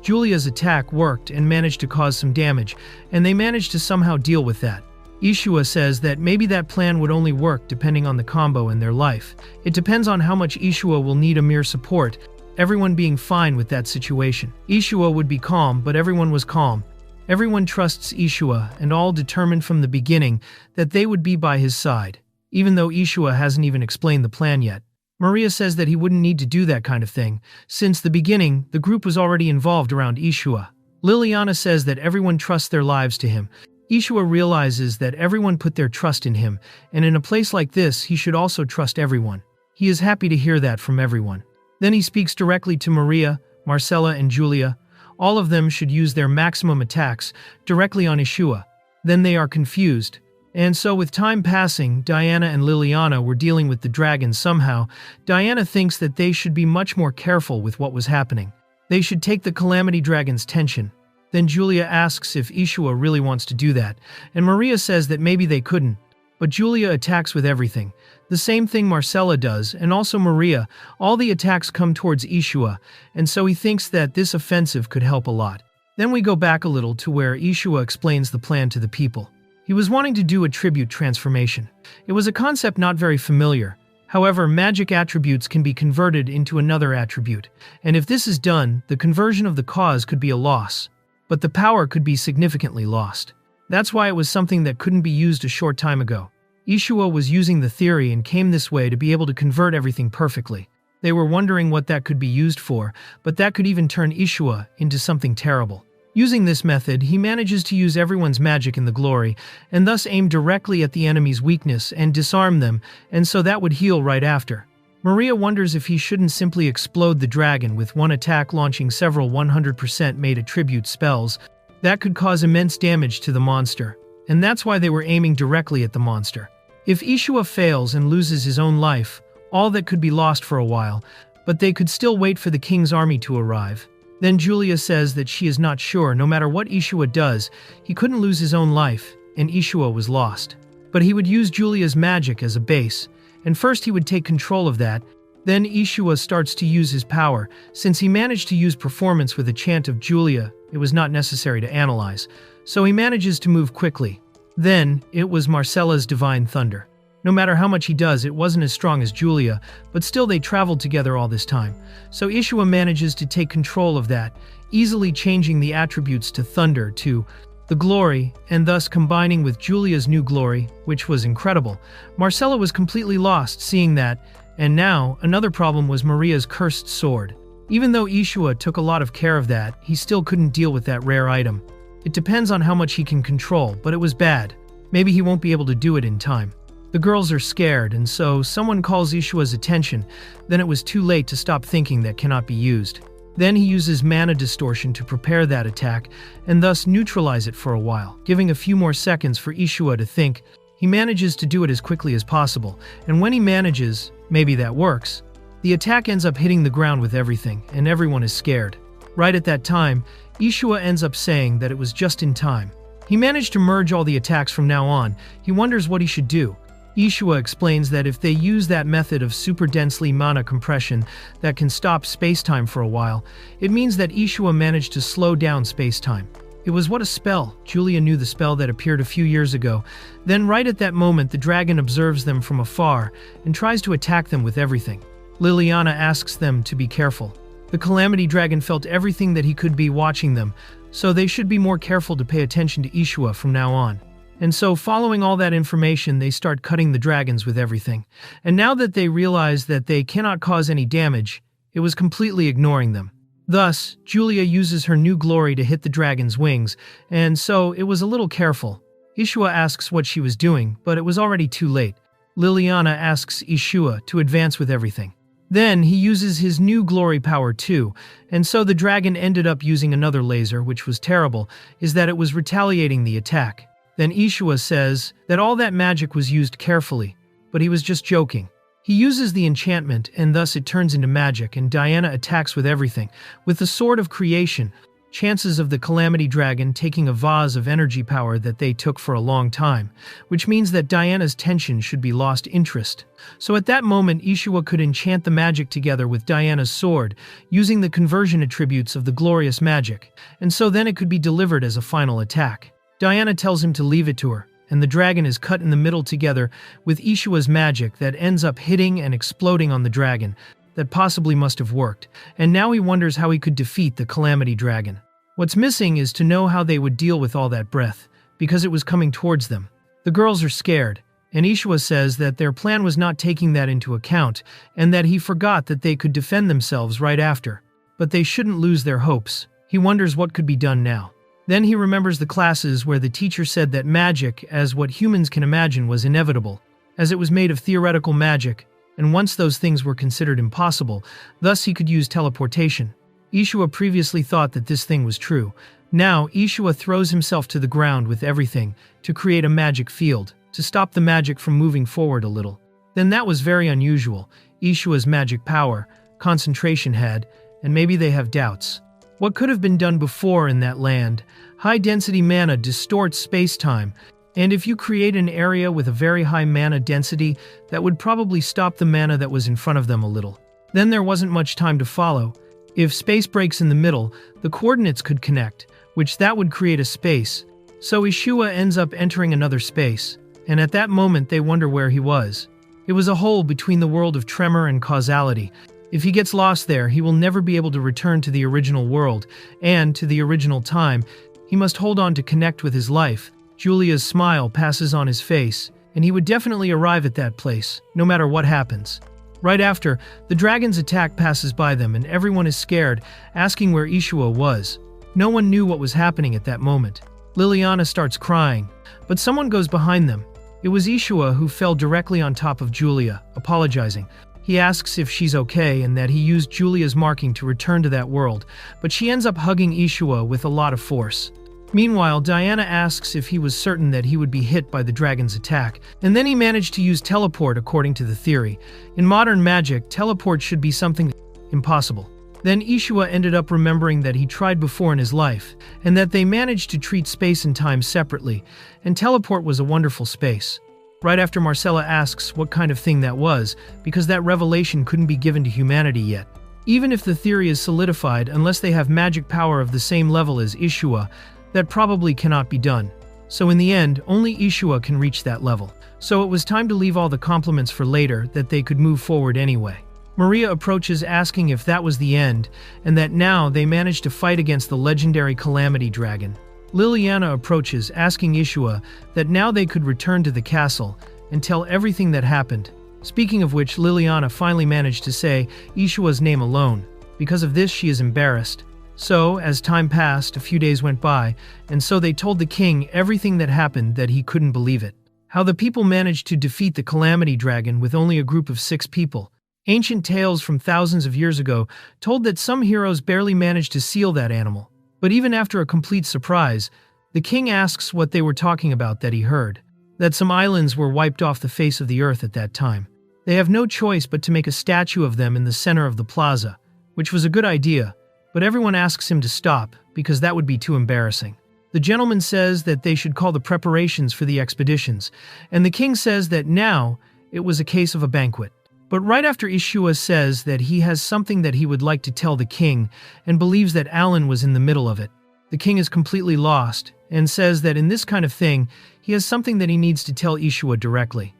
Julia's attack worked and managed to cause some damage, and they managed to somehow deal with that. Ishua says that maybe that plan would only work depending on the combo in their life. It depends on how much Ishua will need Amir support, everyone being fine with that situation. Ishua would be calm, but everyone was calm. Everyone trusts Ishua, and all determined from the beginning that they would be by his side, even though Ishua hasn't even explained the plan yet. Maria says that he wouldn't need to do that kind of thing. Since the beginning, the group was already involved around Ishua. Liliana says that everyone trusts their lives to him. Ishua realizes that everyone put their trust in him, and in a place like this, he should also trust everyone. He is happy to hear that from everyone. Then he speaks directly to Maria, Marcella, and Julia. All of them should use their maximum attacks directly on Ishua. Then they are confused. And so with time passing, Diana and Liliana were dealing with the dragon somehow. Diana thinks that they should be much more careful with what was happening. They should take the Calamity Dragon's tension. Then Julia asks if Ishua really wants to do that, and Maria says that maybe they couldn't. But Julia attacks with everything. The same thing Marcella does, and also Maria. All the attacks come towards Ishua, and so he thinks that this offensive could help a lot. Then we go back a little to where Ishua explains the plan to the people. He was wanting to do a tribute transformation. It was a concept not very familiar. However, magic attributes can be converted into another attribute, and if this is done, the conversion of the cause could be a loss. But the power could be significantly lost. That's why it was something that couldn't be used a short time ago. Ishua was using the theory and came this way to be able to convert everything perfectly. They were wondering what that could be used for, but that could even turn Ishua into something terrible. Using this method, he manages to use everyone's magic in the glory, and thus aim directly at the enemy's weakness and disarm them, and so that would heal right after. Maria wonders if he shouldn't simply explode the dragon with one attack, launching several 100% made attribute spells. That could cause immense damage to the monster, and that's why they were aiming directly at the monster. If Ishua fails and loses his own life, all that could be lost for a while, but they could still wait for the king's army to arrive. Then Julia says that she is not sure. No matter what Ishua does, he couldn't lose his own life, and Ishua was lost. But he would use Julia's magic as a base, and first he would take control of that. Then Ishua starts to use his power. Since he managed to use performance with a chant of Julia, it was not necessary to analyze, so he manages to move quickly. Then, it was Marcella's Divine Thunder. No matter how much he does, it wasn't as strong as Julia, but still they traveled together all this time. So Ishua manages to take control of that, easily changing the attributes to Thunder to the Glory, and thus combining with Julia's new glory, which was incredible. Marcella was completely lost seeing that, and now, another problem was Maria's cursed sword. Even though Ishua took a lot of care of that, he still couldn't deal with that rare item. It depends on how much he can control, but it was bad. Maybe he won't be able to do it in time. The girls are scared, and so someone calls Ishua's attention. Then it was too late to stop thinking that cannot be used. Then he uses mana distortion to prepare that attack, and thus neutralize it for a while, giving a few more seconds for Ishua to think. He manages to do it as quickly as possible, and when he manages, maybe that works. The attack ends up hitting the ground with everything, and everyone is scared. Right at that time, Ishua ends up saying that it was just in time. He managed to merge all the attacks from now on. He wonders what he should do. Ishua explains that if they use that method of super densely mana compression that can stop space-time for a while, it means that Ishua managed to slow down space-time. It was what a spell. Julia knew the spell that appeared a few years ago. Then right at that moment, the dragon observes them from afar and tries to attack them with everything. Liliana asks them to be careful. The Calamity Dragon felt everything that he could be watching them, so they should be more careful to pay attention to Ishua from now on. And so, following all that information, they start cutting the dragons with everything. And now that they realize that they cannot cause any damage, it was completely ignoring them. Thus, Julia uses her new glory to hit the dragon's wings, and so it was a little careful. Ishua asks what she was doing, but it was already too late. Liliana asks Ishua to advance with everything. Then he uses his new glory power too, and so the dragon ended up using another laser, which was terrible, is that it was retaliating the attack. Then Ishua says that all that magic was used carefully, but he was just joking. He uses the enchantment, and thus it turns into magic, and Diana attacks with everything. With the Sword of Creation, chances of the Calamity Dragon taking a vase of energy power that they took for a long time, which means that Diana's tension should be lost interest. So at that moment, Ishua could enchant the magic together with Diana's sword, using the conversion attributes of the glorious magic, and so then it could be delivered as a final attack. Diana tells him to leave it to her, and the dragon is cut in the middle together with Ishua's magic that ends up hitting and exploding on the dragon. That possibly must have worked, and now he wonders how he could defeat the Calamity Dragon. What's missing is to know how they would deal with all that breath, because it was coming towards them. The girls are scared, and Ishua says that their plan was not taking that into account, and that he forgot that they could defend themselves right after. But they shouldn't lose their hopes. He wonders what could be done now. Then he remembers the classes where the teacher said that magic, as what humans can imagine, was inevitable, as it was made of theoretical magic, and once those things were considered impossible, thus he could use teleportation. Ishua previously thought that this thing was true. Now, Ishua throws himself to the ground with everything to create a magic field. to stop the magic from moving forward a little. Then that was very unusual. Ishua's magic power, concentration had, and maybe they have doubts. What could have been done before in that land? High-density mana distorts space-time, and if you create an area with a very high mana density, that would probably stop the mana that was in front of them a little. Then there wasn't much time to follow. If space breaks in the middle, the coordinates could connect, which that would create a space. So Ishua ends up entering another space, and at that moment they wonder where he was. It was a hole between the world of tremor and causality. If he gets lost there, he will never be able to return to the original world, and to the original time. He must hold on to connect with his life. Julia's smile passes on his face, and he would definitely arrive at that place, no matter what happens. Right after, the dragon's attack passes by them and everyone is scared, asking where Ishua was. No one knew what was happening at that moment. Liliana starts crying, but someone goes behind them. It was Ishua who fell directly on top of Julia, apologizing. He asks if she's okay and that he used Julia's marking to return to that world, but she ends up hugging Ishua with a lot of force. Meanwhile, Diana asks if he was certain that he would be hit by the dragon's attack, and then he managed to use teleport according to the theory. In modern magic, teleport should be something impossible. Then Ishua ended up remembering that he tried before in his life, and that they managed to treat space and time separately, and teleport was a wonderful space. Right after Marcella asks what kind of thing that was, because that revelation couldn't be given to humanity yet. Even if the theory is solidified, unless they have magic power of the same level as Ishua, that probably cannot be done. So in the end, only Ishua can reach that level. So it was time to leave all the compliments for later, that they could move forward anyway. Maria approaches asking if that was the end, and that now they managed to fight against the legendary Calamity Dragon. Liliana approaches asking Ishua that now they could return to the castle and tell everything that happened. Speaking of which, Liliana finally managed to say Ishua's name alone. Because of this, she is embarrassed. So, as time passed, a few days went by, and so they told the king everything that happened, that he couldn't believe it. How the people managed to defeat the Calamity Dragon with only a group of 6 people. Ancient tales from thousands of years ago told that some heroes barely managed to seal that animal. But even after a complete surprise, the king asks what they were talking about that he heard. That some islands were wiped off the face of the earth at that time. They have no choice but to make a statue of them in the center of the plaza, which was a good idea. But everyone asks him to stop, because that would be too embarrassing. The gentleman says that they should call the preparations for the expeditions, and the king says that now it was a case of a banquet. But right after Ishua says that he has something that he would like to tell the king, and believes that Allan was in the middle of it, the king is completely lost, and says that in this kind of thing, he has something that he needs to tell Ishua directly.